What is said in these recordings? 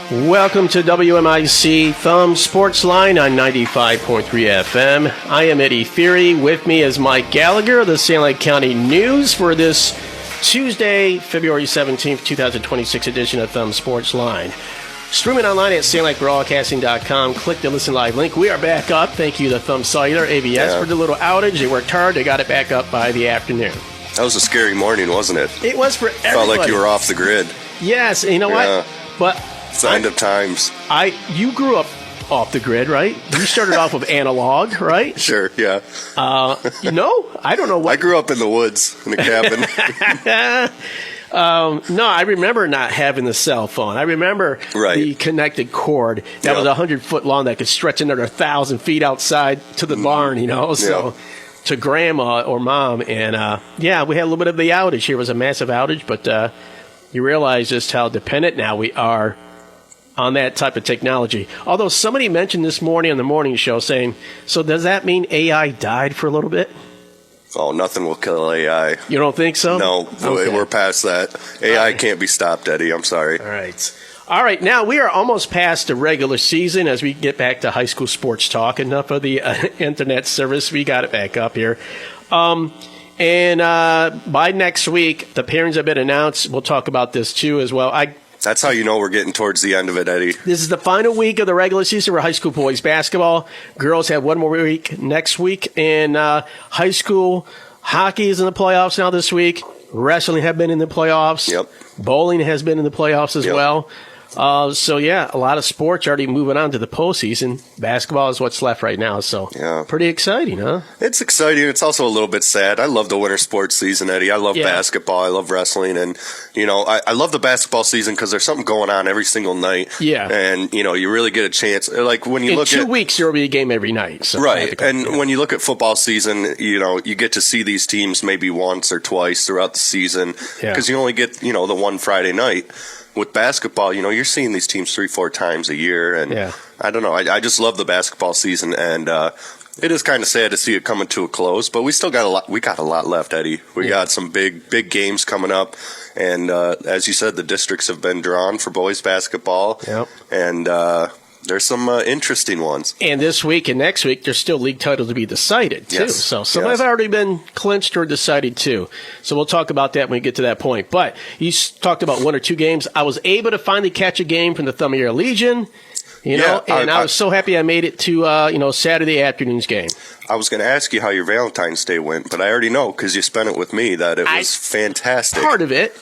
Welcome to WMIC Thumb Sportsline on 95.3 FM. I am Eddie Feary. With me is Mike Gallagher of the Sanilac County News for this Tuesday, February 17th, 2026 edition of Thumb Sportsline. Streaming online at SaniLacBroadcasting.com. Click the Listen Live link. We are back up. Thank you to Thumb Cellular, ABS, for the little outage. They worked hard. They got it back up by the afternoon. That was a scary morning, wasn't it? It was for everybody. Felt like you were off the grid. Yes, and you know what? But it's the end of times. You grew up off the grid, right? You started off with analog, right? Sure, yeah. I don't know what. I grew up in the woods in a cabin. No, I remember not having the cell phone. I remember the connected cord that was 100 foot long that could stretch another 1,000 feet outside to the barn, so to grandma or mom. And we had a little bit of the outage here. It was a massive outage, but you realize just how dependent now we are on that type of technology. Although somebody mentioned this morning on the morning show saying, so does that mean AI died for a little bit? Oh, nothing will kill AI. You don't think so? No, we're past that. AI can't be stopped, Eddie. I'm sorry. All right. Now we are almost past the regular season as we get back to high school sports talk. Enough of the internet service. We got it back up here. And by next week, the pairings have been announced. We'll talk about this too as well. That's how you know we're getting towards the end of it, Eddie. This is the final week of the regular season for high school boys basketball. Girls have one more week next week. And high school hockey is in the playoffs now this week. Wrestling have been in the playoffs. Yep. Bowling has been in the playoffs as well. A lot of sports already moving on to the postseason. Basketball is what's left right now, so pretty exciting, huh? It's exciting. It's also a little bit sad. I love the winter sports season, Eddie. I love basketball. I love wrestling, and I love the basketball season because there's something going on every single night. Yeah, and you really get a chance. Like when you look at 2 weeks, there will be a game every night. So right, and when you look at football season, you get to see these teams maybe once or twice throughout the season because you only get the one Friday night. With basketball, you're seeing these teams 3-4 times a year, and I don't know. I just love the basketball season, and it is kind of sad to see it coming to a close. But we still got a lot. We got a lot left, Eddie. We got some big games coming up, and as you said, the districts have been drawn for boys basketball, and there's some interesting ones. And this week and next week, there's still league titles to be decided, too. Yes. So some have already been clinched or decided, too. So we'll talk about that when we get to that point. But you talked about 1 or 2 games. I was able to finally catch a game from the Thumb of Your Legion, and I was so happy I made it to, Saturday afternoon's game. I was going to ask you how your Valentine's Day went, but I already know because you spent it with me that it was fantastic. Part of it.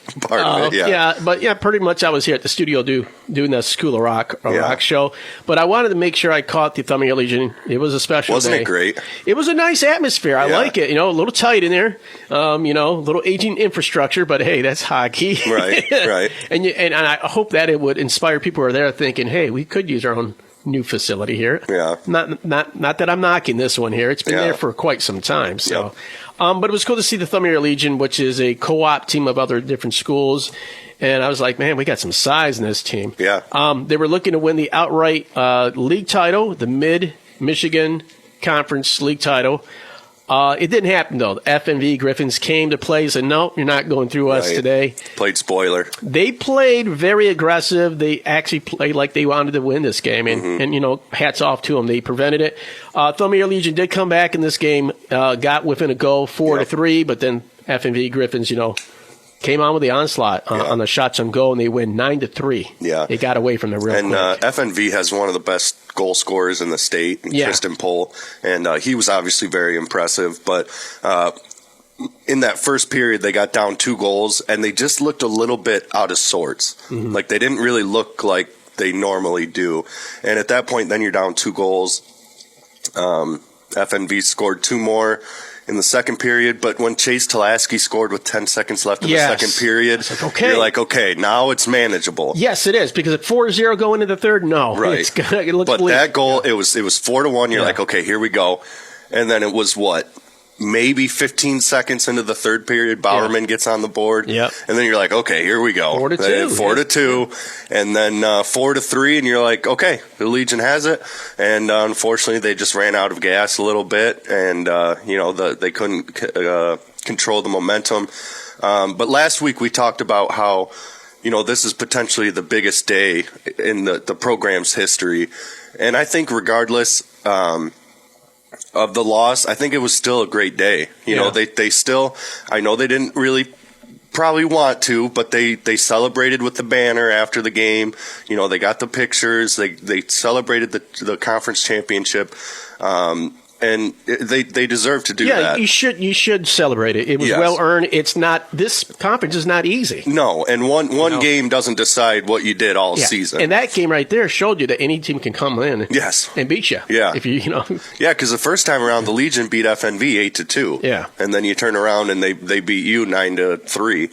Yeah. Pretty much I was here at the studio doing the School of Rock show. But I wanted to make sure I caught the Thumb of Your Legion. It was a special day. Wasn't it great? It was a nice atmosphere. I like it. A little tight in there. A little aging infrastructure, but hey, that's hockey. Right. And I hope that it would inspire people who are there thinking, hey, we could use our own new facility here. Yeah. Not that I'm knocking this one here. It's been there for quite some time. So, but it was cool to see the Thumb of Your Legion, which is a co-op team of other different schools. And I was like, man, we got some size in this team. Yeah. They were looking to win the outright league title, the Mid-Michigan Conference league title. It didn't happen, though. The FNV Griffins came to play and said, no, you're not going through us today. Played spoiler. They played very aggressive. They actually played like they wanted to win this game. And hats off to them. They prevented it. Thumb of Your Legion did come back in this game, got within a goal 4-3, but then FNV Griffins, came on with the onslaught on the shots on goal, and they win 9-3. Yeah. They got away from the real quick. And FNV has one of the best goal scorers in the state, Tristan Pohl, and he was obviously very impressive. But in that first period, they got down 2 goals, and they just looked a little bit out of sorts. Mm-hmm. Like they didn't really look like they normally do. And at that point, then you're down 2 goals. FNV scored 2 more in the second period, but when Chase Tulaski scored with 10 seconds left in the second period, you're like, okay, now it's manageable. Yes, it is, because at 4-0 going into the third, no. Right. It looks but bleak. That goal, it was 4-1. You're like, okay, here we go. And then it was maybe 15 seconds into the third period, Bowerman gets on the board. Yep. And then you're like, okay, here we go. 4-2. 4-2. And then 4-3, and you're like, okay, the Legion has it. And unfortunately, they just ran out of gas a little bit, and they couldn't control the momentum. But last week we talked about how this is potentially the biggest day in the program's history. And I think regardless of the loss, I think it was still a great day. They still, I know they didn't really probably want to, but they celebrated with the banner after the game. They got the pictures. They celebrated the conference championship. And they deserve to do that. Yeah, you should celebrate it. It was well earned. This conference is not easy. No, and one game doesn't decide what you did all season. And that game right there showed you that any team can come in and beat you. Yeah. If Yeah, because the first time around the Legion beat FNV 8-2. Yeah. And then you turn around and they beat you 9-3.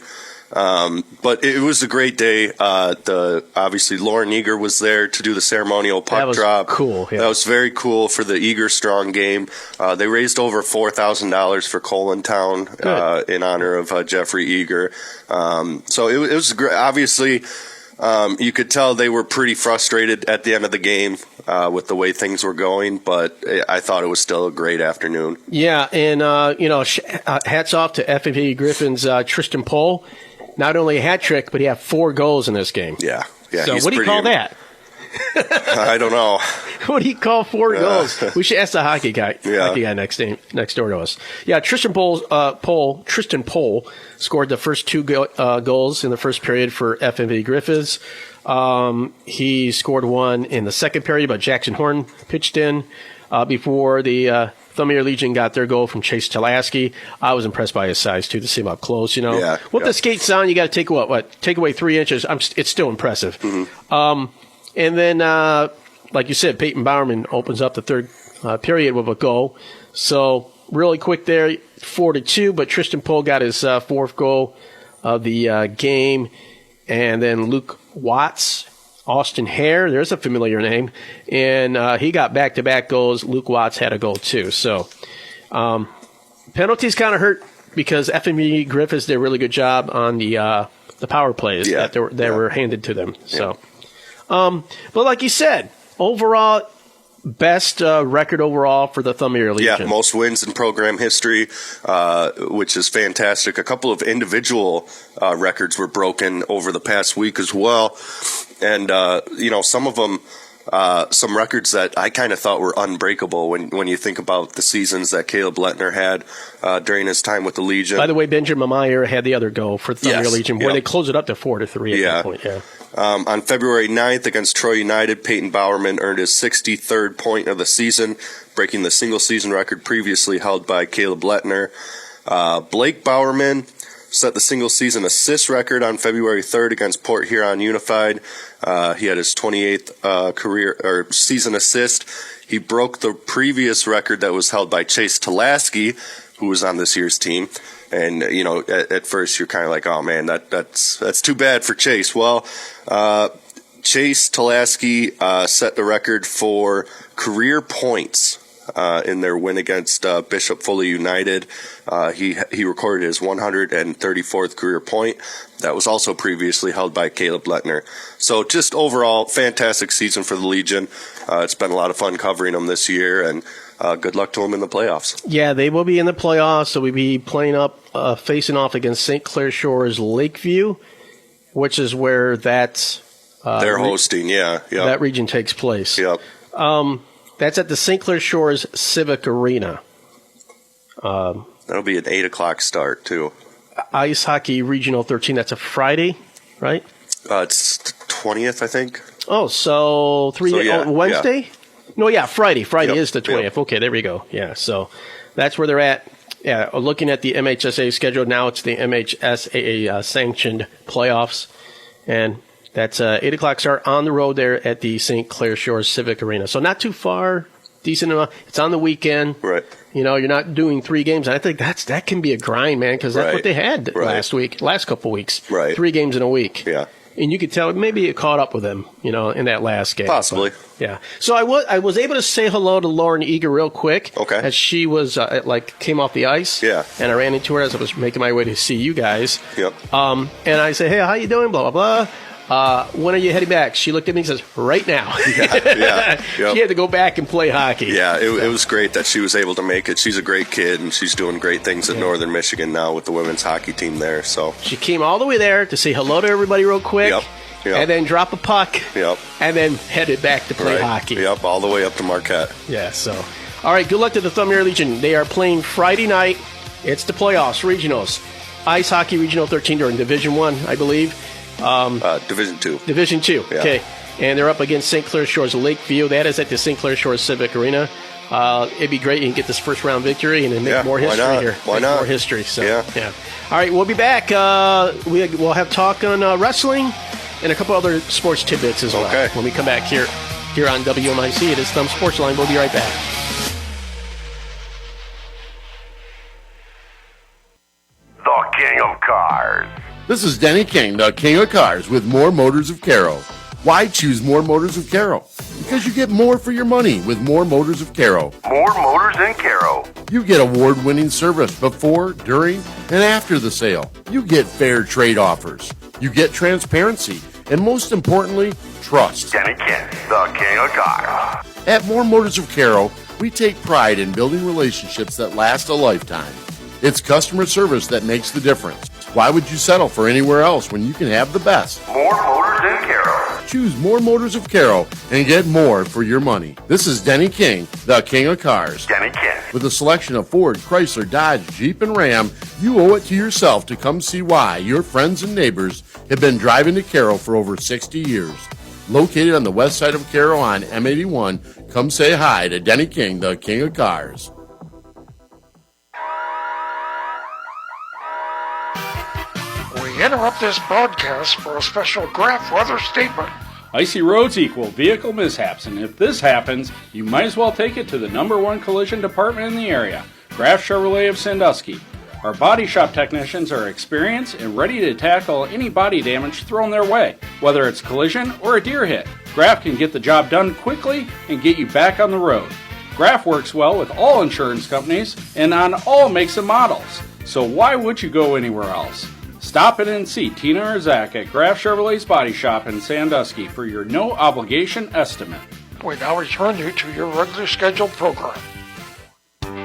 But it was a great day. Obviously Lauren Eager was there to do the ceremonial puck drop. Cool. Yeah. That was very cool for the Eager Strong game. They raised over $4,000 for Colintown in honor of Jeffrey Eager. So it was great. Obviously, you could tell they were pretty frustrated at the end of the game with the way things were going, but I thought it was still a great afternoon. Yeah, and hats off to FNV Griffin's Tristan Pohl. Not only a hat trick, but he had 4 goals in this game. Yeah. So what do you call that? I don't know. What do you call 4 goals? We should ask the hockey guy. Hockey guy next door to us. Yeah, Tristan Pohl scored the first 2 goals in the first period for FNV Griffins. He scored one in the second period, but Jackson Horn pitched in before the Thumbier Legion got their goal from Chase Telasky. I was impressed by his size, too, to see him up close, With the skates on, you got to take away 3 inches. It's still impressive. Mm-hmm. And then, like you said, Peyton Bowerman opens up the third period with a goal. So really quick there, 4-2, but Tristan Pohl got his 4th goal of the game. And then Luke Watts, Austin Hare, there's a familiar name, and he got back-to-back goals. Luke Watts had a goal too. So penalties kind of hurt because FNV Griffiths did a really good job on the power plays that were handed to them. So, but like you said, overall, best record overall for the Thumbier Legion. Yeah, most wins in program history, which is fantastic. A couple of individual records were broken over the past week as well. And, some of them, some records that I kind of thought were unbreakable when you think about the seasons that Caleb Lettner had during his time with the Legion. By the way, Benjamin Meyer had the other goal for the Thumbier Legion, where they closed it up to 4-3 at that point. Yeah. On February 9th against Troy United, Peyton Bowerman earned his 63rd point of the season, breaking the single-season record previously held by Caleb Lettner. Blake Bowerman set the single-season assist record on February 3rd against Port Huron Unified. He had his 28th career or season assist. He broke the previous record that was held by Chase Telasky, who was on this year's team. And at first you're kind of like, oh man, that's too bad for Chase. Well, Chase Telasky set the record for career points in their win against Bishop Foley United. He recorded his 134th career point. That was also previously held by Caleb Lettner. So just overall, fantastic season for the Legion. It's been a lot of fun covering them this year, and good luck to them in the playoffs. Yeah, they will be in the playoffs, so we'll be playing facing off against St. Clair Shores Lakeview, which is where they're hosting, that region takes place. Yep. That's at the St. Clair Shores Civic Arena. That'll be an 8 o'clock start, too. Ice Hockey Regional 13, that's a Friday, right? It's 20th, I think. Oh, so Wednesday? Yeah. No, yeah, Friday. Friday is the 20th. Yep. Okay, there we go. Yeah, so that's where they're at. Yeah, looking at the MHSA schedule, now it's the MHSAA sanctioned playoffs. And that's 8 o'clock start on the road there at the St. Clair Shores Civic Arena. So not too far, decent enough. It's on the weekend. Right. You're not doing 3 games. And I think that can be a grind, man, because that's what they had last couple weeks. Right. 3 games in a week. Yeah. And you could tell maybe it caught up with them, in that last game. Possibly. But, yeah. So I was able to say hello to Lauren Eager real quick. Okay. As she was came off the ice. Yeah. And I ran into her as I was making my way to see you guys. Yep. And I said, hey, how you doing? Blah blah blah. when are you heading back? She looked at me and says, right now. Yep. She had to go back and play hockey. Yeah, it was great that she was able to make it. She's a great kid, and she's doing great things at Northern Michigan now with the women's hockey team there. So she came all the way there to say hello to everybody real quick. Yep. And then drop a puck. Yep. And then headed back to play hockey. Yep, all the way up to Marquette. Yeah, so. All right, good luck to the Thumb Air Legion. They are playing Friday night. It's the playoffs, regionals. Ice Hockey Regional 13 during Division 1, I believe. Division 2. Division 2, yeah. Okay. And they're up against St. Clair Shores Lakeview. That is at the St. Clair Shores Civic Arena. It'd be great. You can get this first round victory and then make more history here. Why not? More history. So, yeah. All right, we'll be back. We'll have talk on wrestling and a couple other sports tidbits as well. Okay. When we come back here on WMIC. It is Thumb Sportsline. We'll be right back. The King of Cars. This is Denny King, the King of Cars, with More Motors of Caro. Why choose More Motors of Caro? Because you get more for your money with More Motors of Caro. More Motors in Caro. You get award-winning service before, during, and after the sale. You get fair trade offers. You get transparency. And most importantly, trust. Denny King, the King of Cars. At More Motors of Caro, we take pride in building relationships that last a lifetime. It's customer service that makes the difference. Why would you settle for anywhere else when you can have the best? More Motors in Caro. Choose More Motors of Caro and get more for your money. This is Denny King, the King of Cars. Denny King. With a selection of Ford, Chrysler, Dodge, Jeep, and Ram, you owe it to yourself to come see why your friends and neighbors have been driving to Caro for over 60 years. Located on the west side of Caro on M81, come say hi to Denny King, the King of Cars. We interrupt this broadcast for a special graph weather statement. Icy roads equal vehicle mishaps, and if this happens, you might as well take it to the #1 collision department in the area, Graf Chevrolet of Sandusky. Our body shop technicians are experienced and ready to tackle any body damage thrown their way, whether it's collision or a deer hit. Graf can get the job done quickly and get you back on the road. Graf works well with all insurance companies and on all makes and models, so why would you go anywhere else? Stop in and see Tina or Zach at Graf Chevrolet's Body Shop in Sandusky for your no-obligation estimate. We now return you to your regularly scheduled program.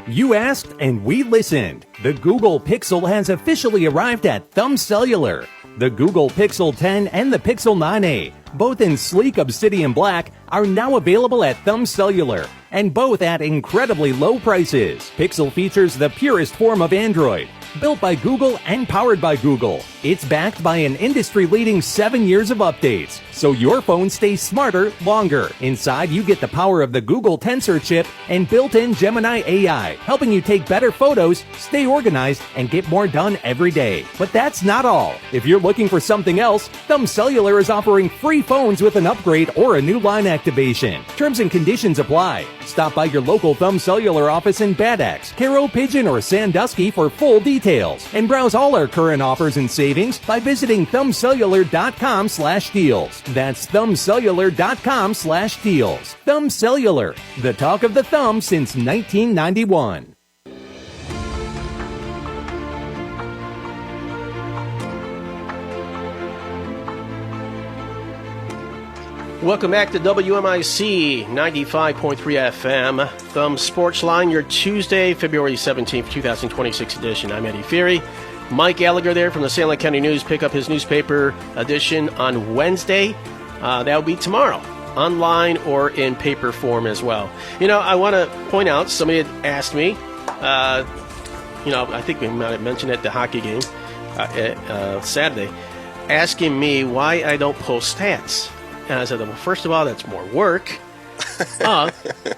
You asked and we listened. The Google Pixel has officially arrived at Thumb Cellular. The Google Pixel 10 and the Pixel 9a, both in sleek obsidian black, are now available at Thumb Cellular, and both at incredibly low prices. Pixel features the purest form of Android, built by Google and powered by Google. It's backed by an industry-leading 7 years of updates, so your phone stays smarter longer. Inside, you get the power of the Google Tensor chip and built-in Gemini AI, helping you take better photos, stay organized, and get more done every day. But that's not all. If you're looking for something else, Thumb Cellular is offering free phones with an upgrade or a new line activation. Terms and conditions apply. Stop by your local Thumb Cellular office in Bad Axe, Caro, Pigeon, or Sandusky for full details. And browse all our current offers and savings by visiting thumbcellular.com/deals. That's thumbcellular.com/deals. Thumb Cellular, the talk of the thumb since 1991. Welcome back to WMIC 95.3 FM, Thumb Sportsline, your Tuesday, February 17th, 2026 edition. I'm Eddie Feary. Mike Gallagher there from the Sanilac County News. Pick up his newspaper edition on Wednesday. That'll be tomorrow, online or in paper form as well. You know, I want to point out, somebody had asked me, I think we might have mentioned at the hockey game Saturday, asking me why I don't post stats. And I said, well, first of all, that's more work. Well,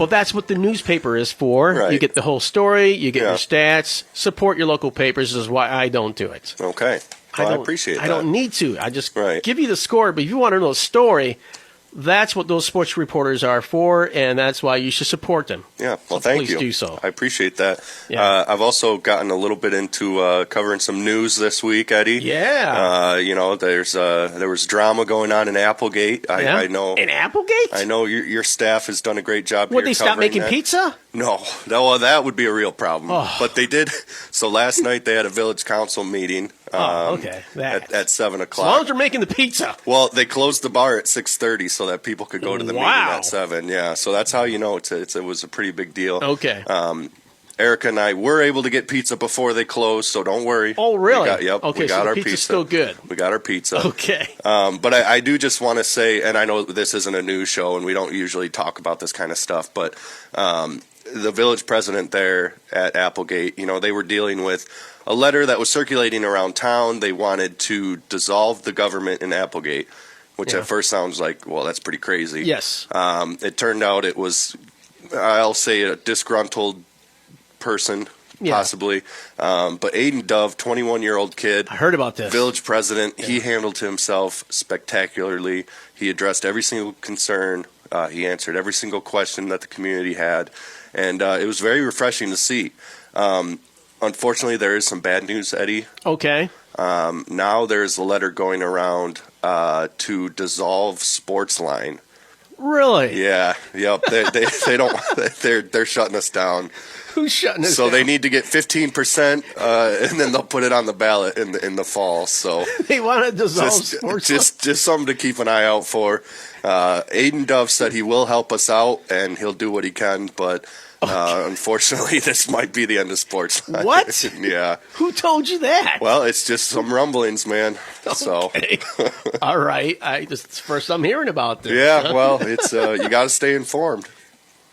that's what the newspaper is for. Right. You get the whole story, you get your stats, support your local papers. This is why I don't do it. Okay. Well, I appreciate that. I don't need to. I just give you the score. But if you want to know the story, that's what those sports reporters are for, and that's why you should support them. Yeah, well, so thank please you. do so. I appreciate that. Yeah. I've also gotten a little bit into covering some news this week, Eddie. Yeah. There was drama going on in Applegate. I know. In Applegate? I know your staff has done a great job. Would they stop making pizza? No, that would be a real problem. Oh. But they did. So last night they had a village council meeting. Okay. At 7 o'clock. As long as they're making the pizza. Well, they closed the bar at 6:30 so that people could go to the meeting at 7. Yeah, so that's how you know it was a pretty big deal. Okay. Erica and I were able to get pizza before they closed, so don't worry. Oh, really? Okay, we got our pizza's still good. We got our pizza. Okay. But I do just want to say, and I know this isn't a news show, and we don't usually talk about this kind of stuff, but the village president there at Applegate, they were dealing with a letter that was circulating around town. They wanted to dissolve the government in Applegate, which at first sounds like, well, that's pretty crazy. Yes. It turned out it was, I'll say, a disgruntled person, possibly. But Aiden Dove, 21-year-old kid. I heard about this. Village president. Yeah. He handled himself spectacularly. He addressed every single concern. He answered every single question that the community had. And it was very refreshing to see. Unfortunately, there is some bad news, Eddie. Okay. Now there's a letter going around to dissolve Sportsline. Really? Yeah. Yep. They don't. They're shutting us down. Who's shutting us down? So they need to get 15%, and then they'll put it on the ballot in the fall. So they want to dissolve Sportsline. Just something to keep an eye out for. Aiden Dove said he will help us out and he'll do what he can, but unfortunately, this might be the end of Sportsline. What? Yeah. Who told you that? Well, it's just some rumblings, man. Okay. So, all right. It's the first I'm hearing about this. Yeah. Well, it's you got to stay informed.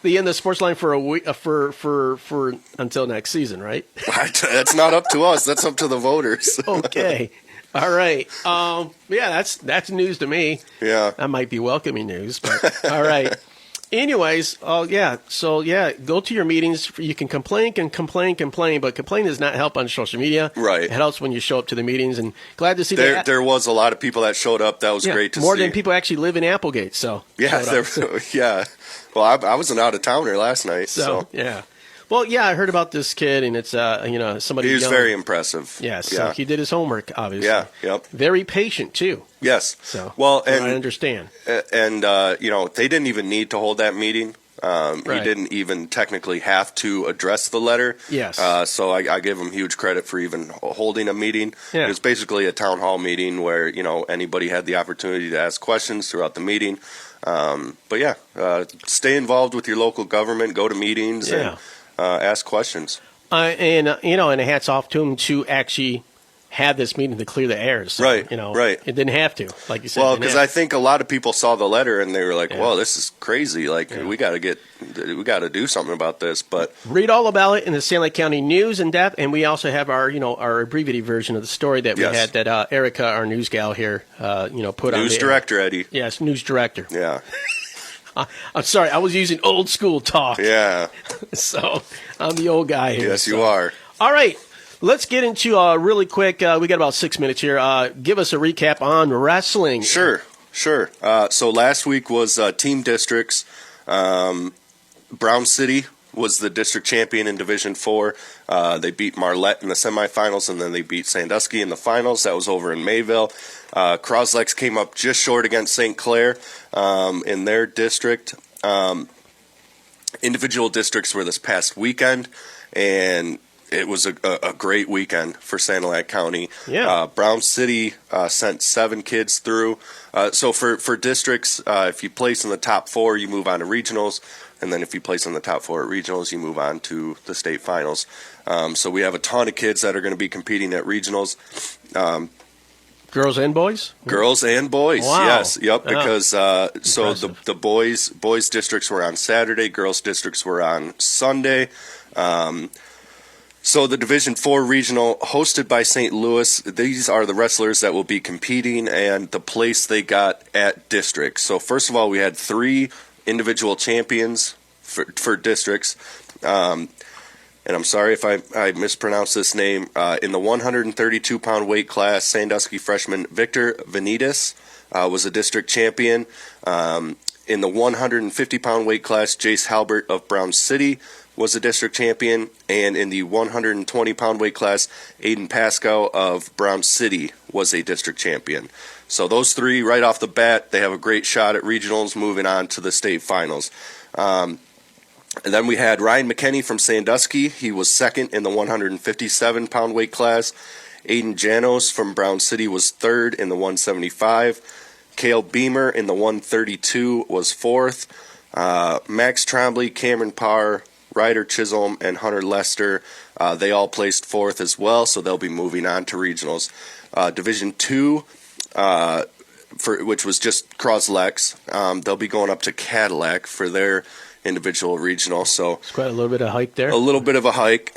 The end of Sportsline for a week, for until next season, right? That's not up to us. That's up to the voters. Okay. All right. Yeah, that's news to me. Yeah. That might be welcoming news, but all right. Anyways, yeah. So yeah, go to your meetings. You can complain, but complain does not help on social media. Right. It helps when you show up to the meetings, and glad to see that. There was a lot of people that showed up. That was great to see. More than people actually live in Applegate. So yeah, yeah. Well, I was an out-of-towner last night. So yeah. Well, yeah, I heard about this kid, and it's somebody. He was young. Very impressive. Yes, so he did his homework, obviously. Yeah, yep. Very patient too. Yes. So and I understand. And they didn't even need to hold that meeting. Right. He didn't even technically have to address the letter. Yes. So I give him huge credit for even holding a meeting. Yeah. It was basically a town hall meeting where anybody had the opportunity to ask questions throughout the meeting. But yeah, stay involved with your local government. Go to meetings and ask questions. And hats off to him to actually have this meeting to clear the air. So, right. Right. It didn't have to, like you said. Well, because I think a lot of people saw the letter and they were like, "Whoa, this is crazy! Like, we got to do something about this." But read all about it in the Sanilac County News in depth, and we also have our our abbreviated version of the story that we had that Erica, our news gal here, put on. News director, Eddie. Yes, news director. Yeah. I'm sorry, I was using old school talk. Yeah. So I'm the old guy here. Yes, you are. All right. Let's get into really quick. We got about 6 minutes here. Give us a recap on wrestling. Sure. So last week was team districts. Brown City was the district champion in Division 4. They beat Marlette in the semifinals, and then they beat Sandusky in the finals. That was over in Mayville. Croslex came up just short against St. Clair in their district. Individual districts were this past weekend, and it was a great weekend for Sanilac County. Yeah. Brown City sent 7 kids through. So for districts, if you place in the top 4, you move on to regionals. And then if you place in the top 4 at regionals, you move on to the state finals. So we have a ton of kids that are going to be competing at regionals. Girls and boys? Girls and boys, wow. Yes. Yep, because so the boys districts were on Saturday, girls districts were on Sunday. So the Division 4 regional hosted by St. Louis, these are the wrestlers that will be competing and the place they got at districts. So first of all, we had 3 individual champions for districts. And I'm sorry if I mispronounce this name. In the 132-pound weight class, Sandusky freshman Victor Vanitas was a district champion. In the 150-pound weight class, Jace Halbert of Brown City was a district champion, and in the 120-pound weight class, Aiden Pascoe of Brown City was a district champion. So those 3, right off the bat, they have a great shot at regionals, moving on to the state finals. And then we had Ryan McKinney from Sandusky. He was second in the 157-pound weight class. Aiden Janos from Brown City was third in the 175. Cale Beamer in the 132 was fourth. Max Trombley, Cameron Parr, Ryder Chisholm, and Hunter Lester, they all placed fourth as well, so they'll be moving on to regionals. Division 2, which was just Croslex, they'll be going up to Cadillac for their individual regional. So it's quite a little bit of hike there. A little bit of a hike.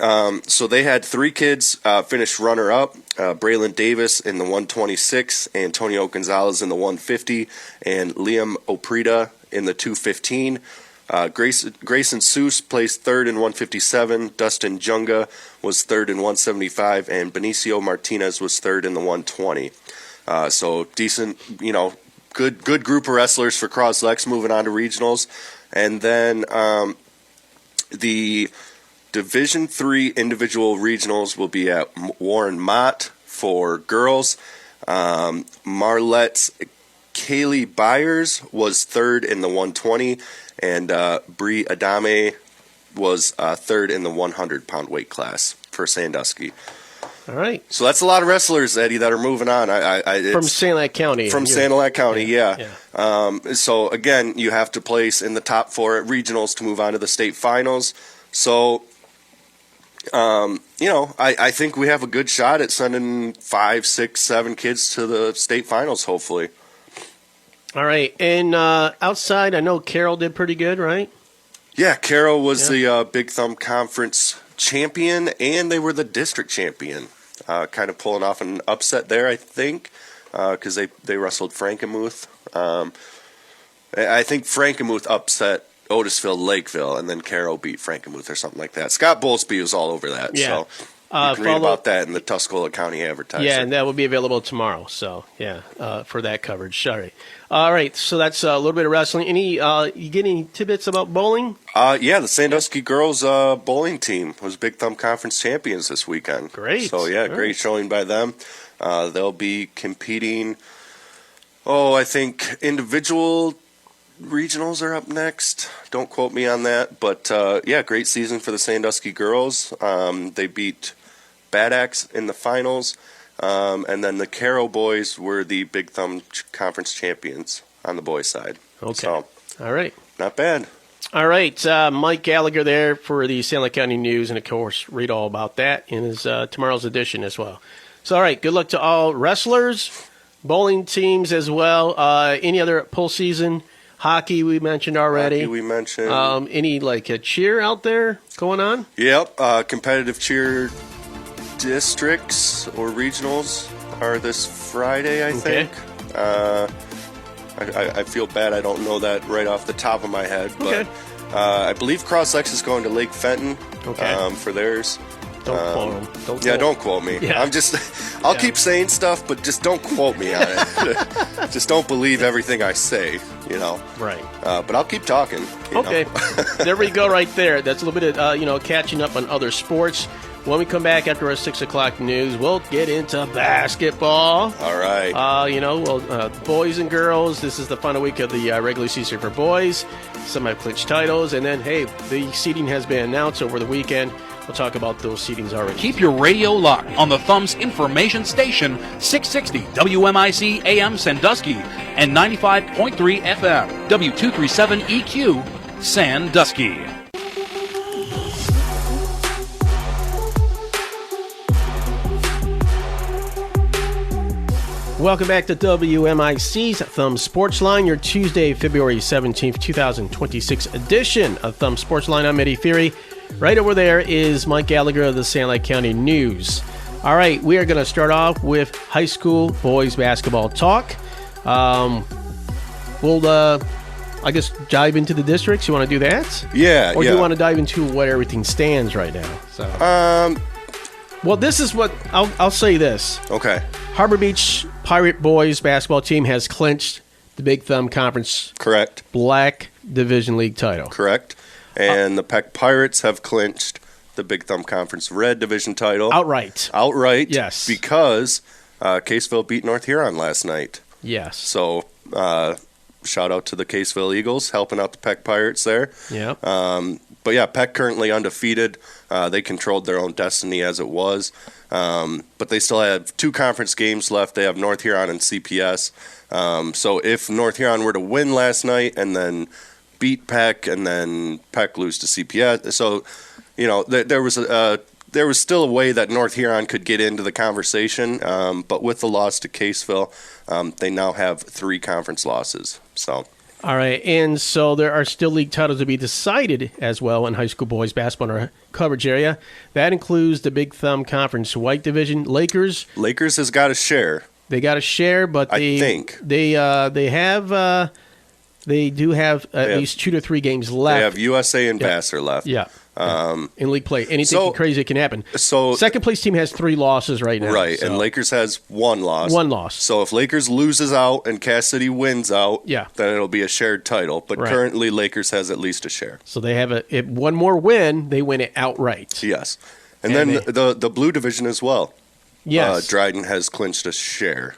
So they had 3 kids finish runner-up. Braylon Davis in the 126, Antonio Gonzalez in the 150, and Liam Oprida in the 215. Grayson Seuss placed third in 157. Dustin Junga was third in 175, and Benicio Martinez was third in the 120. So decent, good group of wrestlers for Croslex moving on to regionals. And then the Division 3 individual regionals will be at Warren Mott for girls. Marlette's Kaylee Byers was third in the 120, and Bree Adame was third in the 100-pound weight class for Sandusky. All right. So that's a lot of wrestlers, Eddie, that are moving on. From Sanilac County. From Sanilac County, yeah. So, again, you have to place in the top 4 at regionals to move on to the state finals. So, I think we have a good shot at sending 5, 6, 7 kids to the state finals, hopefully. All right. And outside, I know Carroll did pretty good, right? Yeah, Carroll was the Big Thumb Conference champion, and they were the district champion. Kind of pulling off an upset there, I think, because they wrestled Frankenmuth. I think Frankenmuth upset Otisville Lakeville, and then Carroll beat Frankenmuth or something like that. Scott Bowlesby was all over that. Yeah. So you can read about that in the Tuscola County Advertiser. Yeah, and that will be available tomorrow. So, for that coverage. Sorry. All right, so that's a little bit of wrestling. You get any tidbits about bowling? The Sandusky girls bowling team was Big Thumb Conference champions this weekend. Great. So, great showing by them. They'll be competing, I think individual regionals are up next. Don't quote me on that. But, great season for the Sandusky girls. They beat Bad Axe in the finals. And then the Carroll boys were the Big Thumb Conference champions on the boys' side. Okay. So, all right. Not bad. All right. Mike Gallagher there for the Sanilac County News. And, of course, read all about that in his tomorrow's edition as well. So, all right. Good luck to all wrestlers, bowling teams as well. Any other pool season? Hockey we mentioned already. Any, a cheer out there going on? Yep. Competitive cheer districts or regionals are this Friday, I think. I feel bad I don't know that right off the top of my head, but I believe Croslex is going to Lake Fenton for theirs. Don't quote them. Don't quote me. Yeah. I'll keep saying stuff, but just don't quote me on it. Just don't believe everything I say, Right. But I'll keep talking. Okay. There we go right there. That's a little bit of, catching up on other sports. When we come back after our 6 o'clock news, we'll get into basketball. All right. Boys and girls, this is the final week of the regular season for boys. Some have clinched titles. And then, the seeding has been announced over the weekend. We'll talk about those seedings already. Keep your radio locked on the Thumb's information station, 660 WMIC AM Sandusky and 95.3 FM, W237 EQ Sandusky. Welcome back to WMIC's Thumb Sportsline, your Tuesday, February 17th, 2026 edition of Thumb Sportsline. I'm Eddie Fury. Right over there is Mike Gallagher of the Sanilac County News. All right, we are going to start off with high school boys basketball talk. We'll, dive into the districts. You want to do that? Yeah. Or do you want to dive into what everything stands right now? Well, this is what I'll say this. Okay. Harbor Beach Pirate boys basketball team has clinched the Big Thumb Conference. Correct. Black Division League title. Correct. And the Peck Pirates have clinched the Big Thumb Conference Red Division title. Outright. Yes. Because Caseville beat North Huron last night. Yes. So shout out to the Caseville Eagles helping out the Peck Pirates there. Yeah. But yeah, Peck currently undefeated. They controlled their own destiny as it was. But they still have 2 conference games left. They have North Huron and CPS. So if North Huron were to win last night and then beat Peck and then Peck lose to CPS, so there was still a way that North Huron could get into the conversation. But with the loss to Caseville, they now have 3 conference losses. So. All right, and so there are still league titles to be decided as well in high school boys basketball in our coverage area. That includes the Big Thumb Conference White Division. Lakers has got a share. They got a share, but I think they do have at least 2 to 3 games left. They have USA and Vassar left. Yeah. In league play. Anything crazy can happen. So second place team has 3 losses right now. Right, so. and Lakers has 1 loss. 1 loss. So if Lakers loses out and Cass City wins out, then it'll be a shared title. But currently Lakers has at least a share. So they have one more win, they win it outright. Yes. And then the blue division as well. Yes. Dryden has clinched a share.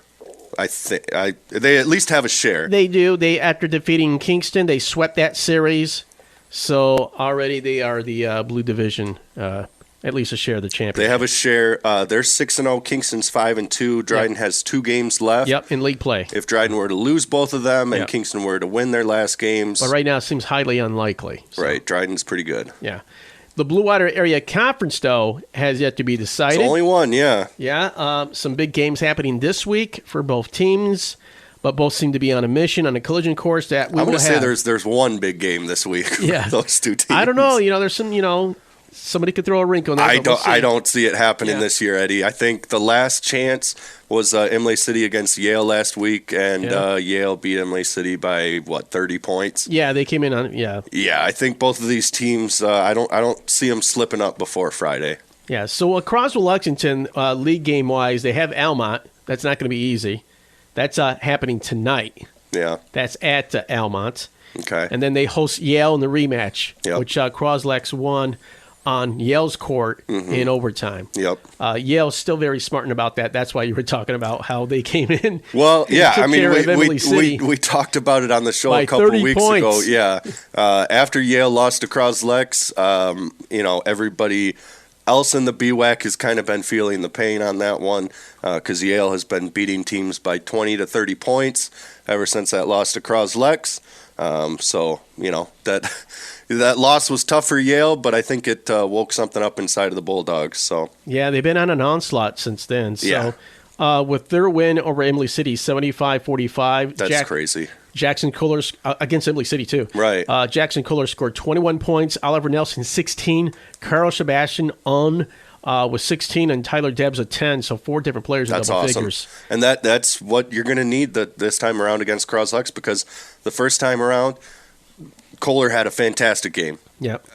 I think they at least have a share. They do. They after defeating Kingston, they swept that series. So already they are the blue division, at least a share of the championship. They have a share. They're 6-0. Kingston's 5-2. Dryden has 2 games left. Yep, in league play. If Dryden were to lose both of them and Kingston were to win their last games, but right now it seems highly unlikely. So. Right, Dryden's pretty good. Yeah. The Blue Water Area Conference, though, has yet to be decided. It's only one, yeah. Yeah, some big games happening this week for both teams. But both seem to be on a mission on a collision course that we I will want to have. say there's one big game this week. Yeah, for those 2 teams. I don't know. There's some. Somebody could throw a wrinkle in there. I don't see it happening this year, Eddie. I think the last chance was Imlay City against Yale last week, and Yale beat Imlay City by 30 points. Yeah, they came in on Yeah, I think both of these teams. I don't see them slipping up before Friday. Yeah. So across Lexington, league game wise, they have Almont. That's not going to be easy. That's happening tonight. Yeah. That's at Almont. Okay. And then they host Yale in the rematch, which Croslex won on Yale's court in overtime. Yep. Yale's still very smart about that. That's why you were talking about how they came in. Well, yeah. I mean, we talked about it on the show a couple weeks ago. Yeah. After Yale lost to Croslex, everybody else in the BWAC has kind of been feeling the pain on that one because Yale has been beating teams by 20 to 30 points ever since that loss to Croslex. So, that loss was tough for Yale, but I think it woke something up inside of the Bulldogs. So yeah, they've been on an onslaught since then. So with their win over Imlay City, 75-45. That's crazy. Jackson Kohler against Imlay City, too. Right. Jackson Kohler scored 21 points. Oliver Nelson, 16. Carl Sebastian with 16, and Tyler Debs with 10. So 4 different players in double figures. And that's what you're going to need this time around against Croslex, because the first time around, Kohler had a fantastic game. Yep.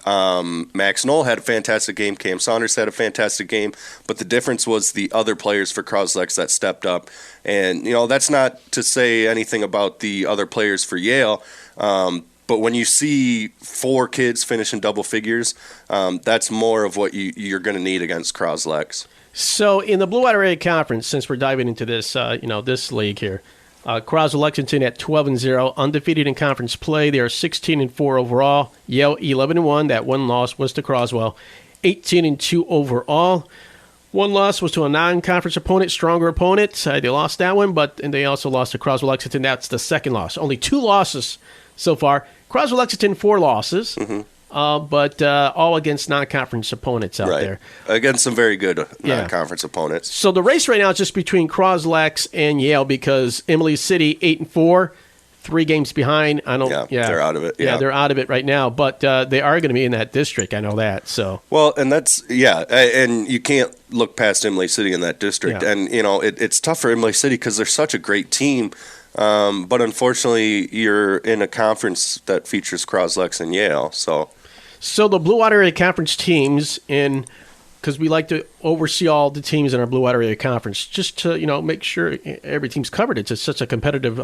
Max Knoll had a fantastic game. Cam Saunders had a fantastic game. But the difference was the other players for Croslex that stepped up. And, that's not to say anything about the other players for Yale. But when you see 4 kids finish in double figures, that's more of what you're going to need against Croslex. So in the Blue Water Area Conference, since we're diving into this, this league here, Croswell Lexington at 12-0, undefeated in conference play. They are 16-4 overall. Yale 11-1. That one loss was to Croswell. 18-2 overall. One loss was to a non-conference opponent, stronger opponent. They lost that one, and they also lost to Croswell Lexington. That's the second loss. Only 2 losses so far. Croswell Lexington 4 losses. But all against non-conference opponents out there. Against some very good non-conference opponents. So the race right now is just between Croslex and Yale, because Imlay City 8-4, 3 games behind. They're out of it. Yeah, they're out of it right now. But they are going to be in that district. I know that. So and that's and you can't look past Imlay City in that district. Yeah. And it's tough for Imlay City because they're such a great team. But unfortunately, you're in a conference that features Croslex and Yale. So the Blue Water Area Conference teams, because we like to oversee all the teams in our Blue Water Area Conference, just to make sure every team's covered. It's such a competitive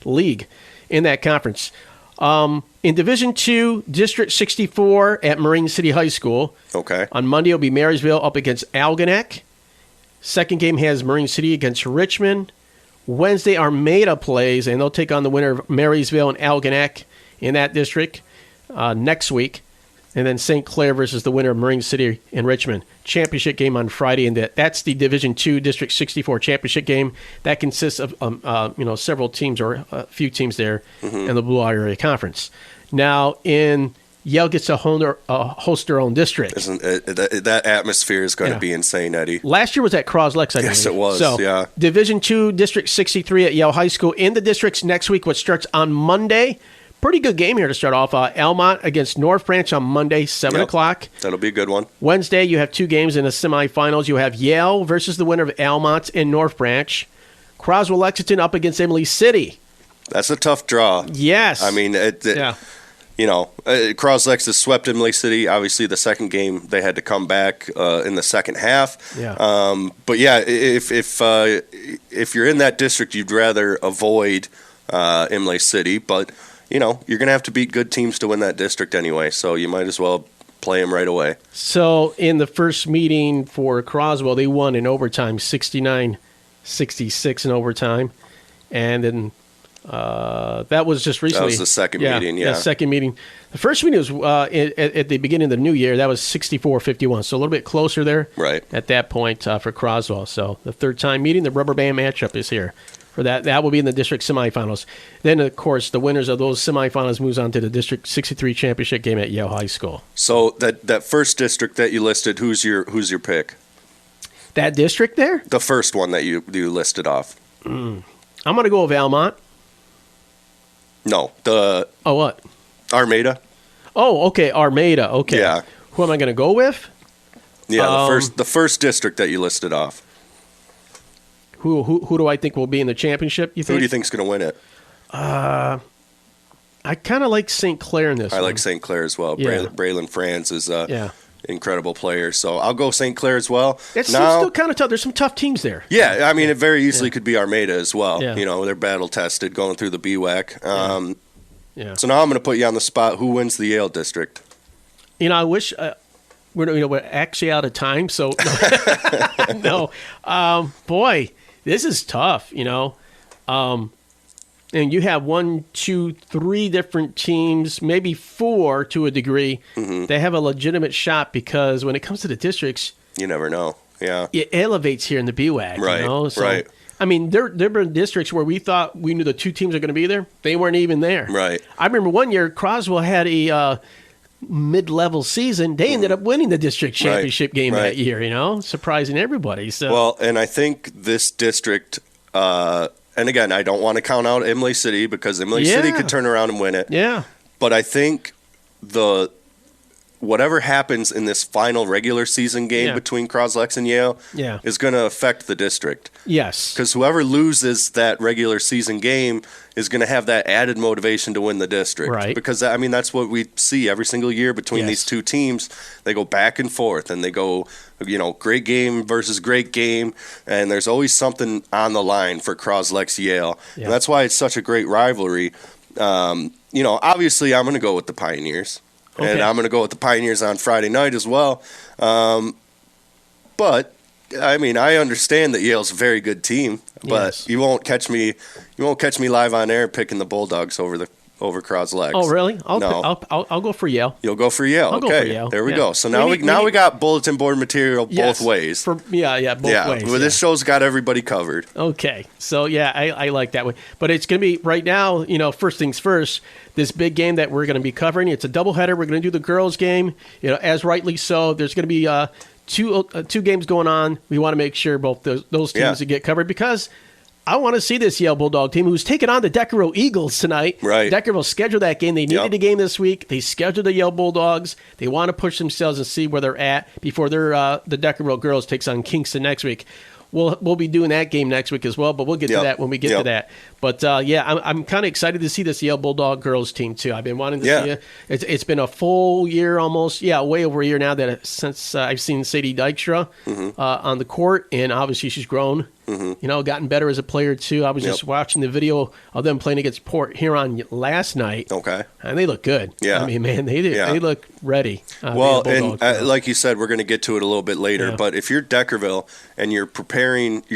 league in that conference. In Division II, District 64 at Marine City High School. Okay. On Monday, it'll be Marysville up against Algonac. Second game has Marine City against Richmond. Wednesday, Armada plays, and they'll take on the winner of Marysville and Algonac in that district next week. And then St. Clair versus the winner of Marine City and Richmond. Championship game on Friday, and that's the Division II District 64 championship game. That consists of several teams or a few teams there in the Blue Area Conference. Now, Yale gets to host their own district. That atmosphere is going to be insane, Eddie. Last year was at Croslex, I believe. Yes, it was, So, Division II District 63 at Yale High School in the districts next week, which starts on Monday. Pretty good game here to start off. Almont against North Branch on Monday, 7 o'clock. That'll be a good one. Wednesday, you have 2 games in the semifinals. You have Yale versus the winner of Almont and North Branch. Croswell-Lexington up against Emily City. That's a tough draw. Yes. I mean, Croslex has swept Emily City. Obviously, the second game, they had to come back in the second half. Yeah. But, yeah, if you're in that district, you'd rather avoid Emily City. But you're going to have to beat good teams to win that district anyway, so you might as well play them right away. So in the first meeting for Croswell, they won in overtime, 69-66 in overtime. And then that was just recently. That was the second meeting, yeah. The second meeting. The first meeting was at the beginning of the new year. That was 64-51, so a little bit closer there at that point for Croswell. So the third time meeting, the rubber band matchup is here. For that will be in the district semifinals. Then, of course, the winners of those semifinals moves on to the District 63 championship game at Yale High School. So that first district that you listed, who's your pick? That district there? The first one that you listed off. I'm going to go with Almont. No, what? Armada. Oh, okay, Armada. Okay. Yeah. Who am I going to go with? Yeah, the first district that you listed off. Who do I think will be in the championship, you think? Who do you think's going to win it? I kind of like St. Clair in this one. I like St. Clair as well. Yeah. Braylon Franz is an incredible player, so I'll go St. Clair as well. It's still kind of tough. There's some tough teams there. Yeah, I mean, it very easily could be Armada as well. Yeah. They're battle-tested going through the BWAC. So now I'm going to put you on the spot. Who wins the Yale district? I wish... we're actually out of time, so... No. Boy... This is tough, and you have 1, 2, 3 different teams, maybe 4 to a degree. They have a legitimate shot because when it comes to the districts, you never know. Yeah, it elevates here in the BWAC. Right. So, right. I mean, there were districts where we thought we knew the 2 teams are going to be there. They weren't even there. Right. I remember one year Croswell had a mid-level season. They ended up winning the district championship game that year, surprising everybody. So well, and I think this district, and again, I don't want to count out Emily City because Emily City could turn around and win it. Yeah. But I think whatever happens in this final regular season game between Croslex and Yale is going to affect the district. Yes. Because whoever loses that regular season game is going to have that added motivation to win the district. Right. Because, I mean, that's what we see every single year between these two teams. They go back and forth, and they go, great game versus great game, and there's always something on the line for Croslex Yale. Yeah. And that's why it's such a great rivalry. Obviously I'm going to go with the Pioneers. Okay. And I'm going to go with the Pioneers on Friday night as well. But I mean, I understand that Yale's a very good team, but you won't catch me live on air picking the Bulldogs over Croslex. Oh, really? I'll go for Yale. You'll go for Yale. I'll okay. Go for Yale. There we go. So now we got bulletin board material both ways. Both ways. Well, this show's got everybody covered. Okay. So I like that way. But it's going to be right now, first things first, this big game that we're going to be covering. It's a doubleheader. We're going to do the girls game, as rightly so. There's going to be two games going on. We want to make sure both those teams get covered because I want to see this Yale Bulldog team who's taking on the Deckerville Eagles tonight. Right. Deckerville scheduled that game. They needed a game this week. They scheduled the Yale Bulldogs. They want to push themselves and see where they're at before the Deckerville girls takes on Kingston next week. We'll be doing that game next week as well, but we'll get to that when we get to that. But I'm kind of excited to see this Yale Bulldog girls team too. I've been wanting to see it. It's been a full year almost, way over a year now since I've seen Sadie Dykstra on the court, and obviously she's grown Gotten better as a player too. I was just watching the video of them playing against Port Huron last night. Okay. And they look good. Yeah. I mean, man, they look ready. Well, and like you said, we're going to get to it a little bit later, but if you're Deckerville and you're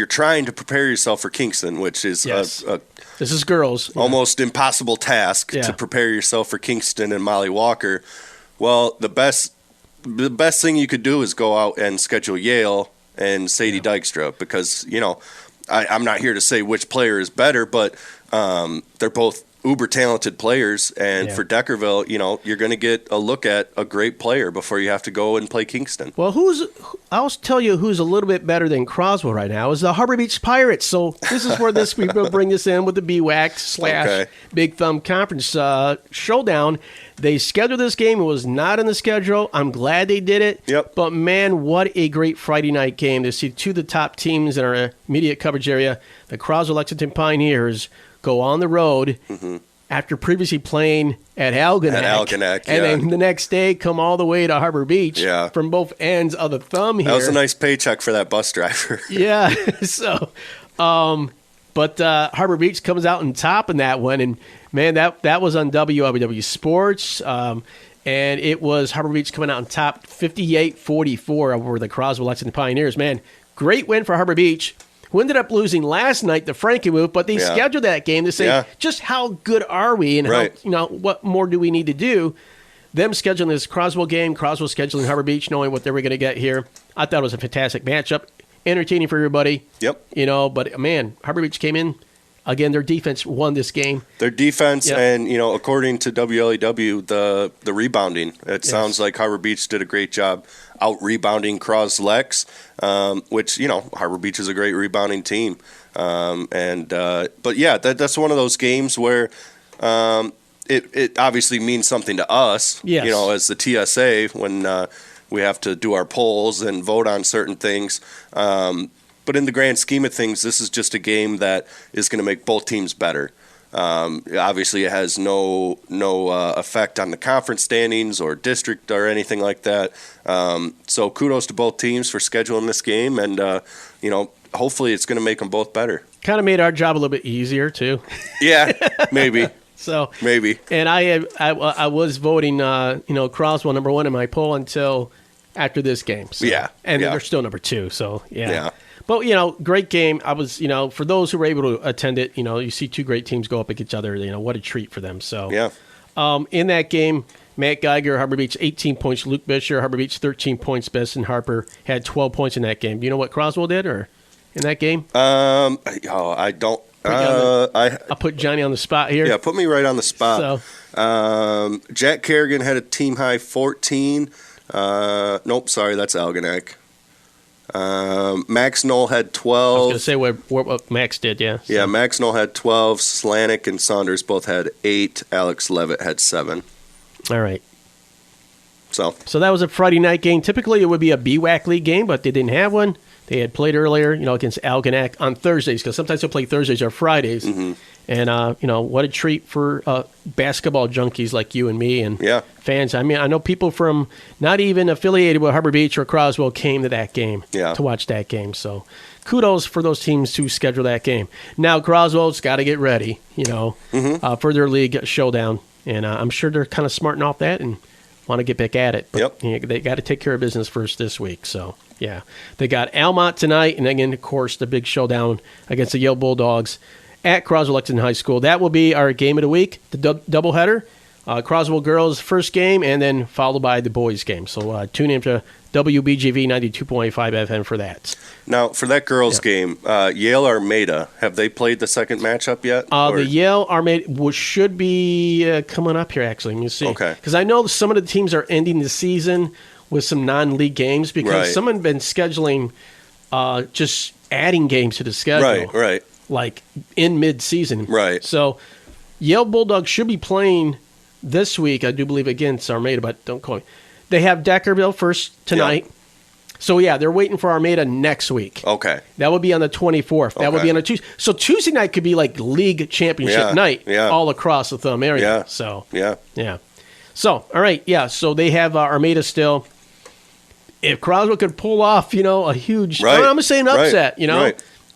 trying to prepare yourself for Kingston, which is this is girls. Almost impossible task to prepare yourself for Kingston and Molly Walker. Well, the best thing you could do is go out and schedule Yale and Sadie Dykstra, because I'm not here to say which player is better, but they're both uber talented players, and for Deckerville, you're going to get a look at a great player before you have to go and play Kingston. Well, I'll tell you who's a little bit better than Croswell right now is the Harbor Beach Pirates. So this is where we will bring this in with the BWAC / Big Thumb Conference showdown. They scheduled this game. It was not in the schedule. I'm glad they did it. Yep. But, man, what a great Friday night game to see two of the top teams in our immediate coverage area, the Croswell-Lexington Pioneers, go on the road after previously playing at Algonac. And then the next day come all the way to Harbor Beach from both ends of the thumb here. That was a nice paycheck for that bus driver. Yeah. So, but Harbor Beach comes out on top in that one. And, man, that was on WWW Sports. And it was Harbor Beach coming out on top 58-44 over the Croswell-Lexington Pioneers. Man, great win for Harbor Beach, who ended up losing last night to Frankenmuth, but they scheduled that game to say just how good are we and how what more do we need to do. Them scheduling this Croswell game, Croswell scheduling Harbor Beach, knowing what they were going to get here. I thought it was a fantastic matchup, entertaining for everybody. Yep. But man, Harbor Beach came in. Again, their defense won this game. Their defense and, according to WLEW, the rebounding. It sounds like Harbor Beach did a great job out-rebounding Cros-Lex, which, Harbor Beach is a great rebounding team. But, yeah, that's one of those games where it obviously means something to us, as the TSA, when we have to do our polls and vote on certain things. But in the grand scheme of things, this is just a game that is going to make both teams better. Obviously, it has no effect on the conference standings or district or anything like that. So kudos to both teams for scheduling this game, and hopefully it's going to make them both better. Kind of made our job a little bit easier too. Yeah, maybe. So maybe. And I was voting Croswell number 1 in my poll until after this game. So, and they're still number 2. So yeah. But, great game. I was, for those who were able to attend it, you see two great teams go up against each other. What a treat for them. So, in that game, Mike Gallagher, Harbor Beach, 18 points. Luke Bisher, Harbor Beach, 13 points. Besson Harper had 12 points in that game. Do you know what Croswell did in that game? I don't. I'll put Johnny on the spot here. Yeah, put me right on the spot. So, Jack Kerrigan had a team high 14. Nope, sorry, that's Algonac. Max Knoll had 12. I was going to say what Max did, yeah. So. Yeah, Max Knoll had 12. Slanik and Saunders both had 8. Alex Levitt had 7. All right. So that was a Friday night game. Typically, it would be a BWAC League game, but they didn't have one. They had played earlier, against Algonac on Thursdays, because sometimes they'll play Thursdays or Fridays. Mm-hmm. And, what a treat for basketball junkies like you and me and fans. I mean, I know people from not even affiliated with Harbor Beach or Croswell came to that game to watch that game. So kudos for those teams to schedule that game. Now, Croswell's got to get ready, for their league showdown. And I'm sure they're kind of smarting off that and want to get back at it. But they got to take care of business first this week. So, they got Almont tonight. And again, of course, the big showdown against the Yale Bulldogs at Croswell-Lexington High School. That will be our game of the week, the doubleheader. Croswell girls first game, and then followed by the boys game. So tune in to WBGV 92.5 FM for that. Now, for that girls game, Yale Armada, have they played the second matchup yet? The Yale Armada should be coming up here, actually. Let me see. Okay. Because I know some of the teams are ending the season with some non-league games because someone been scheduling just adding games to the schedule. Right. Like in mid-season. Right. So Yale Bulldogs should be playing this week, I do believe, against Armada, but don't call me. They have Deckerville first tonight. Yep. So, they're waiting for Armada next week. Okay. That would be on the 24th. That would be on a Tuesday. So, Tuesday night could be like league championship night all across the thumb area. Yeah. So, yeah. So, all right, So, they have Armada still. If Croswell could pull off, a huge – I'm going to say an upset,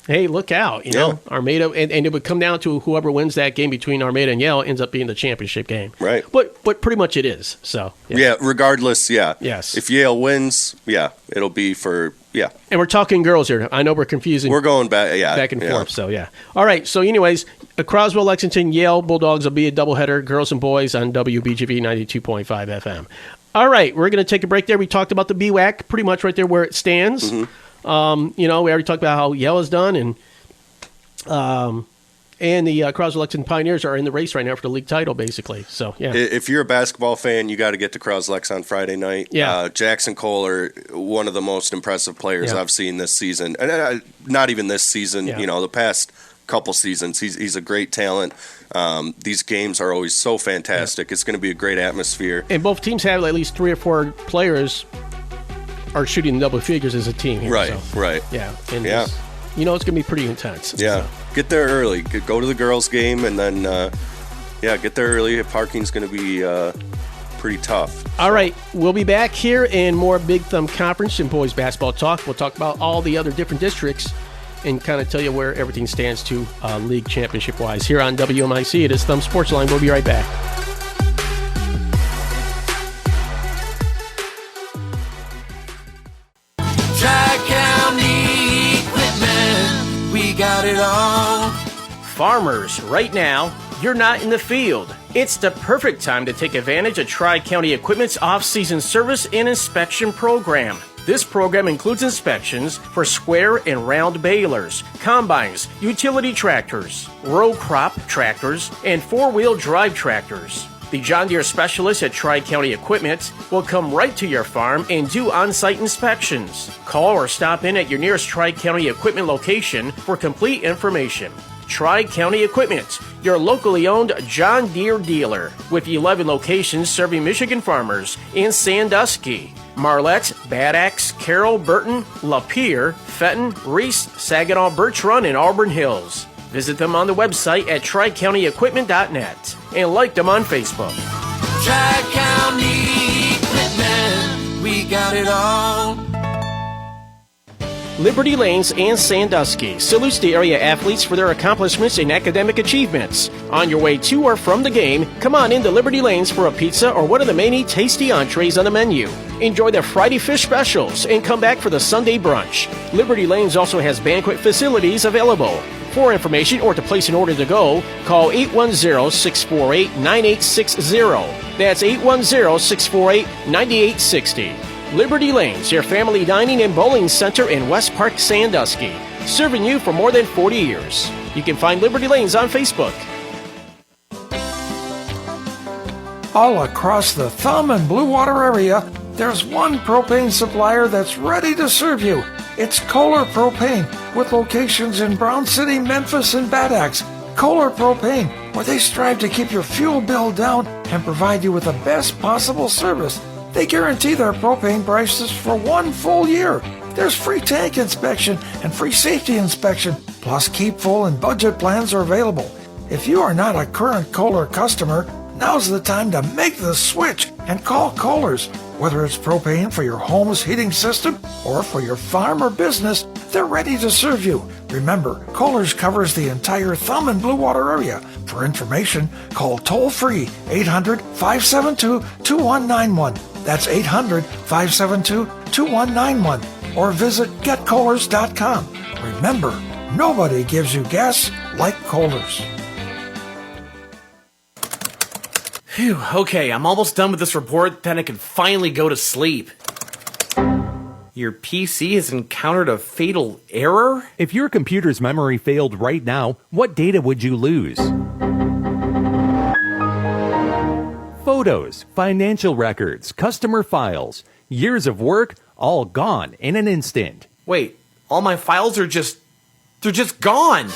hey, look out, you know, Armada, and it would come down to whoever wins that game between Armada and Yale ends up being the championship game. Right. But pretty much it is. So regardless, Yes. If Yale wins, it'll be for And we're talking girls here. I know we're confusing. We're going back and forth. So all right. So anyways, Croswell, Lexington, Yale Bulldogs will be a doubleheader, girls and boys on WBGV 92.5 FM. All right, we're going to take a break there. We talked about the BWAC pretty much right there where it stands. Mm-hmm. We already talked about how Yale is done, and the Croswell Lexington Pioneers are in the race right now for the league title, basically. So if you're a basketball fan, you got to get to Croslex on Friday night. Jackson Kohler, one of the most impressive players I've seen this season, and not even this season. You know, the past couple seasons, he's a great talent. These games are always so fantastic. It's going to be a great atmosphere. And both teams have at least 3 or 4 players are shooting double figures as a team here. Right. Yeah. And it's going to be pretty intense. Yeah. So. Get there early. Go to the girls' game, and then, get there early. Parking's going to be pretty tough. All right. We'll be back here in more Big Thumb Conference and boys basketball talk. We'll talk about all the other different districts and kind of tell you where everything stands to league championship-wise. Here on WMIC, it is Thumb Sportsline. We'll be right back. Tri-County Equipment, we got it all. Farmers, right now, you're not in the field. It's the perfect time to take advantage of Tri-County Equipment's off-season service and inspection program. This program includes inspections for square and round balers, combines, utility tractors, row crop tractors, and four-wheel drive tractors. The John Deere specialists at Tri-County Equipment will come right to your farm and do on-site inspections. Call or stop in at your nearest Tri-County Equipment location for complete information. Tri-County Equipment, your locally owned John Deere dealer, with 11 locations serving Michigan farmers in Sandusky, Marlette, Bad Axe, Carroll, Burton, Lapeer, Fenton, Reese, Saginaw, Birch Run, and Auburn Hills. Visit them on the website at tricountyequipment.net and like them on Facebook. Tri-County Equipment, we got it all. Liberty Lanes and Sandusky salutes the area athletes for their accomplishments and academic achievements. On your way to or from the game, come on into Liberty Lanes for a pizza or one of the many tasty entrees on the menu. Enjoy their Friday fish specials and come back for the Sunday brunch. Liberty Lanes also has banquet facilities available. For information or to place an order to go, call 810-648-9860. That's 810-648-9860. Liberty Lanes, your family dining and bowling center in West Park, Sandusky, serving you for more than 40 years. You can find Liberty Lanes on Facebook. All across the Thumb and Blue Water area, there's one propane supplier that's ready to serve you. It's Kohler Propane, with locations in Brown City, Memphis, and Bad Axe. Kohler Propane, where they strive to keep your fuel bill down and provide you with the best possible service. They guarantee their propane prices for 1 full year. There's free tank inspection and free safety inspection, plus keep full and budget plans are available. If you are not a current Kohler customer, now's the time to make the switch and call Kohler's. Whether it's propane for your home's heating system or for your farm or business, they're ready to serve you. Remember, Kohler's covers the entire Thumb and Blue Water area. For information, call toll-free 800-572-2191. That's 800-572-2191. Or visit getkohlers.com. Remember, nobody gives you gas like Kohler's. Phew, okay, I'm almost done with this report, then I can finally go to sleep. Your PC has encountered a fatal error? If your computer's memory failed right now, what data would you lose? Photos, financial records, customer files, years of work, all gone in an instant. Wait, all my files are they're just gone!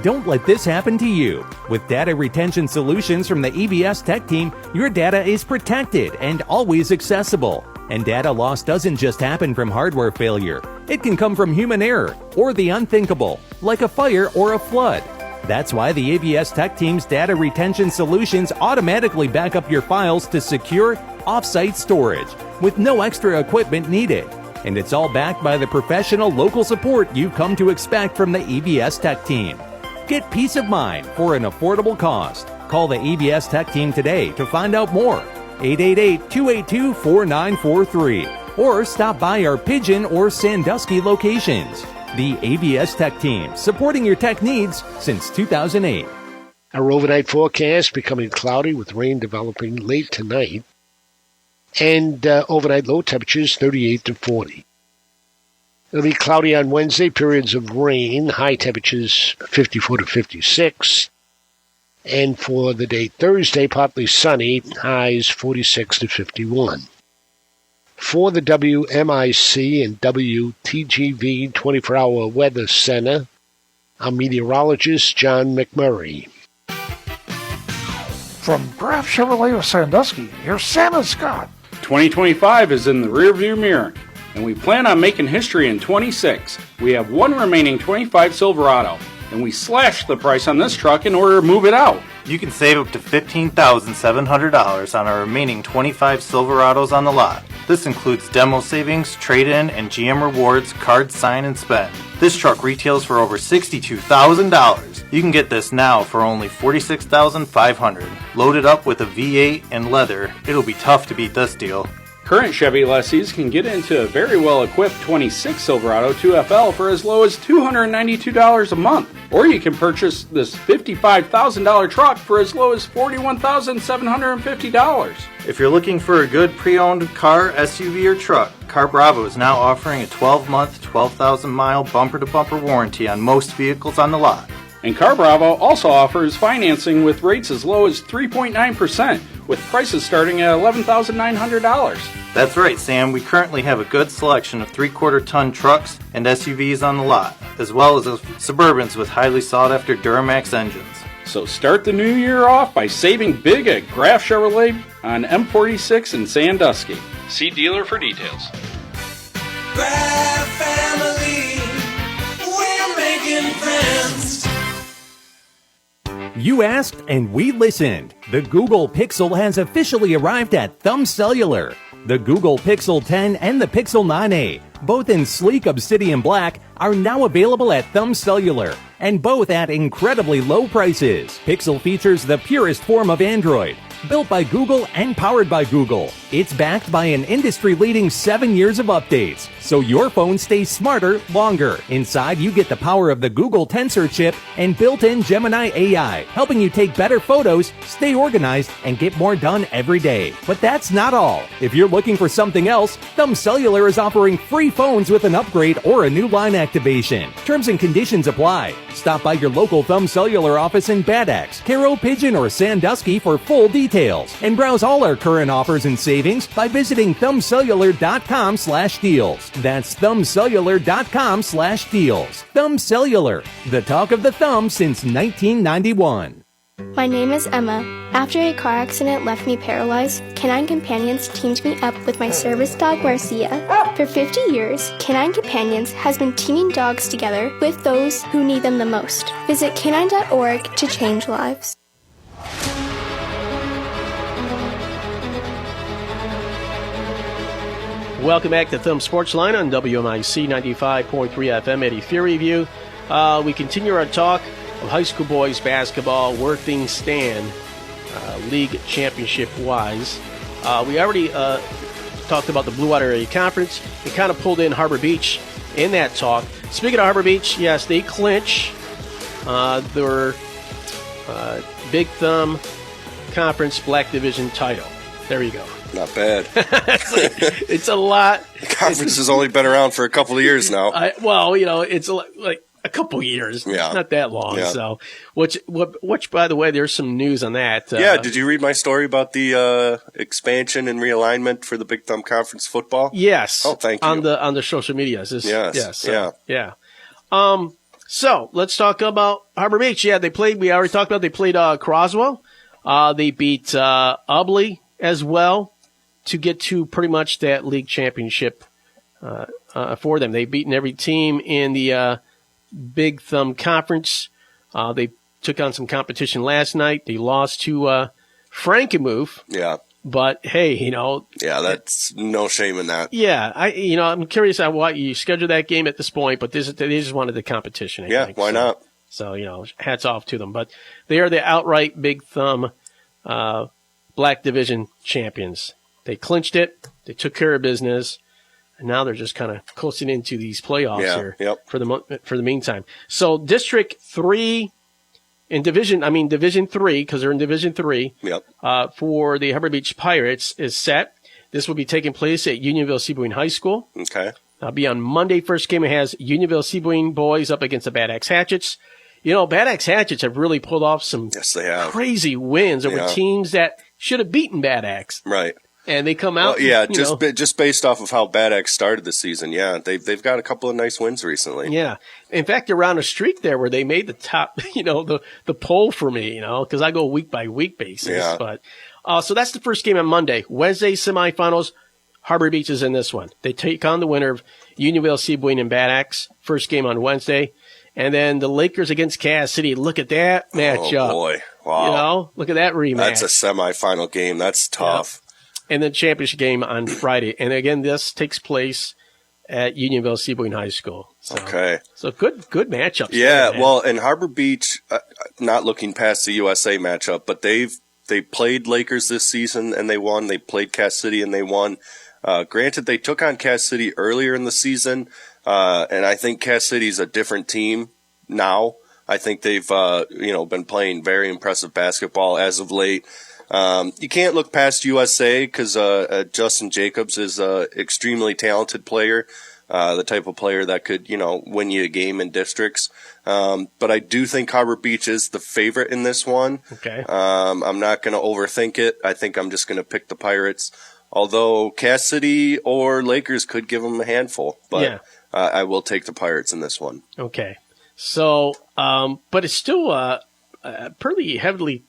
Don't let this happen to you. With data retention solutions from the EBS Tech team, your data is protected and always accessible. And data loss doesn't just happen from hardware failure. It can come from human error or the unthinkable, like a fire or a flood. That's why the ABS Tech team's data retention solutions automatically back up your files to secure, off-site storage with no extra equipment needed. And it's all backed by the professional local support you've come to expect from the EBS Tech Team. Get peace of mind for an affordable cost. Call the EBS Tech Team today to find out more. 888-282-4943. Or stop by our Pigeon or Sandusky locations. The ABS Tech Team, supporting your tech needs since 2008. Our overnight forecast becoming cloudy with rain developing late tonight. And overnight low temperatures 38 to 40. It'll be cloudy on Wednesday, periods of rain, high temperatures 54 to 56. And for the day Thursday, partly sunny, highs 46 to 51. For the WMIC and WTGV 24-hour weather center, our meteorologist, John McMurray. From Graf Chevrolet of Sandusky, here's Sam and Scott. 2025 is in the rearview mirror, and we plan on making history in 26. We have one remaining 25 Silverado, and we slashed the price on this truck in order to move it out. You can save up to $15,700 on our remaining 25 Silverados on the lot. This includes demo savings, trade-in, and GM rewards, card sign, and spend. This truck retails for over $62,000. You can get this now for only $46,500. Loaded up with a V8 and leather, it'll be tough to beat this deal. Current Chevy lessees can get into a very well-equipped 26 Silverado 2FL for as low as $292 a month. Or you can purchase this $55,000 truck for as low as $41,750. If you're looking for a good pre-owned car, SUV, or truck, Car Bravo is now offering a 12-month, 12,000-mile bumper-to-bumper warranty on most vehicles on the lot. And Car Bravo also offers financing with rates as low as 3.9%, with prices starting at $11,900. That's right, Sam. We currently have a good selection of 3/4-ton trucks and SUVs on the lot, as well as Suburbans with highly sought-after Duramax engines. So start the new year off by saving big at Graf Chevrolet on M46 in Sandusky. See dealer for details. Graf family, we're making friends. You asked and we listened. The Google Pixel has officially arrived at Thumb Cellular. The Google Pixel 10 and the Pixel 9a, both in sleek obsidian black, are now available at Thumb Cellular, and both at incredibly low prices. Pixel features the purest form of Android, built by Google and powered by Google. It's backed by an industry-leading 7 years of updates, so your phone stays smarter longer. Inside, you get the power of the Google Tensor chip and built-in Gemini AI, helping you take better photos, stay organized, and get more done every day. But that's not all. If you're looking for something else, Thumb Cellular is offering free phones with an upgrade or a new line activation. Terms and conditions apply. Stop by your local Thumb Cellular office in Bad Axe, Caro, Pigeon, or Sandusky for full details. And browse all our current offers and savings by visiting thumbcellular.com/deals. That's thumbcellular.com/deals. Thumb Cellular, the talk of the thumb since 1991. My name is Emma. After a car accident left me paralyzed, Canine Companions teamed me up with my service dog Marcia. For 50 years, Canine Companions has been teaming dogs together with those who need them the most. Visit canine.org to change lives. Welcome back to Thumb Sportsline on WMIC 95.3 FM, Eddie Fury View. We continue our talk of high school boys basketball, where things stand, league championship-wise. We already talked about the Blue Water Area Conference. We kind of pulled in Harbor Beach in that talk. Speaking of Harbor Beach, yes, they clinch their Big Thumb Conference Black Division title. There you go. Not bad. It's a lot. The conference has only been around for a couple of years now. It's like a couple years. Yeah. Not that long. Yeah. So, which, by the way, there's some news on that. Yeah. Did you read my story about the expansion and realignment for the Big Thumb Conference football? Yes. Oh, thank you. On the social medias. Yes. Yeah. So let's talk about Harbor Beach. Yeah, we already talked about they played Croswell. They beat Ubley as well to get to pretty much that league championship for them. They've beaten every team in the Big Thumb Conference. They took on some competition last night. They lost to Frankenmuth. Yeah. But hey, yeah, that's no shame in that. Yeah, I'm curious on why you scheduled that game at this point, but they just wanted the competition. I think. Why not? So, hats off to them. But they are the outright Big Thumb Black Division champions. They clinched it. They took care of business. And now they're just kind of closing into these playoffs here for the meantime. So District 3 in Division 3, because they're in Division 3, for the Harbor Beach Pirates is set. This will be taking place at Unionville-Seaboyne High School. Okay. That'll be on Monday. First game, it has Unionville-Seaboyne boys up against the Bad Axe Hatchets. Bad Axe Hatchets have really pulled off some crazy wins over teams that should have beaten Bad Axe. Right. And they come out. Just based off of how Bad Axe started the season, they've got a couple of nice wins recently. Yeah, in fact, they're on a streak there where they made the top, the poll for me, because I go week by week basis. Yeah. But so that's the first game on Monday. Wednesday semifinals. Harbor Beach is in this one. They take on the winner of Unionville-Seaboyne and Bad Axe. First game on Wednesday, and then the Lakers against Cass City. Look at that matchup. Oh boy, wow! Look at that rematch. That's a semifinal game. That's tough. Yeah. And then championship game on Friday. And again, this takes place at Unionville-Seaboyne High School. So, okay. So good matchups. Yeah, and Harbor Beach, not looking past the USA matchup, but they played Lakers this season and they won. They played Cass City and they won. Granted, they took on Cass City earlier in the season, and I think Cass City's a different team now. I think they've been playing very impressive basketball as of late. You can't look past USA because Justin Jacobs is an extremely talented player, the type of player that could, win you a game in districts. But I do think Harbor Beach is the favorite in this one. Okay. I'm not going to overthink it. I think I'm just going to pick the Pirates, although Cass City or Lakers could give them a handful. But I will take the Pirates in this one. Okay. So, but it's still pretty heavy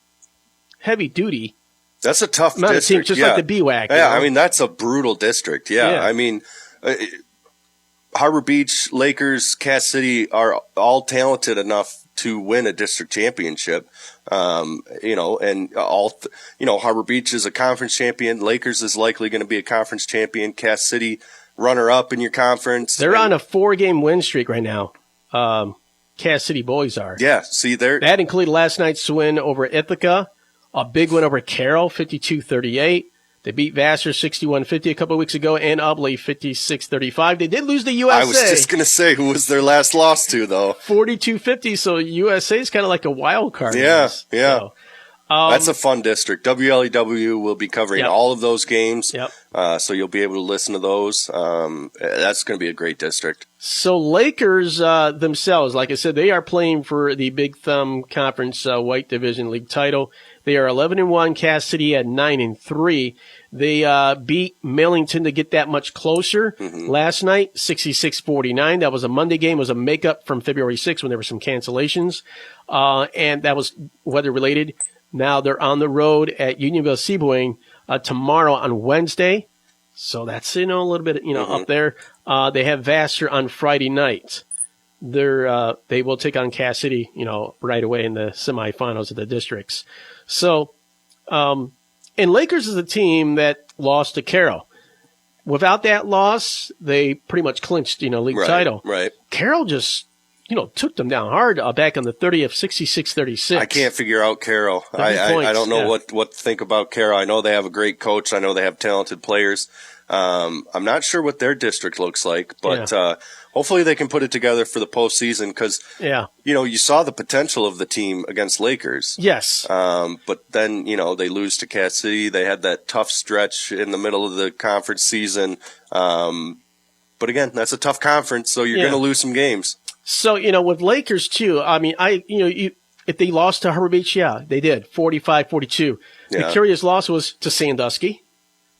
duty. That's a tough district. Just like the BWAC. Yeah, I mean, that's a brutal district. Yeah. I mean, Harbor Beach, Lakers, Cass City are all talented enough to win a district championship. And Harbor Beach is a conference champion. Lakers is likely going to be a conference champion. Cass City, runner-up in your conference. They're on a 4-game win streak right now. Cass City boys are. Yeah, see, that included last night's win over Ithaca. A big win over Carroll, 52-38. They beat Vassar 61-50 a couple of weeks ago, and Ubley 56-35. They did lose to USA. I was just going to say, who was their last loss to, though? 42-50, so USA is kind of like a wild card. Yeah. So, that's a fun district. WLEW will be covering all of those games, so you'll be able to listen to those. That's going to be a great district. So Lakers themselves, like I said, they are playing for the Big Thumb Conference White Division League title. They are 11-1. Cass City at 9-3. They beat Millington to get that much closer last night, 66-49. That was a Monday game. It was a makeup from February 6th when there were some cancellations, and that was weather related. Now they're on the road at Unionville-Seaboyne tomorrow on Wednesday. So that's, a little bit, up there. They have Vassar on Friday night. They will take on Cass City, right away in the semifinals of the districts. So, and Lakers is a team that lost to Carroll. Without that loss, they pretty much clinched, league title. Right. Carroll just, took them down hard back on the 30th, 66-36. I can't figure out Carroll. I don't know what to think about Carroll. I know they have a great coach. I know they have talented players. I'm not sure what their district looks like, but hopefully they can put it together for the postseason because, you saw the potential of the team against Lakers. Yes. But then, they lose to Cass City. They had that tough stretch in the middle of the conference season. But again, that's a tough conference, so you're going to lose some games. So, with Lakers too, I mean, if they lost to Harbor Beach, they did, 45-42. Yeah. The curious loss was to Sandusky.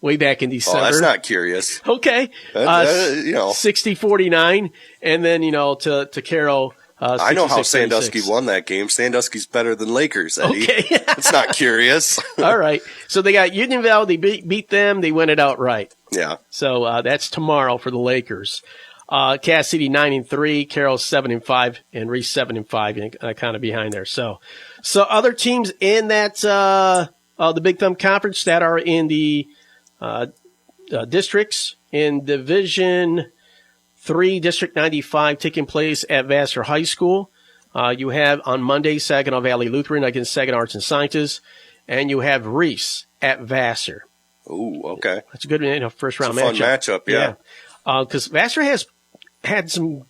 Way back in December. Oh, that's not curious. Okay. 60-49. And then, to Carroll. I know how Sandusky won that game. Sandusky's better than Lakers, Eddie. Okay. It's not curious. All right. So they got Unionville. They beat them. They win it outright. Yeah. So that's tomorrow for the Lakers. Cass City 9-3, Carroll 7-5, and Reese 7-5, and kind of behind there. So other teams in that the Big Thumb Conference that are in the districts in Division 3, District 95, taking place at Vassar High School. You have on Monday Saginaw Valley Lutheran against Saginaw Arts and Sciences, and you have Reese at Vassar. Ooh, okay. That's a good first round matchup. Fun matchup, yeah. Because Vassar has had some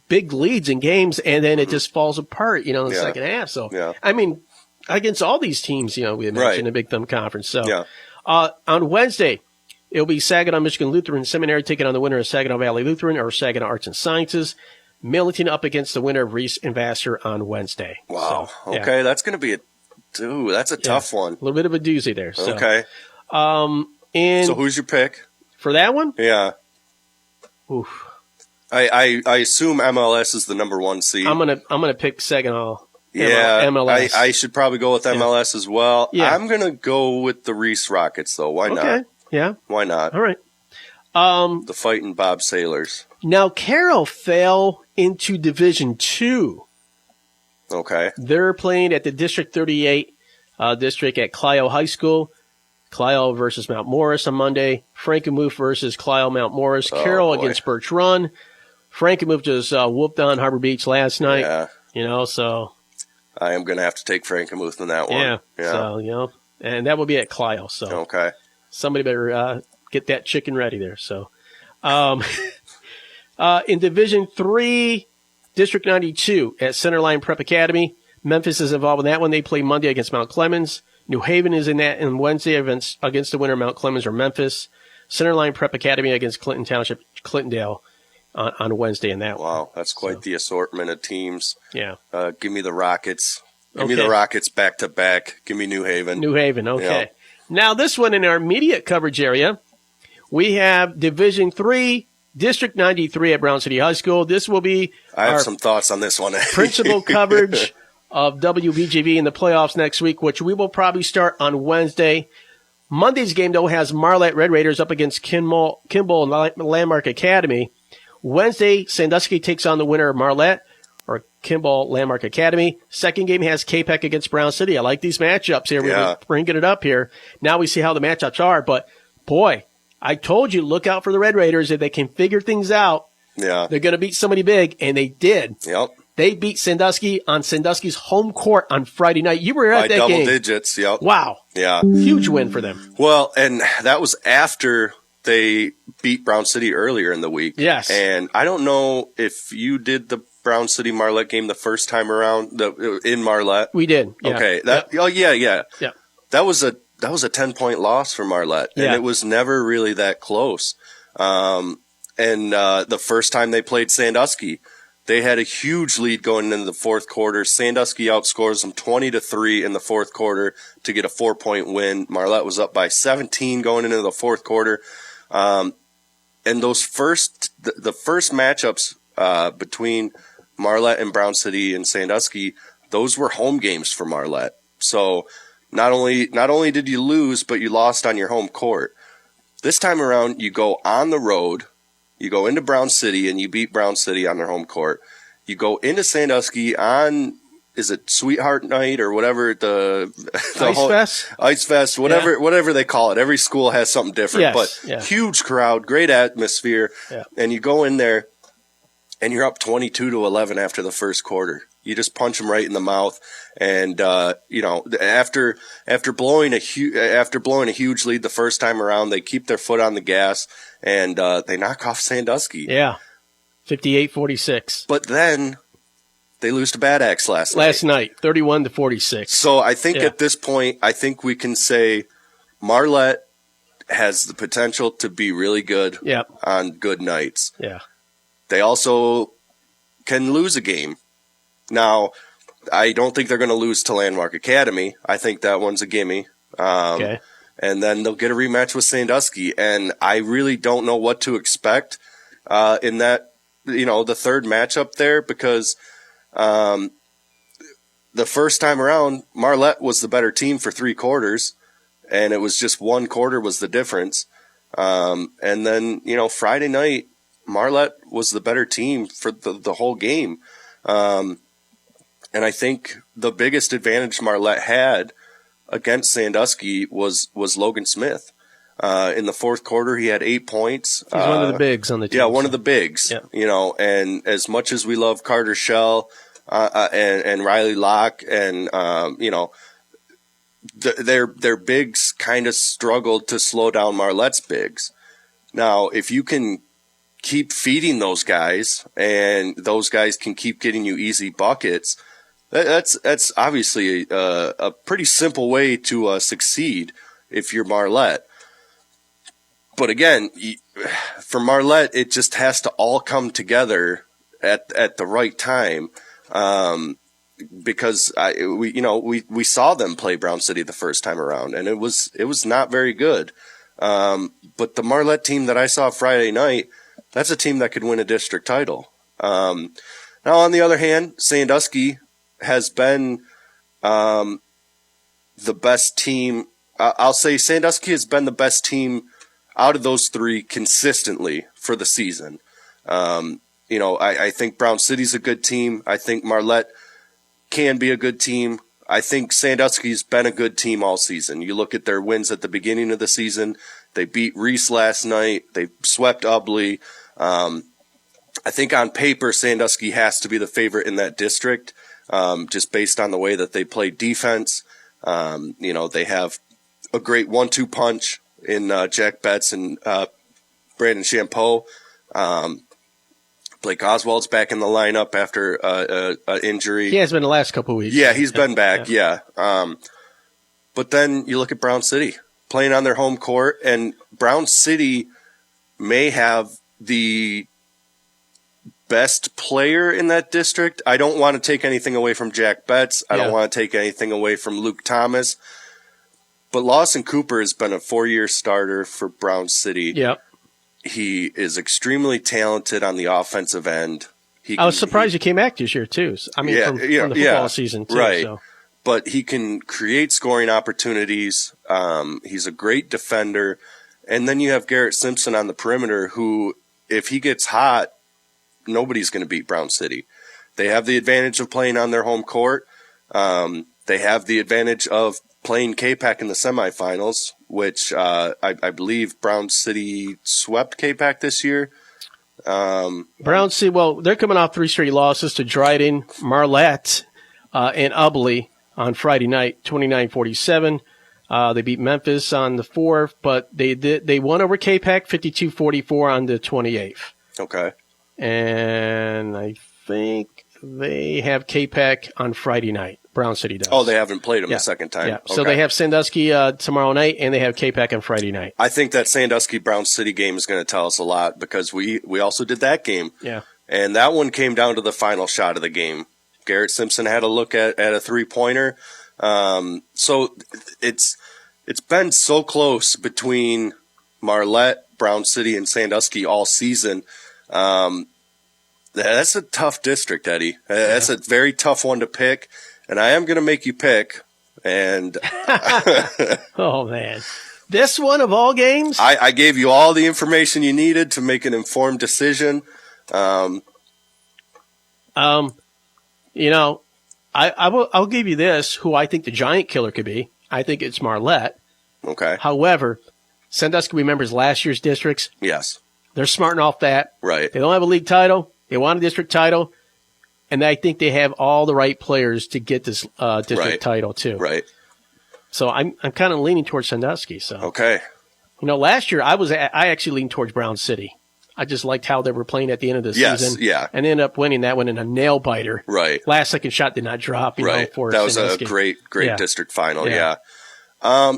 big leads in games, and then it just falls apart, in the second half. So, I mean, against all these teams, we had mentioned the Big Thumb Conference. So, on Wednesday, it'll be Saginaw Michigan Lutheran Seminary taking on the winner of Saginaw Valley Lutheran or Saginaw Arts and Sciences. Millington up against the winner of Reese and Vassar on Wednesday. Wow. So, okay, that's going to be that's a tough one. A little bit of a doozy there. So. Okay. So who's your pick for that one? Yeah. Oof. I assume MLS is the number 1 seed. I'm gonna pick Saginaw. Yeah, MLS. I should probably go with MLS as well. Yeah. I'm gonna go with the Reese Rockets though. Why not? Yeah. Why not? All right. The fighting Bob Sailors. Now Carroll fell into Division 2. Okay. They're playing at the District 38 district at Clio High School. Clio versus Mount Morris on Monday. Frankenmuth versus Clio Mount Morris. Carroll against Birch Run. Frankenmuth just whooped on Harbor Beach last night. Yeah. So. I am going to have to take Frankenmuth in that one. Yeah. So, and that will be at Clio. So. Okay. Somebody better get that chicken ready there. So. In Division 3, District 92 at Centerline Prep Academy. Memphis is involved in that one. They play Monday against Mount Clemens. New Haven is in that in Wednesday events against the winner of Mount Clemens or Memphis. Centerline Prep Academy against Clinton Township, Clintondale on Wednesday in that one. Wow, that's quite the assortment of teams. Yeah. Give me the Rockets. Give me the Rockets back to back. Give me New Haven. New Haven, okay. Yeah. Now this one in our immediate coverage area, we have Division 3, District 93 at Brown City High School. This will be I have some thoughts on this one. Principal coverage of WVGV in the playoffs next week, which we will probably start on Wednesday. Monday's game, though, has Marlette Red Raiders up against Kimball Landmark Academy. Wednesday, Sandusky takes on the winner of Marlette or Kimball Landmark Academy. Second game has K-Pec against Brown City. I like these matchups here. We're bringing it up here. Now we see how the matchups are. But, boy, I told you, look out for the Red Raiders. If they can figure things out, they're going to beat somebody big, and they did. Yep. They beat Sandusky on Sandusky's home court on Friday night. You were at that game. By double digits, yep. Wow. Yeah. Huge win for them. Well, and that was after they beat Brown City earlier in the week. Yes. And I don't know if you did the Brown City Marlette game the first time around in Marlette. We did. Yeah. Okay. Oh, yeah. Yeah. That was a 10-point loss for Marlette, and it was never really that close. And the first time they played Sandusky, they had a huge lead going into the fourth quarter. Sandusky outscores them 20-3 in the fourth quarter to get a 4-point win. Marlette was up by 17 going into the fourth quarter. And those the first matchups between Marlette and Brown City and Sandusky, those were home games for Marlette. So not only did you lose, but you lost on your home court. This time around, you go on the road. You go into Brown City and you beat Brown City on their home court. You go into Sandusky on, is it Sweetheart Night or whatever the Ice Fest, whatever they call it. Every school has something different, but huge crowd, great atmosphere. Yeah. And you go in there and you're up 22-11 after the first quarter. You just punch them right in the mouth, and after blowing a huge lead the first time around, they keep their foot on the gas and they knock off Sandusky. Yeah, 58-46. But then they lose to Bad Axe last night, 31-46. So I think at this point, I think we can say Marlette has the potential to be really good on good nights. Yeah, they also can lose a game. Now, I don't think they're going to lose to Landmark Academy. I think that one's a gimme. And then they'll get a rematch with Sandusky. And I really don't know what to expect in that, the third matchup there, because the first time around, Marlette was the better team for 3 quarters, and it was just 1 quarter was the difference. And then, Friday night, Marlette was the better team for the whole game. And I think the biggest advantage Marlette had against Sandusky was Logan Smith. In the fourth quarter, he had 8 points. He's one of the bigs on the team. Yeah, one of the bigs. Yeah. And as much as we love Carter Shell and Riley Locke, and their bigs kind of struggled to slow down Marlette's bigs. Now, if you can keep feeding those guys, and those guys can keep getting you easy buckets, that's obviously a pretty simple way to succeed if you're Marlette. But again, for Marlette, it just has to all come together at the right time, because we saw them play Brown City the first time around, and it was not very good. But the Marlette team that I saw Friday night, that's a team that could win a district title. Now, on the other hand, Sandusky has been the best team. I'll say Sandusky has been the best team out of those three consistently for the season. I think Brown City's a good team. I think Marlette can be a good team. I think Sandusky's been a good team all season. You look at their wins at the beginning of the season. They beat Reese last night. They swept Ubley. I think on paper, Sandusky has to be the favorite in that district, just based on the way that they play defense. They have a great 1-2 punch in Jack Betts and Brandon Champeau. Blake Oswald's back in the lineup after an injury. He has been the last couple of weeks. Yeah, he's been back, yeah. But then you look at Brown City playing on their home court, and Brown City may have the best player in that district. I don't want to take anything away from Jack Betts. I don't want to take anything away from Luke Thomas. But Lawson Cooper has been a 4-year starter for Brown City. Yep. He is extremely talented on the offensive end. I was surprised he came back this year, too. From the football season, too. Right. So. But he can create scoring opportunities. He's a great defender. And then you have Garrett Simpson on the perimeter, who, if he gets hot, nobody's going to beat Brown City. They have the advantage of playing on their home court. They have the advantage of playing K-Pac in the semifinals, which I believe Brown City swept K-Pac this year. Brown City, they're coming off 3 straight losses to Dryden, Marlette, and Ubley on Friday night, 29-47. They beat Memphis on the 4th, but they won over K-Pac 52-44 on the 28th. Okay. And I think they have K-Pac on Friday night. Brown City does. Oh, they haven't played them the second time. Yeah. Okay. So they have Sandusky tomorrow night, and they have K-Pac on Friday night. I think that Sandusky-Brown City game is going to tell us a lot, because we also did that game. Yeah. And that one came down to the final shot of the game. Garrett Simpson had a look at a three-pointer. So it's been so close between Marlette, Brown City, and Sandusky all season. That's a tough district, Eddie. That's a very tough one to pick. And I am going to make you pick. And oh, man. This one of all games? I gave you all the information you needed to make an informed decision. I'll give you this, who I think the giant killer could be. I think it's Marlette. Okay. However, Sandusky remembers last year's districts. Yes. They're smarting off that. Right. They don't have a league title. They want a district title. And I think they have all the right players to get this district title, too. Right. So I'm kind of leaning towards Sandusky. So okay. Last year I actually leaned towards Brown City. I just liked how they were playing at the end of the season. Yeah. And ended up winning that one in a nail biter. Right. Last second shot did not drop. For that was Sandusky. a great district final. Yeah.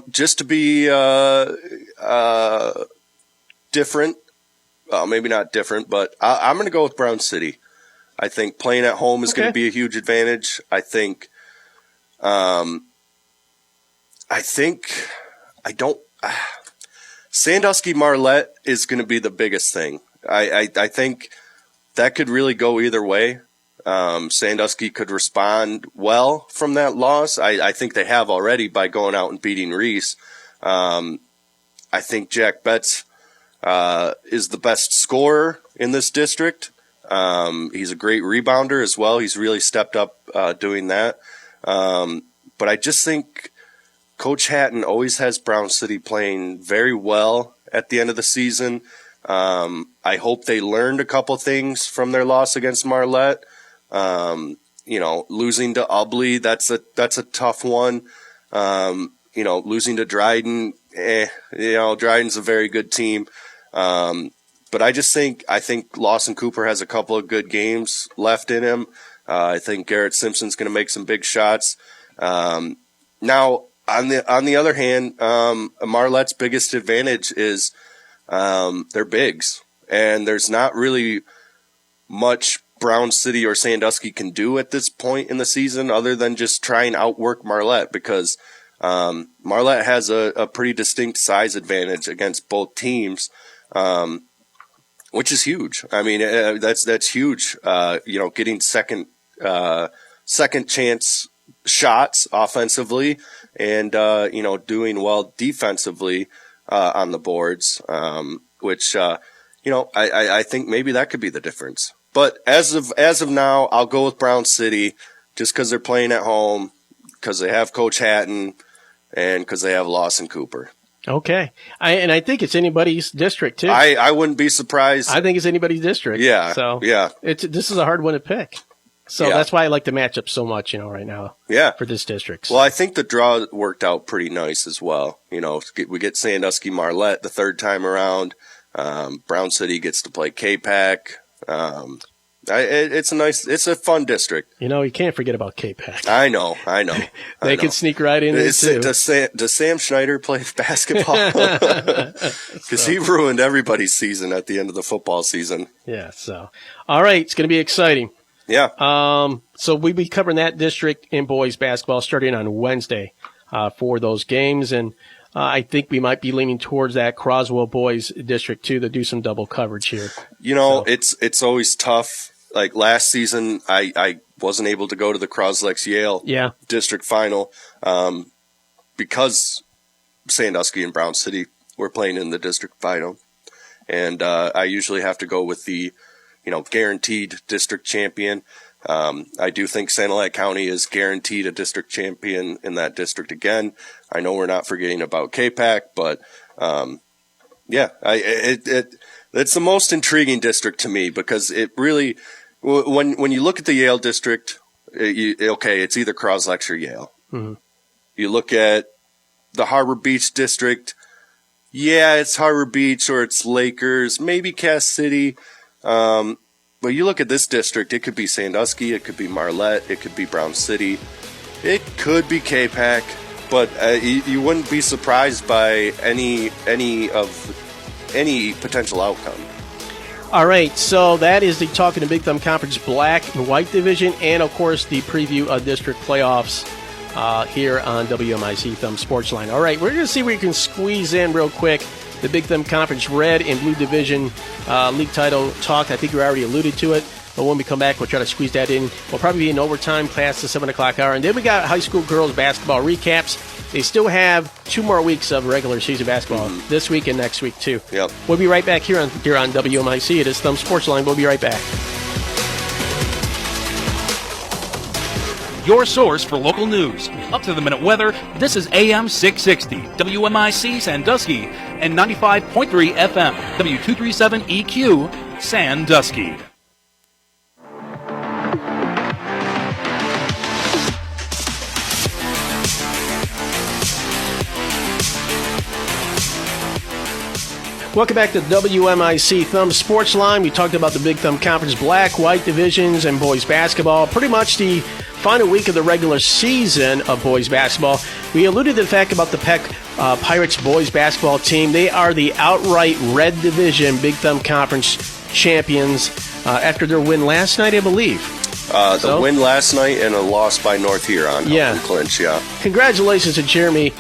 Just to be different, maybe not different, but I'm going to go with Brown City. I think playing at home is going to be a huge advantage. I think Sandusky Marlette is going to be the biggest thing. I think that could really go either way. Sandusky could respond well from that loss. I think they have already by going out and beating Reese. I think Jack Betts is the best scorer in this district. He's a great rebounder as well. He's really stepped up doing that. But I just think Coach Hatton always has Brown City playing very well at the end of the season. I hope they learned a couple things from their loss against Marlette. Losing to Ubley, that's a tough one. Losing to Dryden, Dryden's a very good team. But I think Lawson Cooper has a couple of good games left in him. I think Garrett Simpson's going to make some big shots. Now, on the other hand, Marlette's biggest advantage is their bigs, and there's not really much Brown City or Sandusky can do at this point in the season other than just try and outwork Marlette, because Marlette has a pretty distinct size advantage against both teams, which is huge. I mean, that's huge. Getting second chance shots offensively and doing well defensively on the boards, which I think maybe that could be the difference. But as of now, I'll go with Brown City just because they're playing at home, because they have Coach Hatton, and because they have Lawson Cooper. Okay. I think it's anybody's district, too. I wouldn't be surprised. I think it's anybody's district. Yeah. So yeah. This is a hard one to pick. So that's why I like the matchup so much, right now. Yeah. For this district. So. Well, I think the draw worked out pretty nice as well. We get Sandusky Marlette the third time around. Brown City gets to play K-Pac. It's a fun district. You can't forget about K-Pac. I know. They can sneak right in there, too. Does Sam Schneider play basketball? Because he ruined everybody's season at the end of the football season. Yeah, so. All right, it's going to be exciting. Yeah. So we'll be covering that district in boys basketball starting on Wednesday for those games. And I think we might be leaning towards that Croswell boys district, too, to do some double coverage here. It's always tough. Like last season, I wasn't able to go to the Croslex Yale district final because Sandusky and Brown City were playing in the district final. And I usually have to go with the guaranteed district champion. I do think Sanilac County is guaranteed a district champion in that district again. I know we're not forgetting about K-Pac, but it's the most intriguing district to me because it really, when you look at the Yale district, it's either Croslex or Yale. Mm-hmm. You look at the Harbor Beach district, it's Harbor Beach or it's Lakers, maybe Cass City. But you look at this district, it could be Sandusky, it could be Marlette, it could be Brown City, it could be K-Pac, but you wouldn't be surprised by any potential outcome. All right, so that is the Talking to Big Thumb Conference Black and White Division, and of course the preview of district playoffs here on WMIC Thumb Sportsline. All right, we're going to see where you can squeeze in real quick the Big Thumb Conference Red and Blue Division league title talk. I think you already alluded to it, but when we come back, we'll try to squeeze that in. We'll probably be in overtime past the 7 o'clock hour. And then we got high school girls basketball recaps. They still have 2 more weeks of regular season basketball this week and next week, too. Yep. We'll be right back here on WMIC. It is Thumb Sportsline. We'll be right back. Your source for local news. Up-to-the-minute weather, this is AM 660, WMIC Sandusky, and 95.3 FM, W237EQ, Sandusky. Welcome back to WMIC Thumb Sportsline. We talked about the Big Thumb Conference Black, White Divisions, and boys basketball. Pretty much the final week of the regular season of boys basketball. We alluded to the fact about the Peck Pirates boys basketball team. They are the outright Red Division Big Thumb Conference champions after their win last night, I believe. The win last night and a loss by North Huron. Yeah. Clinch, Congratulations to Jeremy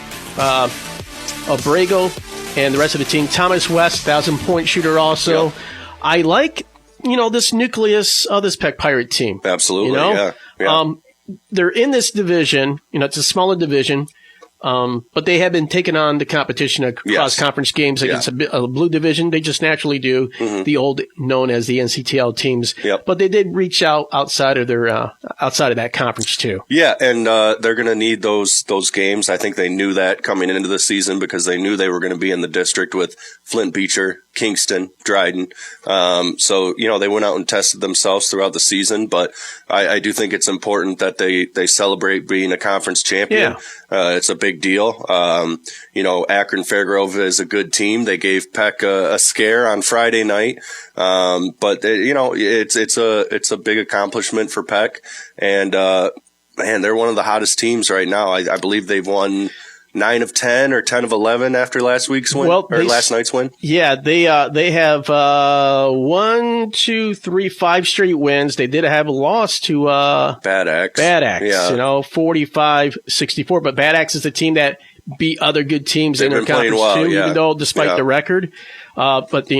Abrego and the rest of the team. Thomas West, 1,000-point shooter also. Yep. I like, this nucleus of this Peck Pirate team. Absolutely, yeah. They're in this division. It's a smaller division. But they have been taking on the competition across conference games against a blue division. They just naturally do, the old known as the NCTL teams. Yep. But they did reach out outside of their outside of that conference too. Yeah, and they're going to need those games. I think they knew that coming into the season because they knew they were going to be in the district with Flint Beecher, Kingston, Dryden. So, they went out and tested themselves throughout the season, but I do think it's important that they celebrate being a conference champion. It's a big deal. Akron Fairgrove is a good team. They gave Peck a scare on Friday night. But it's a big accomplishment for Peck. And, man, they're one of the hottest teams right now. I believe they've won 9 of 10 or 10 of 11 after last week's win last night's win. Yeah, they have 1, 2, 3, 5 straight wins. They did have a loss to Bad Axe. Yeah. 45-64. But Bad Axe is the team that beat other good teams in their conference too, even though despite the record. But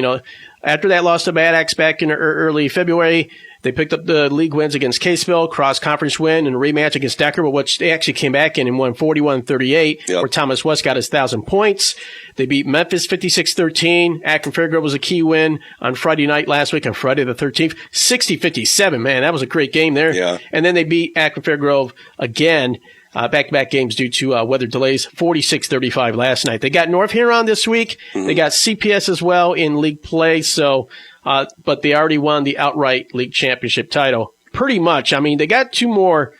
after that loss to Bad Axe back in early February, they picked up the league wins against Caseville, cross-conference win, and a rematch against Decker, which they actually came back in and won 41-38, where Thomas West got his 1,000 points. They beat Memphis 56-13. Akron Fairgrove was a key win on Friday night last week, on Friday the 13th. 60-57, man, that was a great game there. Yeah. And then they beat Akron Fairgrove again, back-to-back games due to weather delays, 46-35 last night. They got North Huron this week. They got CPS as well in league play, so but they already won the outright league championship title. Pretty much. I mean, they got 2 more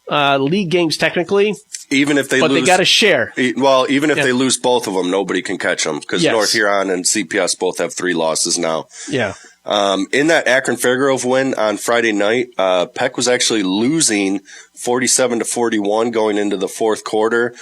league games technically. Even if they lose, they got to share. Well, even if they lose both of them, nobody can catch them because North Huron and CPS both have 3 losses now. Yeah. In that Akron Fairgrove win on Friday night, Peck was actually losing 47-41 going into the fourth quarter.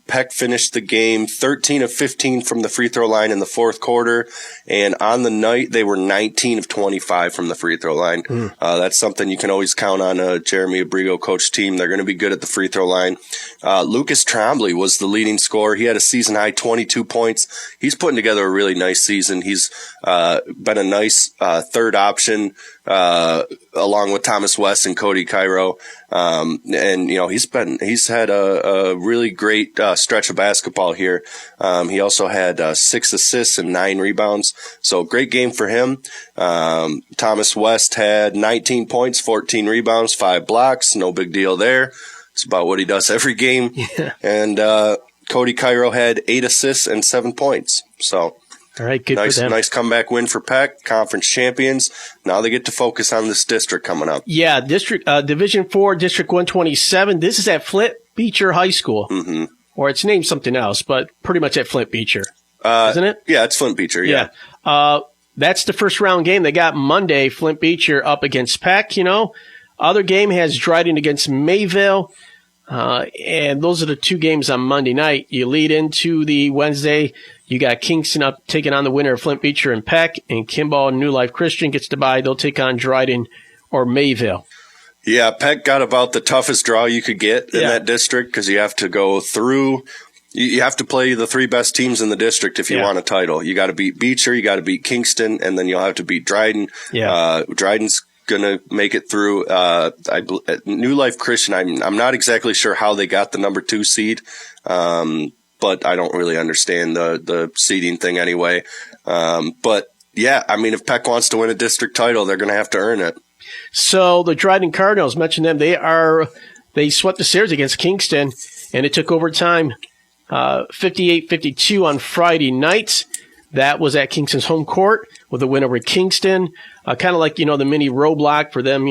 Peck finished the game 13 of 15 from the free throw line in the fourth quarter. And on the night, they were 19 of 25 from the free throw line. That's something you can always count on a Jeremy Abrigo coach team. They're going to be good at the free throw line. Lucas Trombley was the leading scorer. He had a season high 22 points. He's putting together a really nice season. He's been a nice third option along with Thomas West and Cody Cairo. And he's had a really great stretch of basketball here. He also had 6 assists and 9 rebounds. So great game for him. Thomas West had 19 points, 14 rebounds, 5 blocks. No big deal there. It's about what he does every game. Yeah. And Cody Cairo had 8 assists and 7 points. So all right, good for them. Nice comeback win for Peck, conference champions. Now they get to focus on this district coming up. Yeah, Division 4, District 127. This is at Flint Beecher High School. Mm-hmm. Or it's named something else, but pretty much at Flint Beecher. Isn't it? Yeah, it's Flint Beecher, yeah. That's the first round game. They got Monday, Flint Beecher up against Peck, Other game has Dryden against Mayville. And those are the 2 games on Monday night. You lead into the Wednesday. You got Kingston up taking on the winner of Flint Beecher and Peck, and Kimball New Life Christian gets to bye. They'll take on Dryden or Mayville. Yeah, Peck got about the toughest draw you could get in that district because you have to go through. You have to play the 3 best teams in the district if you want a title. You got to beat Beecher, you got to beat Kingston, and then you'll have to beat Dryden. Yeah. Dryden's gonna make it through. New Life Christian. I'm not exactly sure how they got the number 2 seed, but I don't really understand the seeding thing anyway. But yeah, I mean, if Peck wants to win a district title, they're gonna have to earn it. So the Dryden Cardinals, mentioned them. They swept the series against Kingston, and it took overtime, 58-52 on Friday night. That was at Kingston's home court with a win over Kingston. Kind of like, the mini roadblock for them,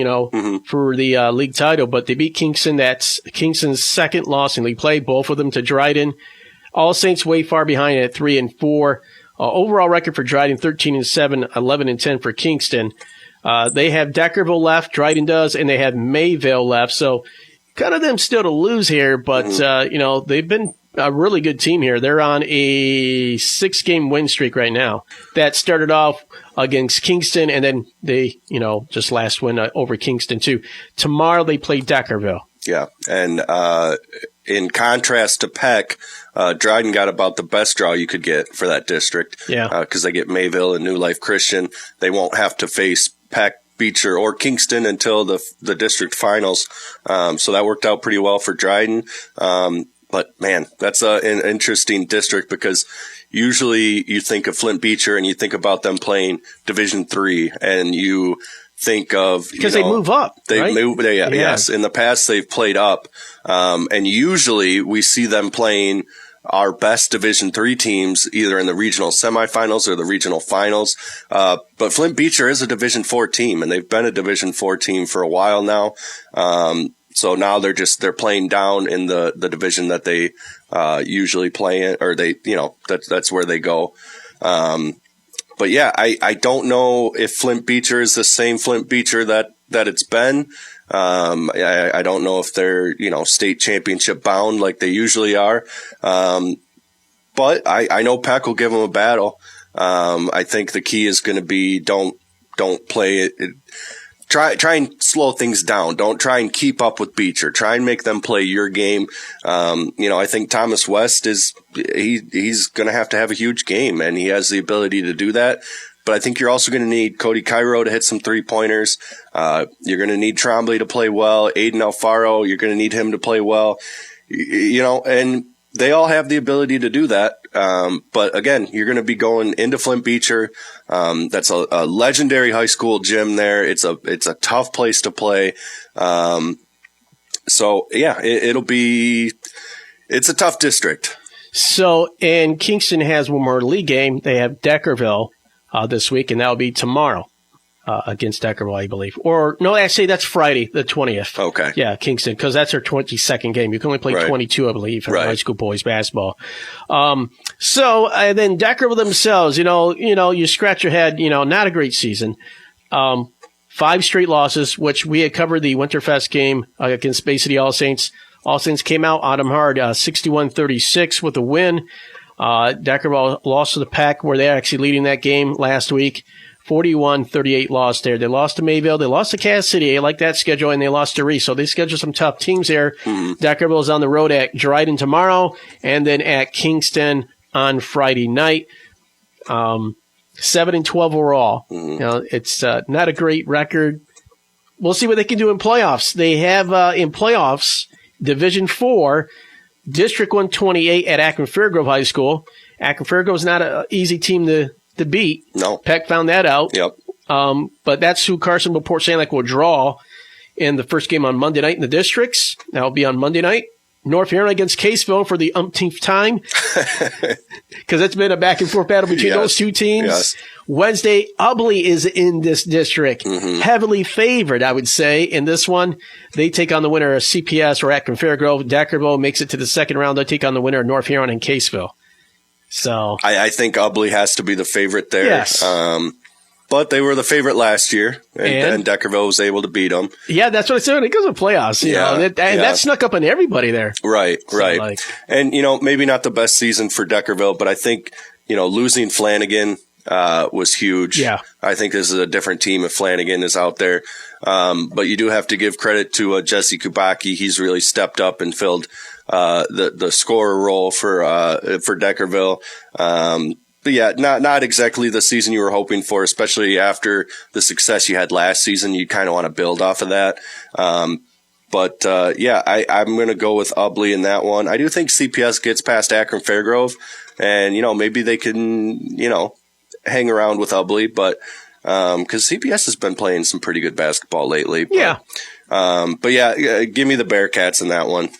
for the league title. But they beat Kingston. That's Kingston's second loss in league play, both of them to Dryden. All Saints way far behind at 3-4. Overall record for Dryden, 13-7, 11-10 for Kingston. They have Deckerville left, Dryden does, and they have Mayville left. So kind of them still to lose here, but, they've been a really good team here. They're on a 6-game win streak right now. That started off against Kingston, and then they, just last win over Kingston too. Tomorrow they play Deckerville. Yeah, and in contrast to Peck, Dryden got about the best draw you could get for that district. Yeah, because they get Mayville and New Life Christian. They won't have to face Peck, Beecher, or Kingston until the district finals. So that worked out pretty well for Dryden. But, man, that's an interesting district because usually you think of Flint Beecher and you think about them playing Division III, and you think of... Because they move up, right? Yes. In the past, they've played up. And usually we see them playing our best Division III teams either in the regional semifinals or the regional finals. But Flint Beecher is a Division IV team, and they've been a Division IV team for a while now. So now they're playing down in the division that they usually play in, or that's where they go. But yeah, I don't know if Flint Beecher is the same Flint Beecher that it's been. I don't know if they're, state championship bound like they usually are. But I know Peck will give them a battle. I think the key is going to be don't play it. Try and slow things down. Don't try and keep up with Beecher. Try and make them play your game. I think Thomas West he's going to have a huge game, and he has the ability to do that. But I think you're also going to need Cody Cairo to hit some 3-pointers. You're going to need Trombley to play well. Aiden Alfaro, you're going to need him to play well. And they all have the ability to do that. But again, you're going to be going into Flint Beecher. That's a legendary high school gym there. It's a tough place to play. So yeah, it's a tough district. So, and Kingston has one more league game. They have Deckerville this week, and that'll be tomorrow against Deckerville, I believe. Or, no, actually, that's Friday, the 20th. Okay. Yeah, Kingston, because that's their 22nd game. You can only play 22, I believe, in high school boys basketball. So, and then Deckerville themselves, you scratch your head, not a great season. 5 straight losses, which we had covered the Winterfest game against Bay City All Saints. All Saints came out on them hard, 61-36 with a win. Deckerville lost to the Pack, where they're actually leading that game last week. 41-38 loss there. They lost to Mayville. They lost to Cass City. I like that schedule, and they lost to Reese. So they scheduled some tough teams there. Deckerville's on the road at Dryden tomorrow, and then at Kingston on Friday night. 7-12 overall. It's not a great record. We'll see what they can do in playoffs. They have in playoffs Division IV, District 128 at Akron Fairgrove High School. Akron Fairgrove is not an easy team to beat. No. Peck found that out. Yep. But that's who Carsonville Port Sanilac will draw in the first game on Monday night in the districts. That'll be on Monday night. North Huron against Caseville for the umpteenth time, because it's been a back-and-forth battle between those two teams. Yes. Wednesday, Ubley is in this district, heavily favored, I would say, in this one. They take on the winner of CPS or Akron Fairgrove. Deckerville makes it to the second round. They take on the winner of North Huron and Caseville. So I think Ubley has to be the favorite there. Yes. But they were the favorite last year, and Deckerville was able to beat them. Yeah, that's what I said when it goes to playoffs. You know, and that snuck up on everybody there. Right. And, maybe not the best season for Deckerville, but I think, losing Flanagan was huge. Yeah. I think this is a different team if Flanagan is out there. But you do have to give credit to Jesse Kubacki. He's really stepped up and filled the scorer role for Deckerville. But yeah, not exactly the season you were hoping for, especially after the success you had last season. You kind of want to build off of that. I'm going to go with Ubley in that one. I do think CPS gets past Akron Fairgrove, and, maybe they can, hang around with Ubley, but because CPS has been playing some pretty good basketball lately. But, give me the Bearcats in that one.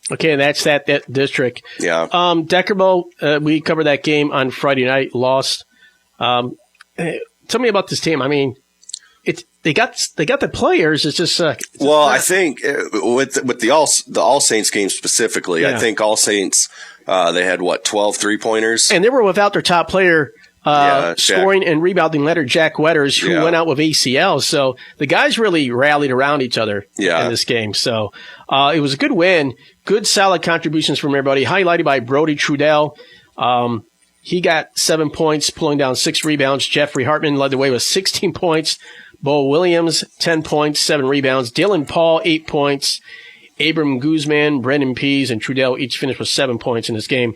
Okay, that's that district. Yeah. Deckerville, we covered that game on Friday night, lost. Tell me about this team. I mean, they got the players. It's just I think with the All Saints game specifically, I think All Saints they had 12 3-pointers, and they were without their top player. Scoring and rebounding leader Jack Wetters, who went out with ACL. So the guys really rallied around each other in this game. So it was a good win. Good, solid contributions from everybody, highlighted by Brody Trudell. He got 7 points, pulling down 6 rebounds. Jeffrey Hartman led the way with 16 points. Bo Williams, 10 points, 7 rebounds. Dylan Paul, 8 points. Abram Guzman, Brendan Pease, and Trudell each finished with 7 points in this game.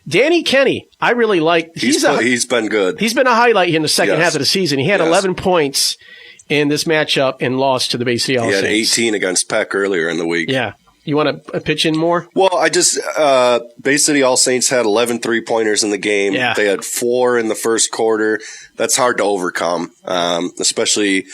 Danny Kenny, I really like. He's been good. He's been a highlight here in the second half of the season. He had 11 points in this matchup and lost to the Bay City All Saints. He had 18 against Peck earlier in the week. Yeah. You want to pitch in more? Well, I just Bay City All Saints had 11 3-pointers in the game. Yeah. They had 4 in the first quarter. That's hard to overcome, especially,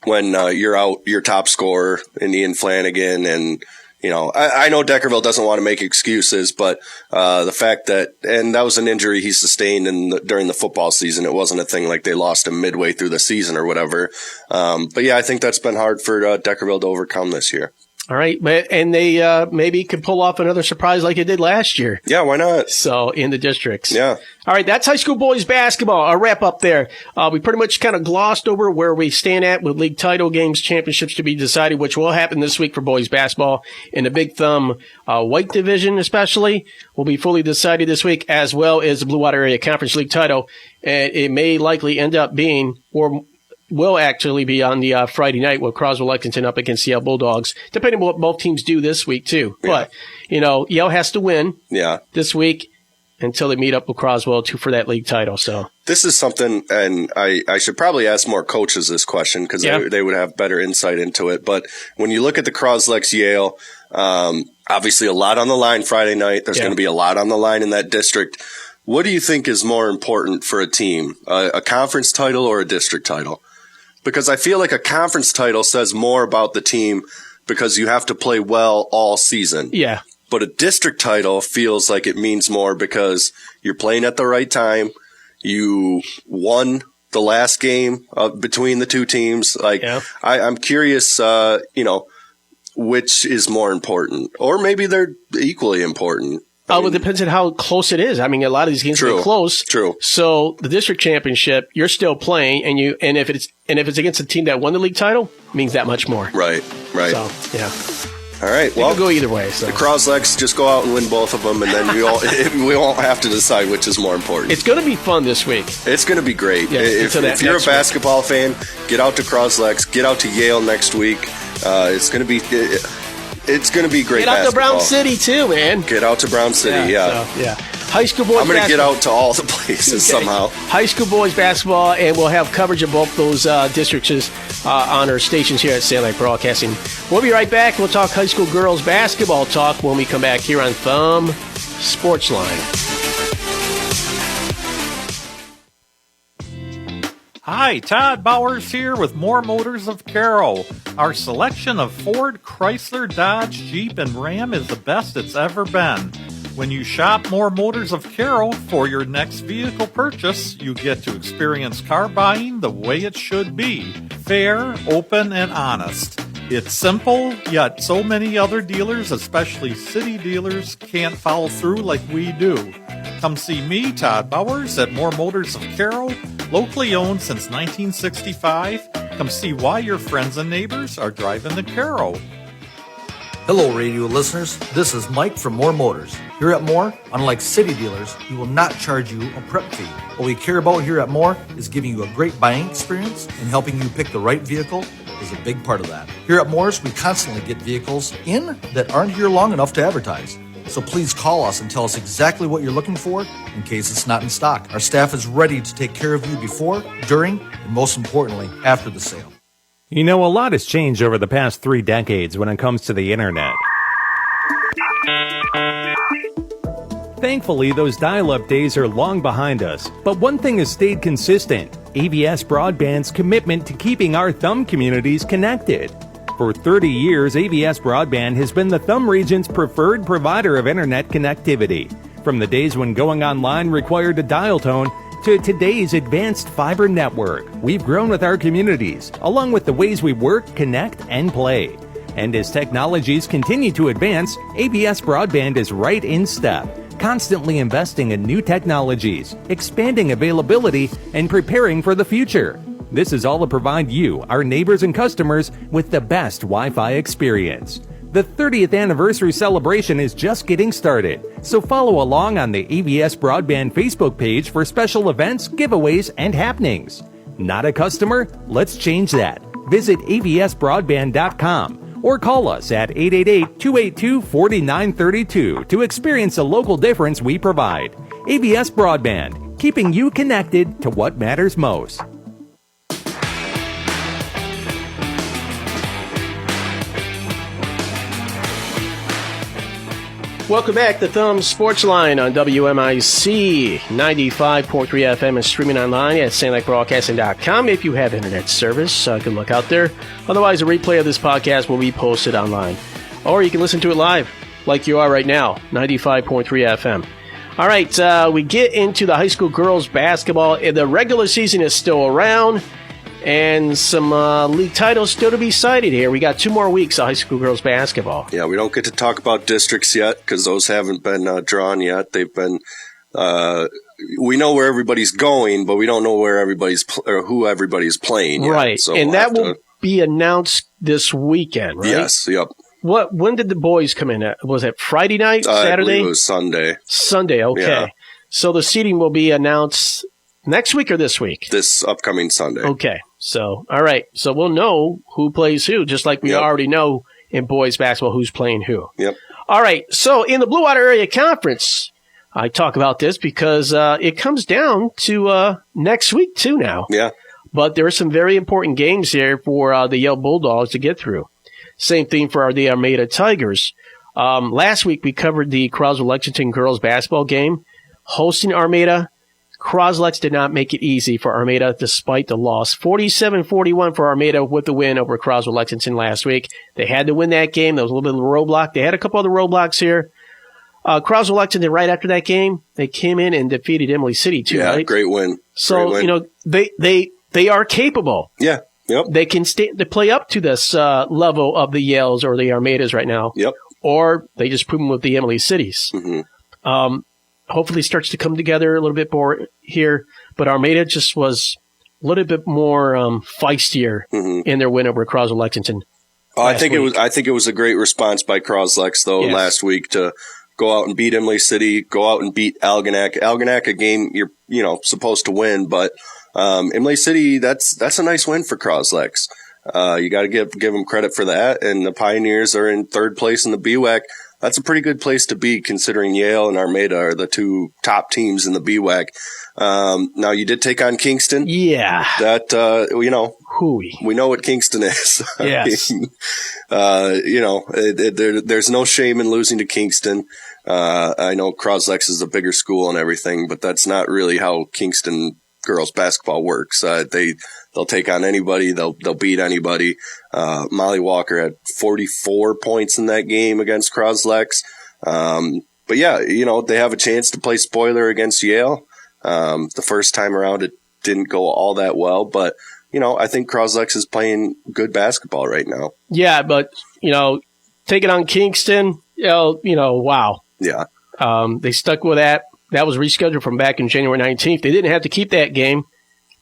when you're out your top scorer in Ian Flanagan. And, I know Deckerville doesn't want to make excuses, but the fact that – and that was an injury he sustained during the football season. It wasn't a thing like they lost him midway through the season or whatever. But, yeah, I think that's been hard for Deckerville to overcome this year. All right, and they maybe could pull off another surprise like they did last year. Yeah, why not? So, in the districts. Yeah. All right, that's high school boys basketball. A wrap up there. We pretty much kind of glossed over where we stand at with league title games, championships to be decided, which will happen this week for boys basketball. In the Big Thumb white division especially will be fully decided this week, as well as the Blue Water Area Conference League title. And it may likely end up being, or will actually be on the Friday night with Croswell Lexington up against the Yale Bulldogs, depending on what both teams do this week, too. Yeah. But, Yale has to win this week until they meet up with Croswell for that league title. So this is something, and I should probably ask more coaches this question because they would have better insight into it. But when you look at the Croslex Yale, obviously a lot on the line Friday night. There's going to be a lot on the line in that district. What do you think is more important for a team, a conference title or a district title? Because I feel like a conference title says more about the team because you have to play well all season. Yeah. But a district title feels like it means more because you're playing at the right time. You won the last game between the two teams. I'm curious, which is more important, or maybe they're equally important. It depends on how close it is. I mean, a lot of these games are close. True. So the district championship, you're still playing, and if it's against a team that won the league title, it means that much more. Right. So, yeah. All right. Well, it could go either way. So. The Croslex, just go out and win both of them, and then we won't have to decide which is more important. It's going to be fun this week. It's going to be great. Yeah, if you're a basketball fan, get out to Croslex, get out to Yale next week. It's going to be great. Get out to Brown City too, man. Get out to Brown City, So, high school boys. I'm going to get out to all the places somehow. High school boys basketball, and we'll have coverage of both those districts on our stations here at Sanilac Broadcasting. We'll be right back. We'll talk high school girls basketball talk when we come back here on Thumb Sportsline. Hi, Todd Bowers here with More Motors of Carroll. Our selection of Ford, Chrysler, Dodge, Jeep, and Ram is the best it's ever been. When you shop More Motors of Carroll for your next vehicle purchase, you get to experience car buying the way it should be. Fair, open, and honest. It's simple, yet so many other dealers, especially city dealers, can't follow through like we do. Come see me, Todd Bowers, at More Motors of Carroll, locally owned since 1965. Come see why your friends and neighbors are driving the Carroll. Hello, radio listeners. This is Mike from More Motors. Here at More, unlike city dealers, we will not charge you a prep fee. What we care about here at More is giving you a great buying experience, and helping you pick the right vehicle is a big part of that. Here at Moore's, we constantly get vehicles in that aren't here long enough to advertise. So please call us and tell us exactly what you're looking for in case it's not in stock. Our staff is ready to take care of you before, during, and most importantly, after the sale. A lot has changed over the past 3 decades when it comes to the internet. Thankfully, those dial-up days are long behind us. But one thing has stayed consistent: AVS Broadband's commitment to keeping our Thumb communities connected. For 30 years, AVS Broadband has been the Thumb region's preferred provider of internet connectivity. From the days when going online required a dial tone to today's advanced fiber network, we've grown with our communities, along with the ways we work, connect, and play. And as technologies continue to advance, AVS Broadband is right in step, constantly investing in new technologies, expanding availability, and preparing for the future. This is all to provide you, our neighbors and customers, with the best Wi-Fi experience. The 30th anniversary celebration is just getting started, so follow along on the AVS Broadband Facebook page for special events, giveaways, and happenings. Not a customer? Let's change that. Visit avsbroadband.com or call us at 888-282-4932 to experience the local difference we provide. AVS Broadband, keeping you connected to what matters most. Welcome back to Thumb Sportsline on WMIC 95.3 FM and streaming online at SanilacBroadcasting.com. If you have internet service, good luck out there. Otherwise, a replay of this podcast will be posted online. Or you can listen to it live, like you are right now, 95.3 FM. All right, we get into the high school girls basketball. The regular season is still around, and some league titles still to be cited here. We got 2 more weeks of high school girls basketball. Yeah, we don't get to talk about districts yet because those haven't been drawn yet. They've been. We know where everybody's going, but we don't know where or who everybody's playing yet. Right, so and that will be announced this weekend, right? Yes, yep. When did the boys come in? Was it Friday night, Saturday? I believe it was Sunday. Sunday, okay. Yeah. So the seeding will be announced next week or this week? This upcoming Sunday. Okay. So, all right. So we'll know who plays who, just like we already know in boys basketball who's playing who. Yep. All right. So in the Blue Water Area Conference, I talk about this because it comes down to next week too now. Yeah. But there are some very important games here for the Yale Bulldogs to get through. Same thing for the Armada Tigers. Last week we covered the Croswell-Lexington girls basketball game. Hosting Armada, Croslex did not make it easy for Armada despite the loss. 47-41 for Armada with the win over Croswell-Lexington last week. They had to win that game. There was a little bit of a roadblock. They had a couple other roadblocks here. Croswell-Lexington, right after that game, they came in and defeated Emily City too, right? Yeah, great win. So, great win. They are capable. Yeah. Yep. They can they play up to this level of the Yales or the Armadas right now. Yep. Or they just prove them with the Emily Cities. Mm-hmm. Hopefully it starts to come together a little bit more here. But Armada just was a little bit more feistier in their win over Croswell-Lexington. I think it was a great response by Croslex though last week to go out and beat Emily City, go out and beat Algonac. Algonac, a game you're supposed to win, but Emily City, that's a nice win for Croslex. You got to give them credit for that. And the Pioneers are in 3rd place in the BWAC. That's a pretty good place to be considering Yale and Armada are the 2 top teams in the BWAC. Now you did take on Kingston. Yeah. That, we know what Kingston is. Yes. There's no shame in losing to Kingston. I know Croslex is a bigger school and everything, but that's not really how Kingston girls basketball works. They'll take on anybody. They'll beat anybody. Molly Walker had 44 points in that game against Croslex. But yeah, they have a chance to play spoiler against Yale. The first time around, it didn't go all that well, but I think Croslex is playing good basketball right now. Yeah, but taking on Kingston, wow. Yeah. They stuck with that. That was rescheduled from back in January 19th. They didn't have to keep that game,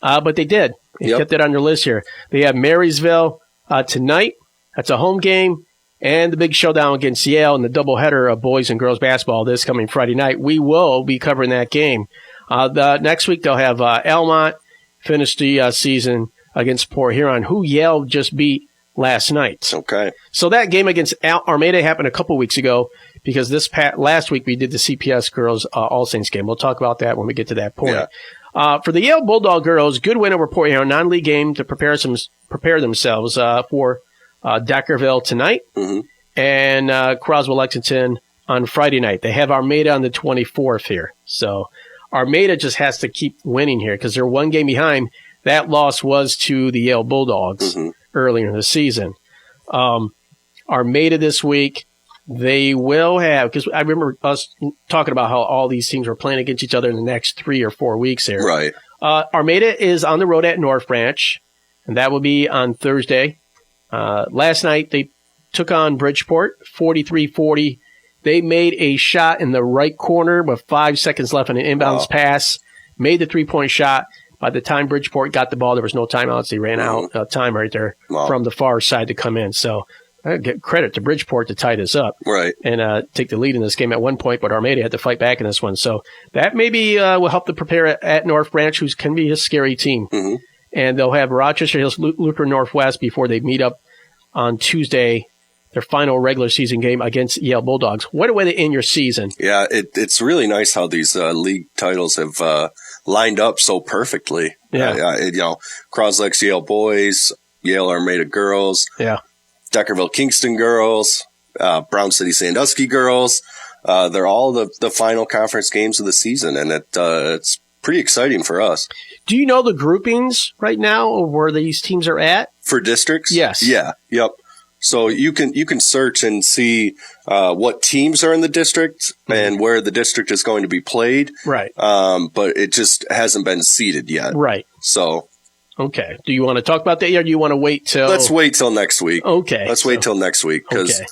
but they did. They kept it on their list here. They have Marysville tonight. That's a home game. And the big showdown against Yale and the doubleheader of boys and girls basketball this coming Friday night. We will be covering that game. The next week they'll have Elmont finish the season against Port Huron, who Yale just beat last night. Okay. So that game against Armada happened a couple weeks ago because last week we did the CPS girls All Saints game. We'll talk about that when we get to that point. Yeah. For the Yale Bulldog girls, good win over Port Huron, non-league game to prepare themselves for Deckerville tonight and Croswell-Lexington on Friday night. They have Armada on the 24th here. So Armada just has to keep winning here because they're 1 game behind. That loss was to the Yale Bulldogs earlier in the season. Armada this week, they will have, because I remember us talking about how all these teams were playing against each other in the next 3 or 4 weeks here. Right. Armada is on the road at North Branch, and that will be on Thursday. Last night, they took on Bridgeport, 43-40. They made a shot in the right corner with 5 seconds left on an inbounds pass, made the 3-point shot. By the time Bridgeport got the ball, there was no timeouts. They ran out of time right there from the far side to come in. So I give credit to Bridgeport to tie this up and take the lead in this game at one point, but Armada had to fight back in this one. So that maybe will help them prepare at North Branch, who can be a scary team. And they'll have Rochester Hills, Luther Northwest before they meet up on Tuesday, their final regular season game against Yale Bulldogs. What a way to end your season. Yeah, it's really nice how these league titles have lined up so perfectly. Yeah. Croslex Yale boys, Yale Armada girls. Yeah. Deckerville Kingston girls, Brown City Sandusky girls. they're all the final conference games of the season, and it's pretty exciting for us. Do you know the groupings right now of where these teams are at? For districts? Yes. Yeah. Yep. So you can search and see what teams are in the district and where the district is going to be played. Right. But it just hasn't been seeded yet. Right. So. Okay. Do you want to talk about that, or do you want to wait till? Let's wait till next week. Okay. Let's wait till next week because,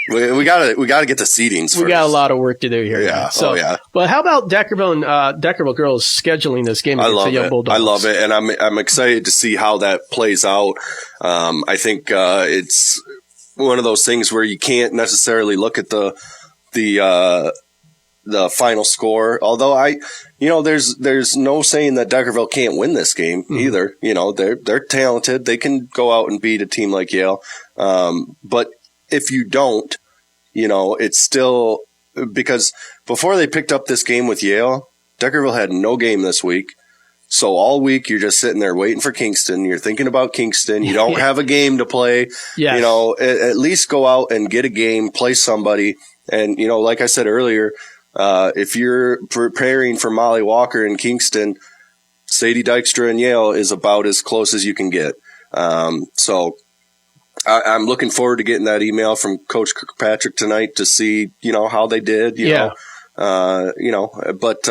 we gotta get the seedings. We got a lot of work to do here. Yeah. So, But how about Deckerville and Deckerville girls scheduling this game against the Young Bulldogs? I love it, and I'm excited to see how that plays out. I think it's one of those things where you can't necessarily look at the final score. Although there's no saying that Deckerville can't win this game either. They're talented. They can go out and beat a team like Yale. But if you don't, it's still because before they picked up this game with Yale, Deckerville had no game this week. So all week you're just sitting there waiting for Kingston. You're thinking about Kingston. You don't have a game to play. Yes. At least go out and get a game, play somebody. And, like I said earlier, if you're preparing for Molly Walker in Kingston, Sadie Dykstra and Yale is about as close as you can get. So I'm looking forward to getting that email from Coach Kirkpatrick tonight to see, how they did, but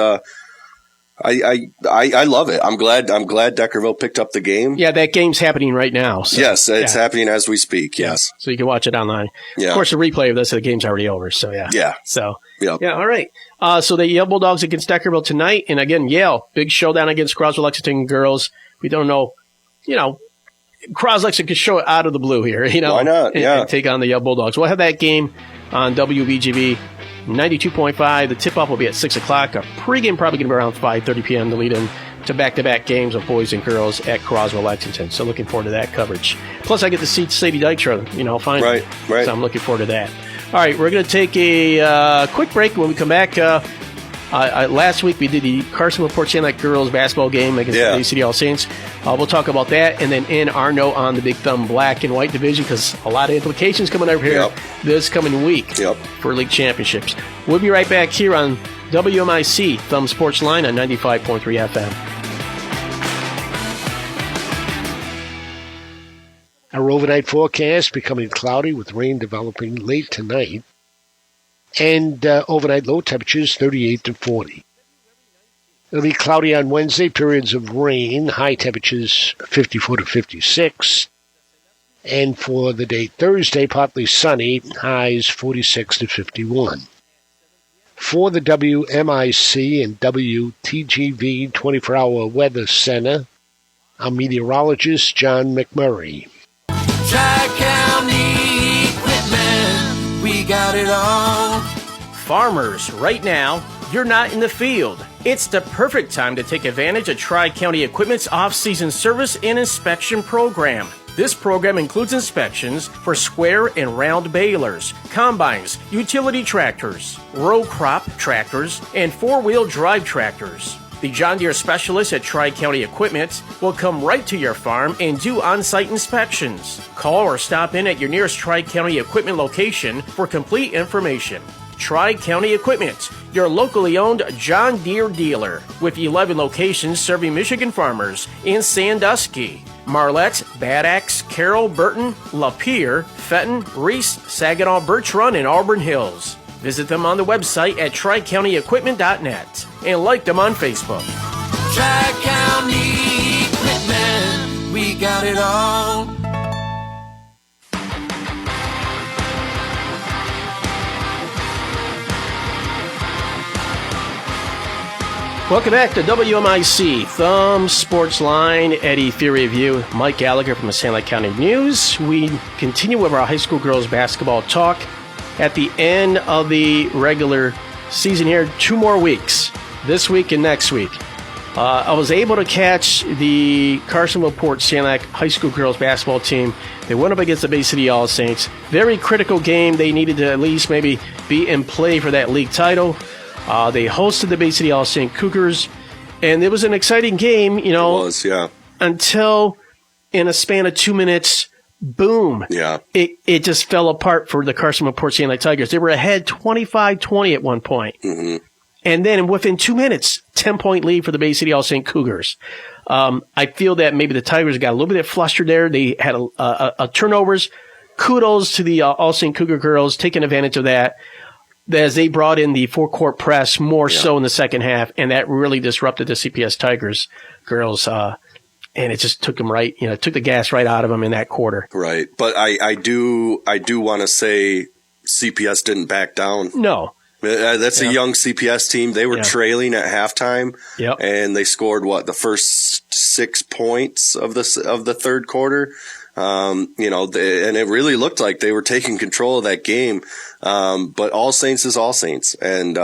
I love it. I'm glad Deckerville picked up the game. Yeah, that game's happening right now. So, yes, it's happening as we speak. Yes. So you can watch it online. Yeah. Of course, the replay of this, the game's already over. So, yeah. Yeah. So, yep. Yeah, all right. So the Yale Bulldogs against Deckerville tonight. And again, Yale, big showdown against Croswell Lexington girls. We don't know, Croswell Lexington could show it out of the blue here, Why not? And take on the Yale Bulldogs. We'll have that game on WBGB 92.5. The tip-off will be at 6 o'clock. Our pregame probably going to be around 5:30 p.m. to lead in to back-to-back games of boys and girls at Croswell Lexington. So looking forward to that coverage. Plus, I get to see Sadie Dykstra, finally. Right. So I'm looking forward to that. All right, we're going to take a quick break. When we come back, last week we did the Carson-LaPorte Sanilac girls basketball game against the ACD All Saints. We'll talk about that and then end our note on the Big Thumb Black and White division because a lot of implications coming over here this coming week for league championships. We'll be right back here on WMIC Thumb Sportsline on 95.3 FM. Our overnight forecast becoming cloudy with rain developing late tonight. And overnight low temperatures 38 to 40. It'll be cloudy on Wednesday, periods of rain, high temperatures 54 to 56. And for the day Thursday, partly sunny, highs 46 to 51. For the WMIC and WTGV 24-hour weather center, I'm meteorologist John McMurray. Tri-County Equipment, we got it all. Farmers, right now, you're not in the field. It's the perfect time to take advantage of Tri-County Equipment's off-season service and inspection program. This program includes inspections for square and round balers, combines, utility tractors, row crop tractors, and four-wheel drive tractors. The John Deere specialists at Tri-County Equipment will come right to your farm and do on-site inspections. Call or stop in at your nearest Tri-County Equipment location for complete information. Tri-County Equipment, your locally owned John Deere dealer, with 11 locations serving Michigan farmers in Sandusky, Marlette, Bad Axe, Carroll, Burton, Lapeer, Fenton, Reese, Saginaw, Birch Run, and Auburn Hills. Visit them on the website at tricountyequipment.net and like them on Facebook. Tri-County Equipment, we got it all. Welcome back to WMIC Thumb Sportsline. Eddie Theory of You, Mike Gallagher from the Sanilac County News. We continue with our high school girls basketball talk. At the end of the regular season here, 2 more weeks, this week and next week. I was able to catch the Carson-LaPorte Sanilac high school girls basketball team. They went up against the Bay City All Saints. Very critical game. They needed to at least maybe be in play for that league title. They hosted the Bay City All Saint Cougars, and it was an exciting game, It was, yeah. Until in a span of 2 minutes, boom. Yeah. It just fell apart for the Carson-LaPorte Sanilac Tigers. They were ahead 25-20 at one point. Mm-hmm. And then within 2 minutes, 10-point lead for the Bay City All-Saint Cougars. I feel that maybe the Tigers got a little bit flustered there. They had a turnovers. Kudos to the All-Saint Cougar girls taking advantage of that as they brought in the four-court press more so in the second half, and that really disrupted the CPS Tigers girls. And it just took them took the gas right out of them in that quarter. Right. But I do want to say CPS didn't back down. No. That's a young CPS team. They were trailing at halftime, and they scored the first 6 points of the third quarter. And it really looked like they were taking control of that game. But All Saints is All Saints, and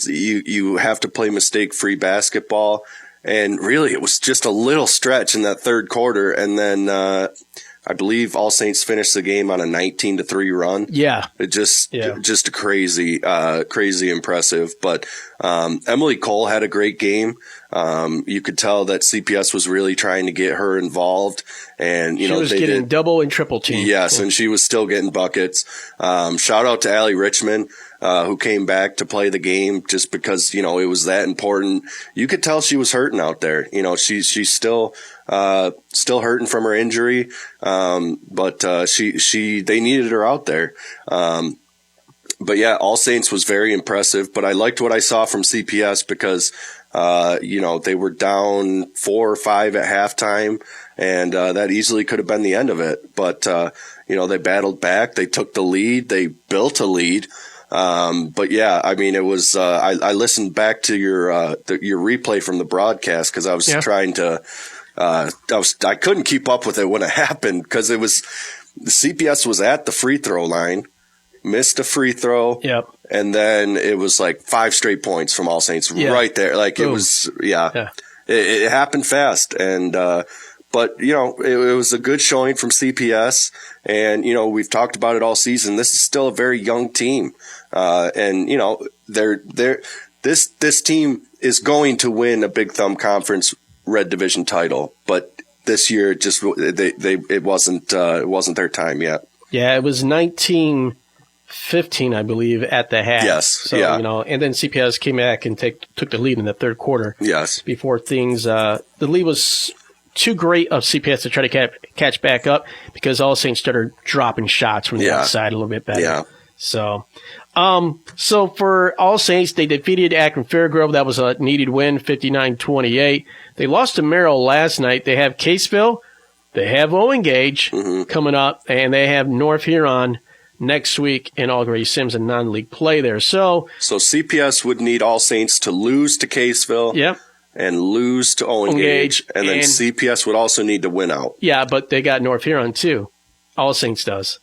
you have to play mistake-free basketball. And really, it was just a little stretch in that third quarter, and then I believe All Saints finished the game on a 19-3 run. Yeah, it just a crazy impressive. But Emily Cole had a great game. You could tell that CPS was really trying to get her involved, and she was getting double and triple team. Yes, and she was still getting buckets. Shout out to Allie Richmond, who came back to play the game just because it was that important. You could tell she was hurting out there. She's still hurting from her injury, but they needed her out there. But yeah, All Saints was very impressive. But I liked what I saw from CPS because they were down 4 or 5 at halftime, and that easily could have been the end of it. But they battled back. They took the lead. They built a lead. But yeah, I mean, it was, I listened back to your replay from the broadcast because I was trying to, I couldn't keep up with it when it happened because the CPS was at the free throw line, missed a free throw. Yep. And then it was like 5 straight points from All Saints right there. Like Boom. It was, it happened fast. And, but it was a good showing from CPS, and we've talked about it all season. This is still a very young team, and this team is going to win a Big Thumb Conference Red Division title. But this year, it wasn't their time yet. Yeah, it was 19-15, I believe, at the half. Yes, so, and then CPS came back and took the lead in the third quarter. Yes, before things, the lead was too great of CPS to try to catch back up because All Saints started dropping shots from the outside a little bit better. Yeah. So for All Saints, they defeated Akron Fairgrove. That was a needed win, 59-28. They lost to Merrill last night. They have Caseville. They have Owen Gage coming up, and they have North Huron next week in all Gray Sims and non-league play there. So CPS would need All Saints to lose to Caseville. Yep. And lose to Owen Gage, and then CPS would also need to win out. Yeah, but they got North Huron too. All Saints does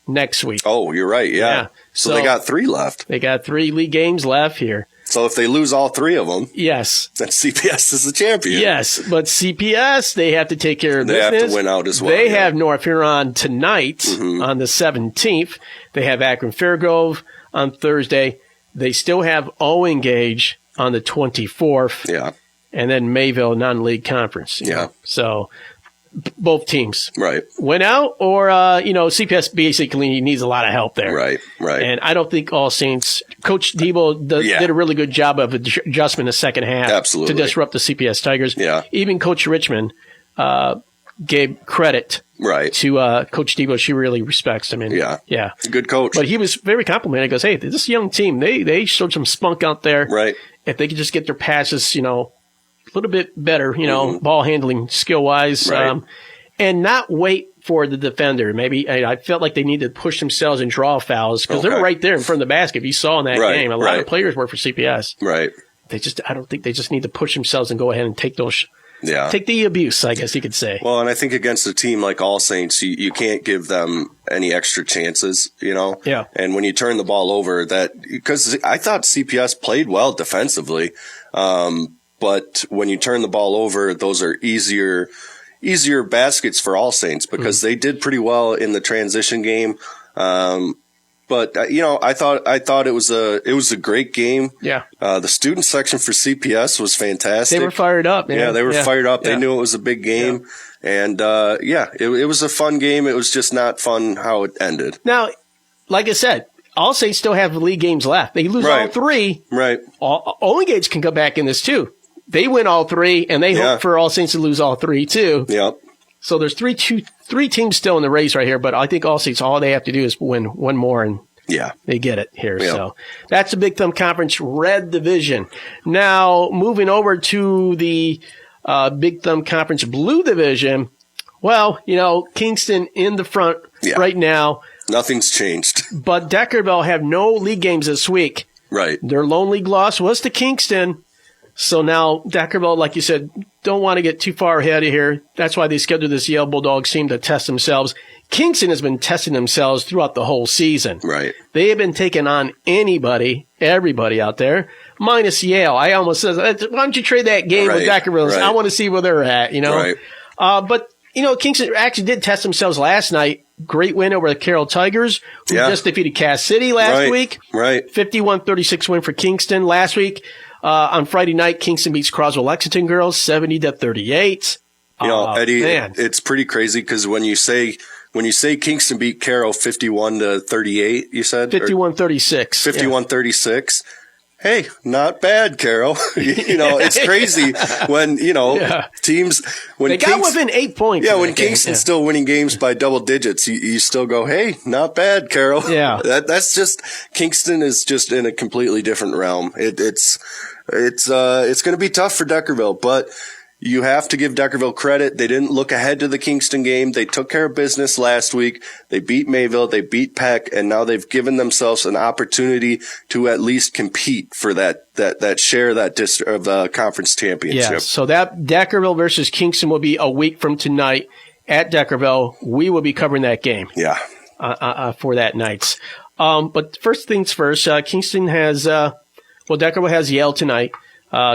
next week. Oh, you're right. Yeah. So they got 3 left. They got 3 league games left here. So if they lose all 3 of them, yes, then CPS is the champion. Yes, but CPS, they have to take care of business. They have to win out as well. They have North Huron tonight on the 17th. They have Akron Fairgrove on Thursday. They still have Owen Gage on the 24th. Yeah. And then Mayville non-league conference. Yeah. So both teams went out, or CPS basically needs a lot of help there. Right. And I don't think All Saints, Coach Debo did a really good job of adjustment in the second half. Absolutely. To disrupt the CPS Tigers. Yeah. Even Coach Richmond gave credit to Coach Debo. She really respects him. And, yeah. Good coach. But he was very complimentary. He goes, hey, this young team, they showed some spunk out there. Right. If they could just get their passes, a little bit better, ball handling skill wise, and not wait for the defender. Maybe I felt like they needed to push themselves and draw fouls because they were right there in front of the basket. If you saw in that game, a lot of players were for CPS. Right. I don't think they just need to push themselves and go ahead and take those. Take the abuse, I guess you could say. Well, and I think against a team like All Saints, you can't give them any extra chances, Yeah. And when you turn the ball over, because I thought CPS played well defensively, but when you turn the ball over, those are easier baskets for All Saints because they did pretty well in the transition game. But I thought it was a great game. Yeah. The student section for CPS was fantastic. They were fired up. Man. Yeah, they were fired up. They knew it was a big game. And, it was a fun game. It was just not fun how it ended. Now, like I said, All Saints still have league games left. They lose all three. Right. Only Gates can come back in this, too. They win all three, and they hope for All Saints to lose all three, too. Yep. So there's three teams still in the race right here, but I think All Saints, all they have to do is win one more, and they get it here. Yep. So that's the Big Thumb Conference Red Division. Now, moving over to the Big Thumb Conference Blue Division, well, Kingston in the front right now. Nothing's changed. But Deckerville have no league games this week. Right. Their lone league loss was to Kingston. So now Deckerville, like you said, don't want to get too far ahead of here. That's why they scheduled this Yale Bulldogs team to test themselves. Kingston has been testing themselves throughout the whole season. Right. They have been taking on everybody out there, minus Yale. I almost said, why don't you trade that game with Deckerville? I want to see where they're at, Right. But Kingston actually did test themselves last night. Great win over the Carroll Tigers, who just defeated Cass City last week. Right. 51-36 win for Kingston. Last week, on Friday night, Kingston beats Croswell Lexington girls 70-38. Eddie, man. It's pretty crazy because when you say Kingston beat Carroll 51-38, you said 51-36. 51-36. Hey, not bad, Carroll. It's crazy when, teams, when they got within 8 points. Yeah, when Kingston's still winning games by double digits, you still go, hey, not bad, Carroll. Yeah. That's just, Kingston is just in a completely different realm. It's going to be tough for Deckerville, but you have to give Deckerville credit. They didn't look ahead to the Kingston game. They took care of business last week. They beat Mayville. They beat Peck, and now they've given themselves an opportunity to at least compete for that share of the conference championship. Yeah, so that Deckerville versus Kingston will be a week from tonight at Deckerville. We will be covering that game. Yeah. For that night. But first things first, Kingston has, Deckerville has Yale tonight.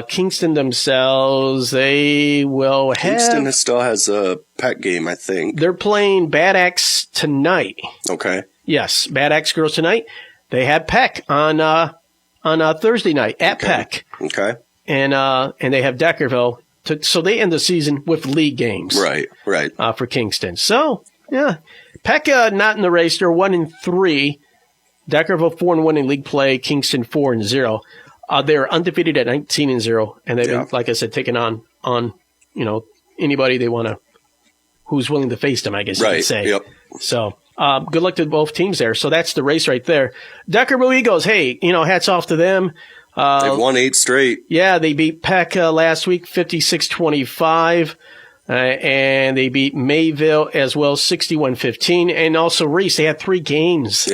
Kingston themselves, they will have... Kingston still has a Peck game, I think. They're playing Bad Axe tonight. Okay. Yes, Bad Axe girls tonight. They had Peck on Thursday night at Peck. Okay. And they have Deckerville. So they end the season with league games. Right. For Kingston. So, yeah. Peck not in the race. They're 1-3. Deckerville 4-1 in league play. Kingston 4-0. They're undefeated at 19-0, and they've been, like I said, taking on anybody they want to, who's willing to face them, I guess you could say. Yep. So good luck to both teams there. So that's the race right there. Deckerville Eagles, hey, hats off to them. They've won 8 straight. Yeah, they beat Peck last week 56-25, and they beat Mayville as well 61-15, and also Reese. They had 3 games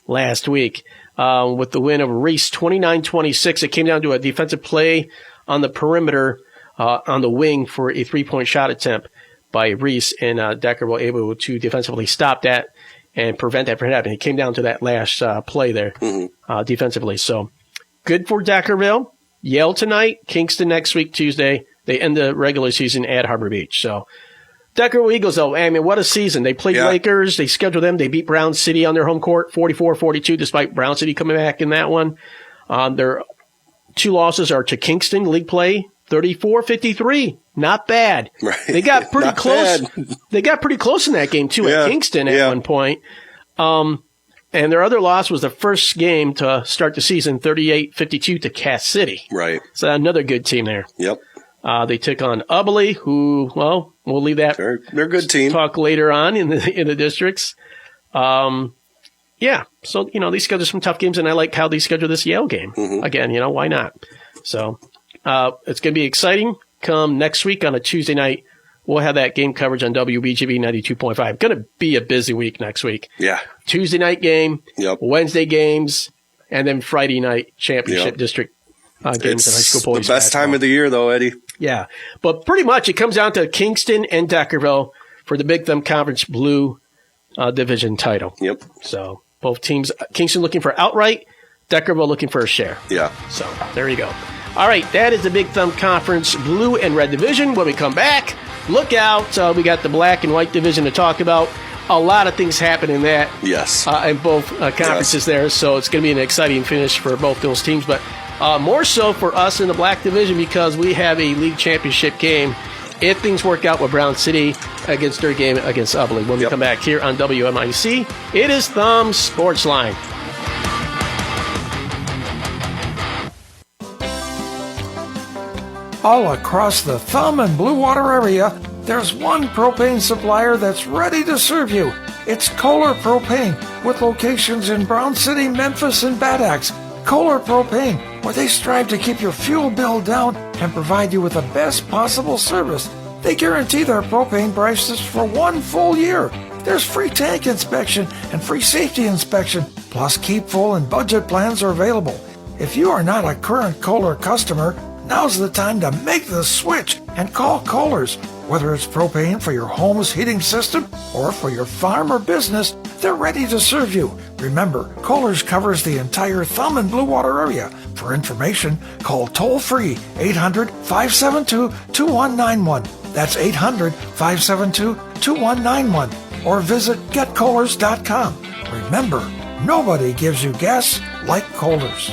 last week. With the win of Reese, 29-26. It came down to a defensive play on the perimeter on the wing for a 3-point shot attempt by Reese, and Deckerville able to defensively stop that and prevent that from happening. It came down to that last play there defensively. So good for Deckerville. Yale tonight, Kingston next week, Tuesday. They end the regular season at Harbor Beach. So Deckerville Eagles, though, I mean, what a season. They played Lakers. They scheduled them. They beat Brown City on their home court, 44-42, despite Brown City coming back in that one. Their 2 losses are to Kingston, league play, 34-53. Not bad. Right. They got pretty close. They got pretty close in that game, too, at Kingston at one point. And their other loss was the first game to start the season, 38-52 to Cass City. Right. So another good team there. Yep. They took on Ubly, who, well, we'll leave that. They're a good team. Talk later on in the districts. Yeah. So, they schedule some tough games, and I like how they schedule this Yale game. Again, why not? So, it's going to be exciting. Come next week on a Tuesday night, we'll have that game coverage on WBGB 92.5. Going to be a busy week next week. Yeah. Tuesday night game. Yep. Wednesday games, and then Friday night championship district games in high school police. The best time of the year, though, Eddie. Yeah. But pretty much it comes down to Kingston and Deckerville for the Big Thumb Conference Blue Division title. Yep. So both teams, Kingston looking for outright, Deckerville looking for a share. Yeah. So there you go. All right. That is the Big Thumb Conference Blue and Red Division. When we come back, look out. We got the Black and White Division to talk about. A lot of things happen in that. Yes. In both conferences there. So it's going to be an exciting finish for both those teams. But more so for us in the Black Division because we have a league championship game if things work out with Brown City against their game against Ubly. When we come back here on WMIC, it is Thumb Sportsline. All across the Thumb and Blue Water area, there's one propane supplier that's ready to serve you. It's Kohler Propane, with locations in Brown City, Memphis, and Bad Axe. Kohler Propane, where they strive to keep your fuel bill down and provide you with the best possible service. They guarantee their propane prices for 1 full year. There's free tank inspection and free safety inspection, plus keep full and budget plans are available. If you are not a current Kohler customer, now's the time to make the switch and call Kohler's. Whether it's propane for your home's heating system or for your farm or business, they're ready to serve you. Remember, Kohler's covers the entire Thumb and Blue Water area. For information, call toll-free 800-572-2191. That's 800-572-2191. Or visit getkohlers.com. Remember, nobody gives you gas like Kohler's.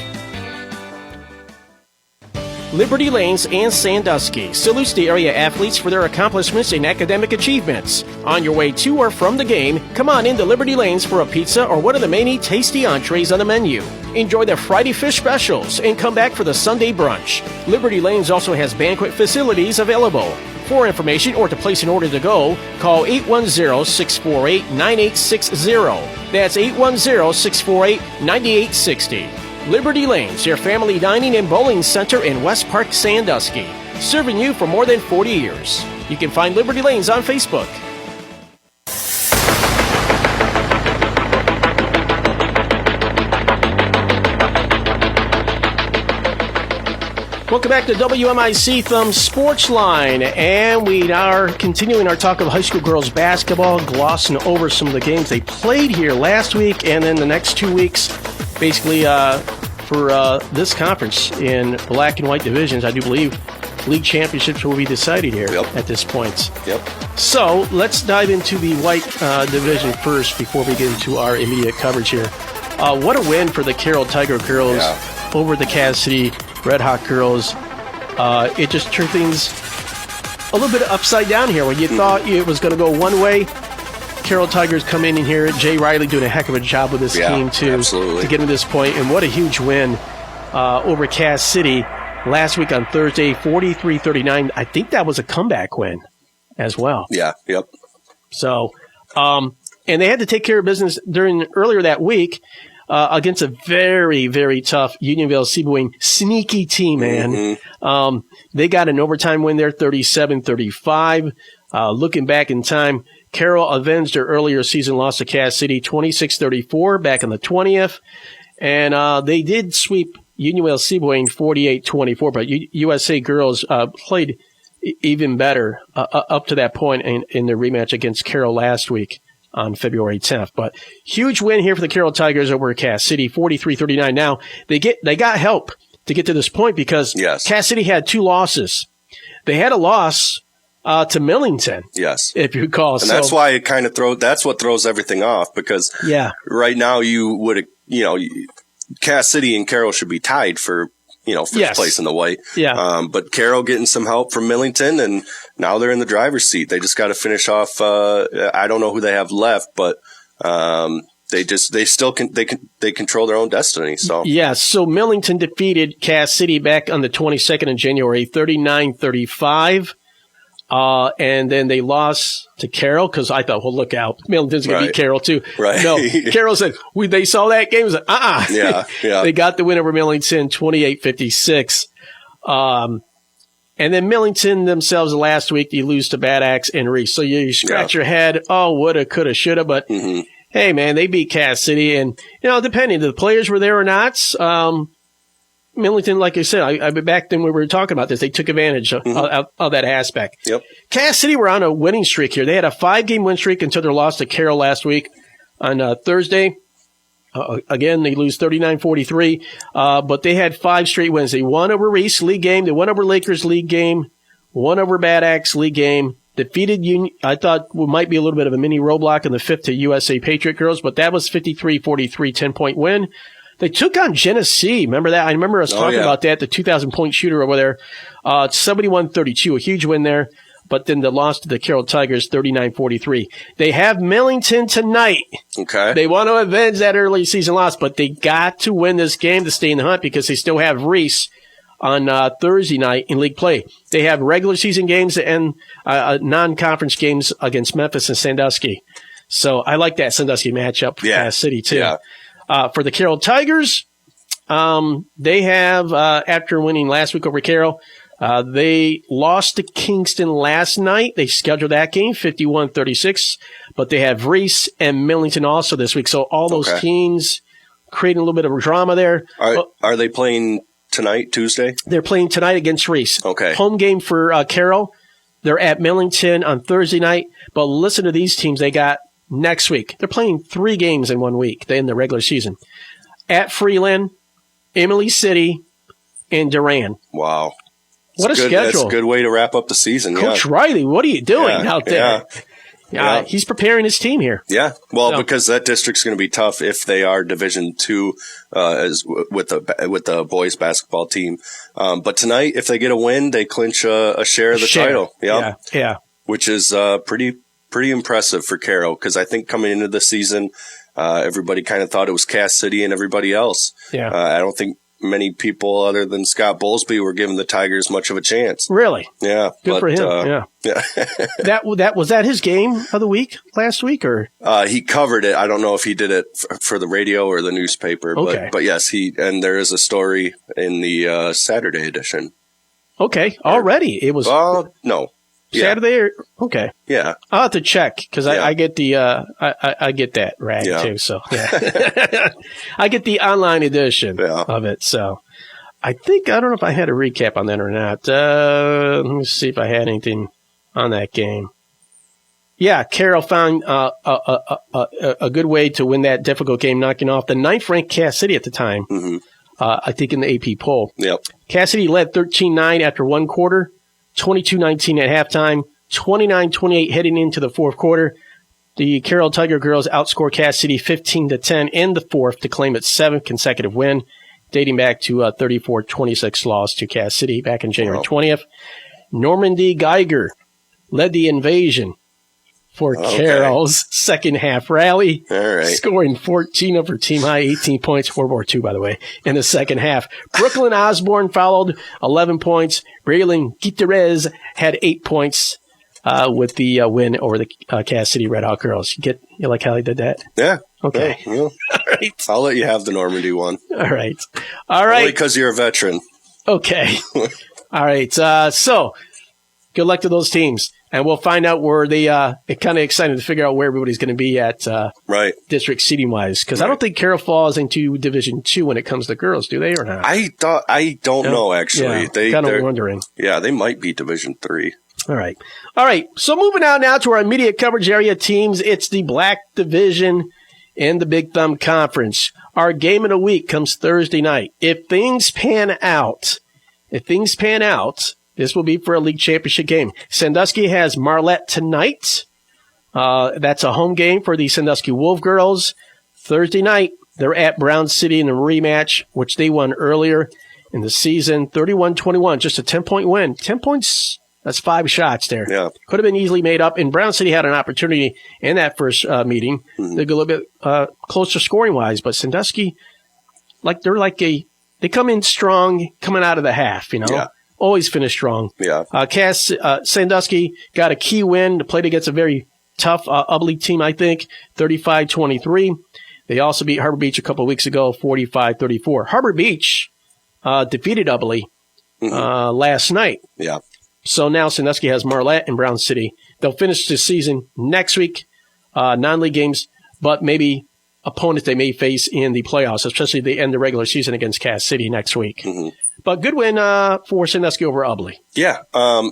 Liberty Lanes and Sandusky salutes the area athletes for their accomplishments and academic achievements. On your way to or from the game, come on into Liberty Lanes for a pizza or one of the many tasty entrees on the menu. Enjoy their Friday fish specials and come back for the Sunday brunch. Liberty Lanes also has banquet facilities available. For information or to place an order to go, call 810-648-9860. That's 810-648-9860. Liberty Lanes, your family dining and bowling center in West Park, Sandusky. Serving you for more than 40 years. You can find Liberty Lanes on Facebook. Welcome back to WMIC Thumb Sportsline, and we are continuing our talk of high school girls basketball, glossing over some of the games they played here last week, and then the next 2 weeks, basically for this conference in black and white divisions. I do believe league championships will be decided here at this point. So let's dive into the white division first before we get into our immediate coverage here. What a win for the Carroll Tiger girls over the Cass City Red Hawk girls. It just turned things a little bit upside down here. When you thought it was going to go one way, Carroll Tigers come in here. Jay Riley doing a heck of a job with this team to get to this point. And what a huge win over Cass City last week on Thursday, 43-39. I think that was a comeback win as well. So, and they had to take care of business earlier that week against a very, very tough Unionville-Sebewaing sneaky team, man. They got an overtime win there, 37-35. Looking back in time, Carroll avenged their earlier season loss to Cass City, 26-34, back on the 20th. And they did sweep Unionville-Sebewaing 48-24, but USA girls played even better up to that point in their rematch against Carroll last week on February 10th. But huge win here for the Carroll Tigers over Cass City, 43-39. Now, they got help to get to this point because Cass City had 2 losses. They had a loss to Millington. If you recall. And that's why it kind of that's what throws everything off, because right now Cass City and Carroll should be tied for, first place in the white. But Carroll getting some help from Millington, and now they're in the driver's seat. They just got to finish off. I don't know who they have left, but they control their own destiny. So so Millington defeated Cass City back on the 22nd of January, 39-35. And then they lost to Carroll because I thought, well, look out, Millington's going to beat Carroll too. No, Carroll said, they saw that game. It was like, They got the win over Millington, 28-56. And then Millington themselves last week, they lose to Bad Axe and Reese. So you scratch your head, woulda, coulda, shoulda, but hey, man, they beat Cass City. And, depending if the players were there or not, Millington, like I said, I back then when we were talking about this, they took advantage of that aspect. Cass City were on a winning streak here. They had a 5-game win streak until their loss to Carroll last week on Thursday. Again, they lose 39-43, but they had 5 straight wins. They won over Reese league game. They won over Lakers league game. Won over Bad Axe league game. Defeated Union. I thought might be a little bit of a mini roadblock in the 5th to USA Patriot girls, but that was 53-43, 10-point win. They took on Genesee. Remember that? I remember us talking about that, the 2,000-point shooter over there. 71-32, a huge win there. but then the loss to the Carroll Tigers, 39-43. They have Millington tonight. Okay. They want to avenge that early season loss, but they got to win this game to stay in the hunt because they still have Reese on Thursday night in league play. They have regular season games and non-conference games against Memphis and Sandusky. So I like that Sandusky matchup for Cass City, too. Yeah. For the Carroll Tigers, they have, after winning last week over Carroll, they lost to Kingston last night. They scheduled that game, 51-36, but they have Reese and Millington also this week. So all those teams creating a little bit of drama there. Are they playing tonight, Tuesday? They're playing tonight against Reese. Okay. Home game for Carroll. They're at Millington on Thursday night. But listen to these teams they got next week. They're playing 3 games in 1 week in the regular season. At Freeland, Emily City, and Duran. Wow. What a schedule. That's a good way to wrap up the season. Coach Riley, what are you doing out there? He's preparing his team here. Yeah, well, because that district's going to be tough if they are Division II as with the boys basketball team. But tonight, if they get a win, they clinch a share of the title. Yeah. Which is pretty impressive for Carroll because I think coming into the season, everybody kind of thought it was Cass City and everybody else. Yeah. I don't think many people other than Scott Bowlesby were giving the Tigers much of a chance. Really? Yeah. Good for him. Yeah. that was that his game of the week last week or? He covered it. I don't know if he did it for the radio or the newspaper, but yes, and there is a story in the Saturday edition. Okay. Already. It was. No. Saturday or okay. Yeah. I'll have to check because I get the I get that rag too. So I get the online edition of it. So I don't know if I had a recap on that or not. Let me see if I had anything on that game. Yeah, Carroll found a good way to win that difficult game, knocking off the 9th ranked Cass City at the time. Mm-hmm. I think in the AP poll. Yep. Cass City led 13-9 after 1 quarter. 22-19 at halftime, 29-28 heading into the 4th quarter. The Carroll Tiger girls outscored Cass City 15-10 in the 4th to claim its 7th consecutive win, dating back to a 34-26 loss to Cass City back in January 20th. Normandy Geiger led the invasion for Carroll's second half rally, scoring 14 of her team high 18 points, World War II, by the way, in the second half. Brooklyn Osborne followed 11 points. Braylon Gutierrez had 8 points with the win over the Cass City Red Hawk girls. You like how I did that? Yeah. Okay. Yeah. All right. I'll let you have the Normandy one. All right. Only because you're a veteran. Okay. All right. So good luck to those teams. And we'll find out where they kind of excited to figure out where everybody's going to be at district seating wise. Because I don't think Carroll falls into Division II when it comes to girls, do they or not? I don't know actually. Yeah, they're kind of wondering. Yeah, they might be Division III. All right. So moving on now to our immediate coverage area teams. It's the Black Division in the Big Thumb Conference. Our game of the week comes Thursday night. If things pan out, this will be for a league championship game. Sandusky has Marlette tonight. That's a home game for the Sandusky Wolf girls. Thursday night, they're at Brown City in a rematch, which they won earlier in the season, 31-21, just a 10-point win. 10 points, that's 5 shots there. Yeah. Could have been easily made up, and Brown City had an opportunity in that first meeting to go a little bit closer scoring-wise, but Sandusky, they come in strong coming out of the half, Yeah. Always finish strong. Yeah. Sandusky got a key win. Played against a very tough Ubly team, I think, 35-23. They also beat Harbor Beach a couple of weeks ago, 45-34. Harbor Beach defeated Ubly last night. Yeah. So now Sandusky has Marlette and Brown City. They'll finish the season next week, non-league games, but maybe opponents they may face in the playoffs, especially at the end of the regular season against Cass City next week. Mm-hmm. But good win for Sandusky over Ubly. Yeah.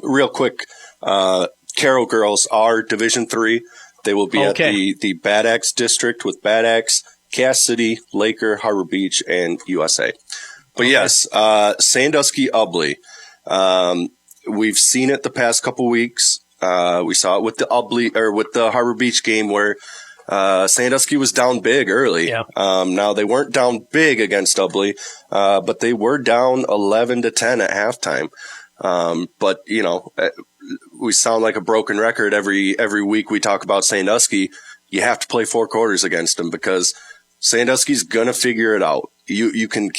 Real quick, Carroll girls are Division III. They will be at the Bad Axe district with Bad Axe, Cass City, Laker, Harbor Beach, and USA. But yes, Sandusky Ubly. We've seen it the past couple weeks. We saw it with the Harbor Beach game where Sandusky was down big early. Yeah. Now they weren't down big against Ubly, but they were down 11-10 at halftime. But, we sound like a broken record every week we talk about Sandusky. You have to play 4 quarters against them because Sandusky's going to figure it out. You can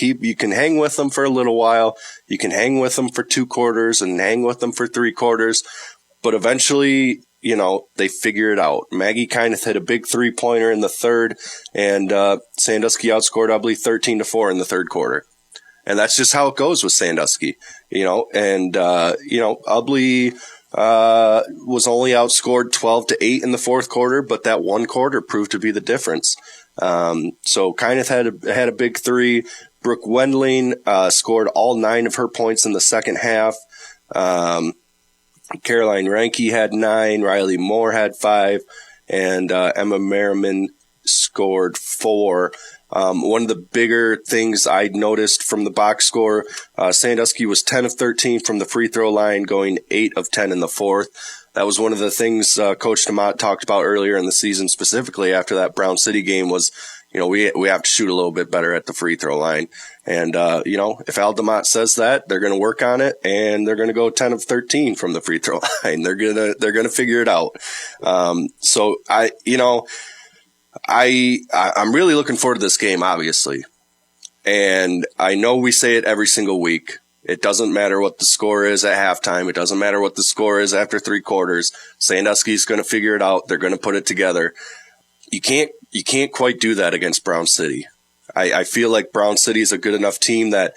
hang with them for a little while. You can hang with them for 2 quarters and hang with them for 3 quarters. But eventually, they figure it out. Maggie kind of hit a big 3-pointer in the third, and Sandusky outscored, I believe, 13-4 in the third quarter. And that's just how it goes with Sandusky, and Ubley was only outscored 12-8 in the fourth quarter, but that one quarter proved to be the difference. So Kyneth had a big 3. Brooke Wendling scored all 9 of her points in the second half. Caroline Ranke had 9. Riley Moore had 5. And Emma Merriman scored 4. One of the bigger things I noticed from the box score, Sandusky was 10 of 13 from the free throw line, going 8 of 10 in the fourth. That was one of the things Coach DeMott talked about earlier in the season, specifically after that Brown City game was, we have to shoot a little bit better at the free throw line. And, if Al DeMott says that, they're going to work on it, and they're going to go 10 of 13 from the free throw line. They're going to figure it out. So I'm really looking forward to this game, obviously. And I know we say it every single week. It doesn't matter what the score is at halftime. It doesn't matter what the score is after 3 quarters. Sandusky's going to figure it out. They're going to put it together. You can't quite do that against Brown City. I feel like Brown City is a good enough team that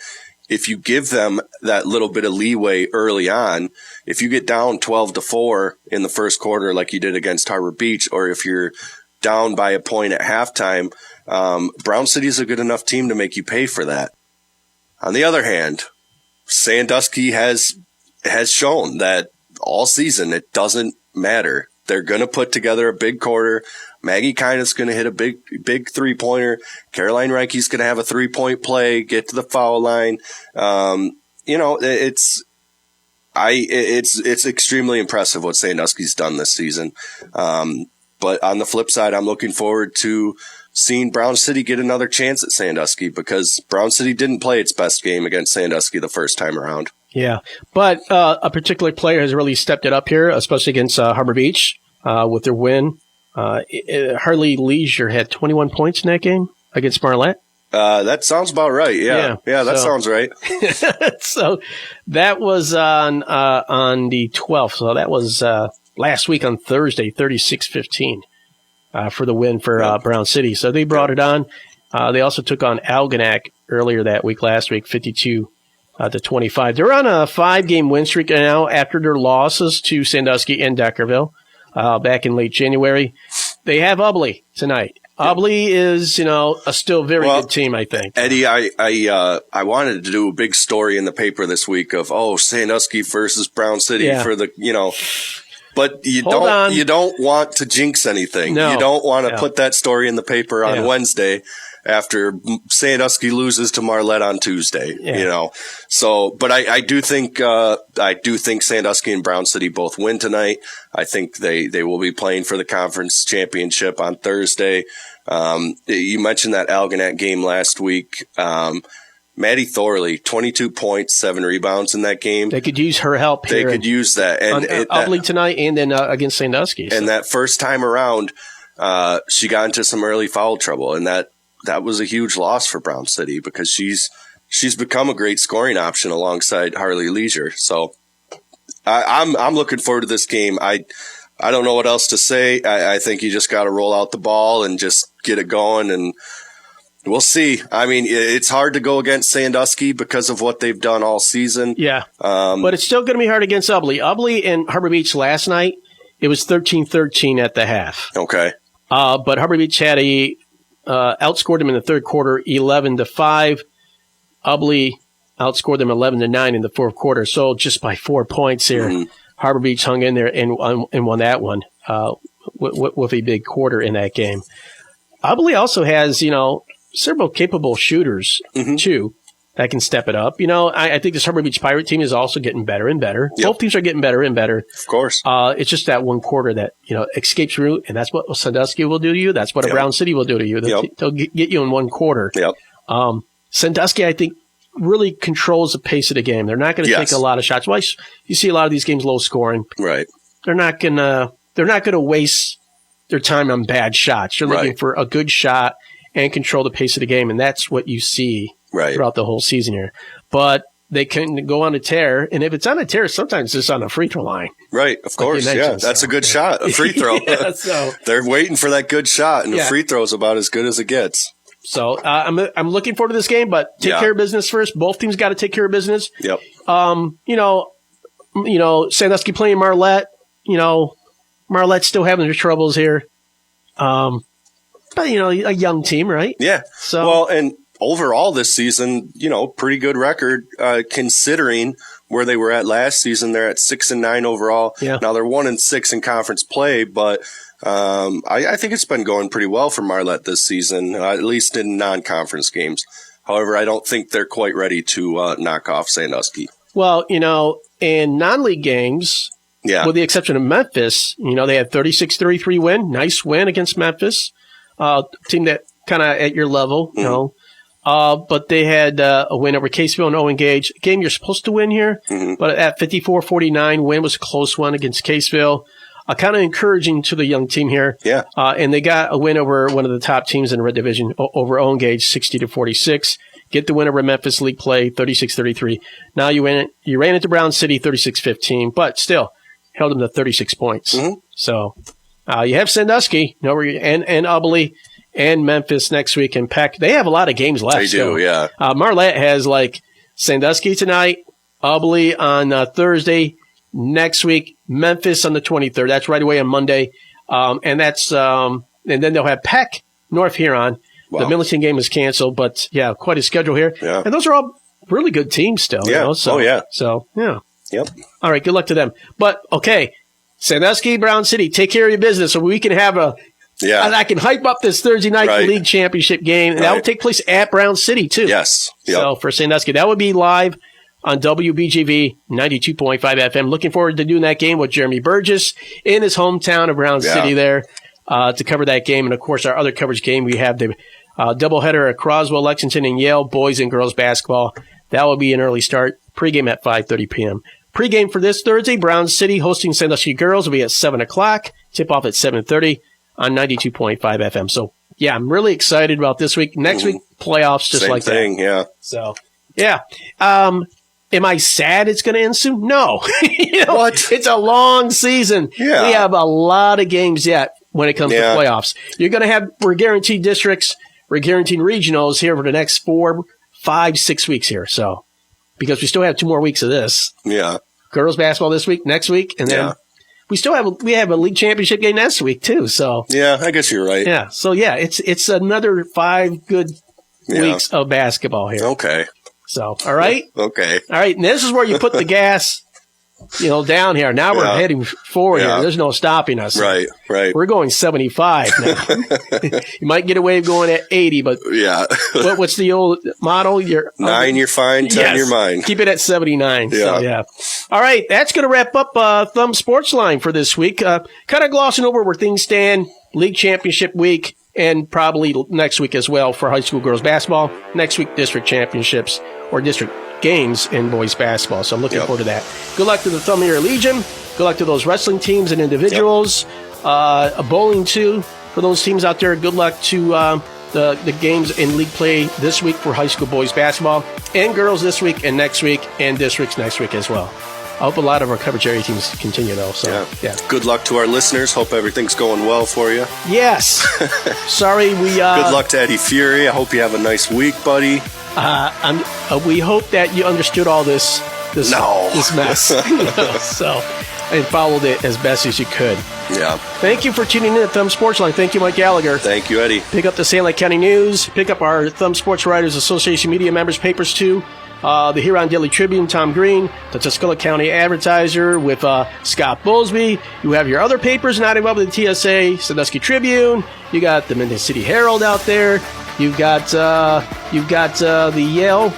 if you give them that little bit of leeway early on, if you get down 12-4 in the first quarter like you did against Harbor Beach, or if you're down by a point at halftime, Brown City is a good enough team to make you pay for that. On the other hand, Sandusky has shown that all season it doesn't matter. They're going to put together a big quarter. Maggie Kyneth's going to hit a big 3-pointer. Caroline Ranke's going to have a 3-point play, get to the foul line. It's extremely impressive what Sandusky's done this season. But on the flip side, I'm looking forward to seeing Brown City get another chance at Sandusky because Brown City didn't play its best game against Sandusky the first time around. Yeah, but a particular player has really stepped it up here, especially against Harbor Beach with their win. Harley Leisure had 21 points in that game against Marlette. That sounds about right. Yeah, that sounds right. So that was on the 12th. So that was last week on Thursday, 36-15 for the win for Brown City. So they brought it on. They also took on Algonac earlier that week, last week, 52-25. They're on a 5-game win streak now after their losses to Sandusky and Deckerville back in late January. They have Ubley tonight. Ubley is, a still very good team, I think. Eddie, I wanted to do a big story in the paper this week of Sandusky versus Brown City for the but you don't want to jinx anything. No. You don't want to put that story in the paper on Wednesday after Sandusky loses to Marlette on Tuesday. So but I do think Sandusky and Brown City both win tonight. I think they will be playing for the conference championship on Thursday. You mentioned that Algonac game last week. Maddie Thorley, 22 points, 7 rebounds in that game. They could use her help here. They could use that. And Ubley tonight and then against Sandusky. So. And that first time around, she got into some early foul trouble. And that was a huge loss for Brown City because she's become a great scoring option alongside Harley Leisure. So I'm looking forward to this game. I don't know what else to say. I think you just got to roll out the ball and just get it going, and we'll see. I mean, it's hard to go against Sandusky because of what they've done all season. Yeah, but it's still going to be hard against Ubley. Ubley and Harbor Beach last night, it was 13-13 at the half. Okay. But Harbor Beach had outscored them in the third quarter 11-5. Ubley outscored them 11-9 in the fourth quarter. So just by 4 points here. Mm-hmm. Harbor Beach hung in there and won that one with a big quarter in that game. Ubley also has, several capable shooters, too, that can step it up. I think this Harbor Beach Pirate team is also getting better and better. Yep. Both teams are getting better and better. Of course. It's just that one quarter that, escapes route, and that's what Sandusky will do to you. That's what a Brown City will do to you. They'll get you in one quarter. Yep. Sandusky, I think, really controls the pace of the game. They're not going to take a lot of shots. Why you see a lot of these games low scoring? Right. They're not going to waste their time on bad shots. They're looking for a good shot and control the pace of the game, and that's what you see throughout the whole season here. But they can go on a tear, and if it's on a tear, sometimes it's on a free throw line. Right, of course, that's a good shot, a free throw. So they're waiting for that good shot, and the free throw is about as good as it gets. So I'm looking forward to this game, but take care of business first. Both teams got to take care of business. Yep. Sandusky playing Marlette. Marlette's still having their troubles here. But a young team, right? Yeah. So and overall this season, pretty good record considering where they were at last season. They're at 6-9 overall. Yeah. Now they're 1-6 in conference play, but I think it's been going pretty well for Marlette this season, at least in non-conference games. However, I don't think they're quite ready to knock off Sandusky. Well, in non-league games, with the exception of Memphis, they had 36-33 win. Nice win against Memphis, team that kind of at your level, but they had a win over Caseville and Owen Gage. A game you're supposed to win here, but at 54-49, win was a close one against Caseville. Kind of encouraging to the young team here. Yeah. And they got a win over one of the top teams in the Red Division, over Owen Gage, 60-46. Get the win over Memphis League play, 36-33. Now you ran into Brown City, 36-15, but still held them to 36 points. So you have Sandusky, and Ubly and Memphis next week, and Peck. They have a lot of games left. They do, yeah. Marlette has Sandusky tonight, Ubly on Thursday. Next week, Memphis on the 23rd. That's right away on Monday. And then they'll have Peck, North Huron. Wow. The Millington game is canceled, but quite a schedule here. Yeah. And those are all really good teams still. Yeah. So, Yep. All right. Good luck to them. But okay, Sandusky, Brown City, take care of your business so we can have I can hype up this Thursday night league championship game. And that will take place at Brown City too. Yes. Yep. So for Sandusky, that would be live on WBGV 92.5 FM. Looking forward to doing that game with Jeremy Burgess in his hometown of Brown City there to cover that game. And, of course, our other coverage game, we have the doubleheader at Croswell, Lexington, and Yale, boys and girls basketball. That will be an early start. Pregame at 5:30 p.m. Pregame for this Thursday, Brown City hosting Sandusky Girls will be at 7 o'clock. Tip-off at 7:30 on 92.5 FM. So, I'm really excited about this week. Next week, playoffs just Same like thing, that. Yeah. So, am I sad it's going to end soon? No. What? It's a long season. Yeah. We have a lot of games yet when it comes to playoffs. We're guaranteed districts, we're guaranteed regionals here for the next 4, 5, 6 weeks here. So, because we still have 2 more weeks of this. Yeah. Girls basketball this week, next week, and then we have a league championship game next week too. So yeah, I guess you're right. Yeah. So it's another 5 good weeks of basketball here. Okay. So, all right? Okay. All right, and this is where you put the gas, down here. Now we're heading forward here. There's no stopping us. Right. We're going 75 now. You might get away with going at 80, but what's the old motto? 9, you're fine. 10, you're mine. Keep it at 79. Yeah. So, all right, that's going to wrap up Thumb Sportsline for this week. Kind of glossing over where things stand, league championship week, and probably next week as well for high school girls basketball. Next week, district championships or district games in boys basketball. So I'm looking forward to that. Good luck to the Thumb Era Legion. Good luck to those wrestling teams and individuals. Bowling, too, for those teams out there. Good luck to the games in league play this week for high school boys basketball and girls this week and next week and districts next week as well. I hope a lot of our coverage area teams continue, though. So, Good luck to our listeners. Hope everything's going well for you. Yes. Sorry, we... Good luck to Eddie Fury. I hope you have a nice week, buddy. We hope that you understood all this mess. And followed it as best as you could. Yeah. Thank you for tuning in to Thumb Sportsline. Thank you, Mike Gallagher. Thank you, Eddie. Pick up the Sanilac County News. Pick up our Thumb Sports Writers Association media members' papers, too. The Huron Daily Tribune, Tom Green, the Tuscola County Advertiser with Scott Bowlesby. You have your other papers not involved with the TSA, Sandusky Tribune. You got the Minden City Herald out there. You've got the Yale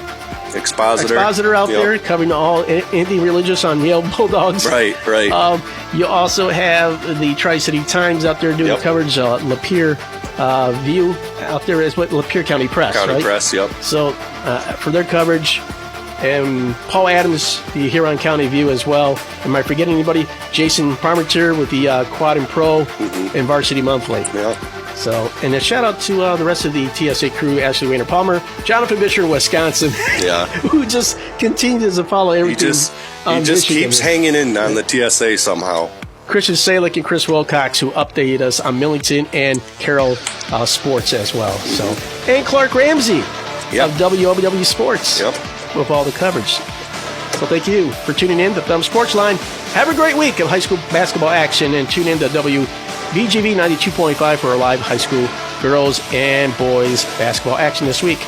Expositor out there covering all anything religious on Yale Bulldogs. Right. You also have the Tri-City Times out there doing coverage, Lapeer View out there is what Lapeer County Press, County right? Press, yep. So for their coverage, and Paul Adams, the Huron County View as well. Am I forgetting anybody? Jason Parmentier with the Quad and Pro and Varsity Monthly. Yeah. So, and a shout out to the rest of the TSA crew, Ashley Wayner Palmer, Jonathan Fisher in Wisconsin, who just continues to follow everything. He just keeps hanging in on the TSA somehow. Christian Salick and Chris Wilcox, who updated us on Millington and Carroll sports as well. So, and Clark Ramsey of WOW Sports with all the coverage. So thank you for tuning in to Thumb Sportsline. Have a great week of high school basketball action, and tune in to WVGV 92.5 for our live high school girls and boys basketball action this week.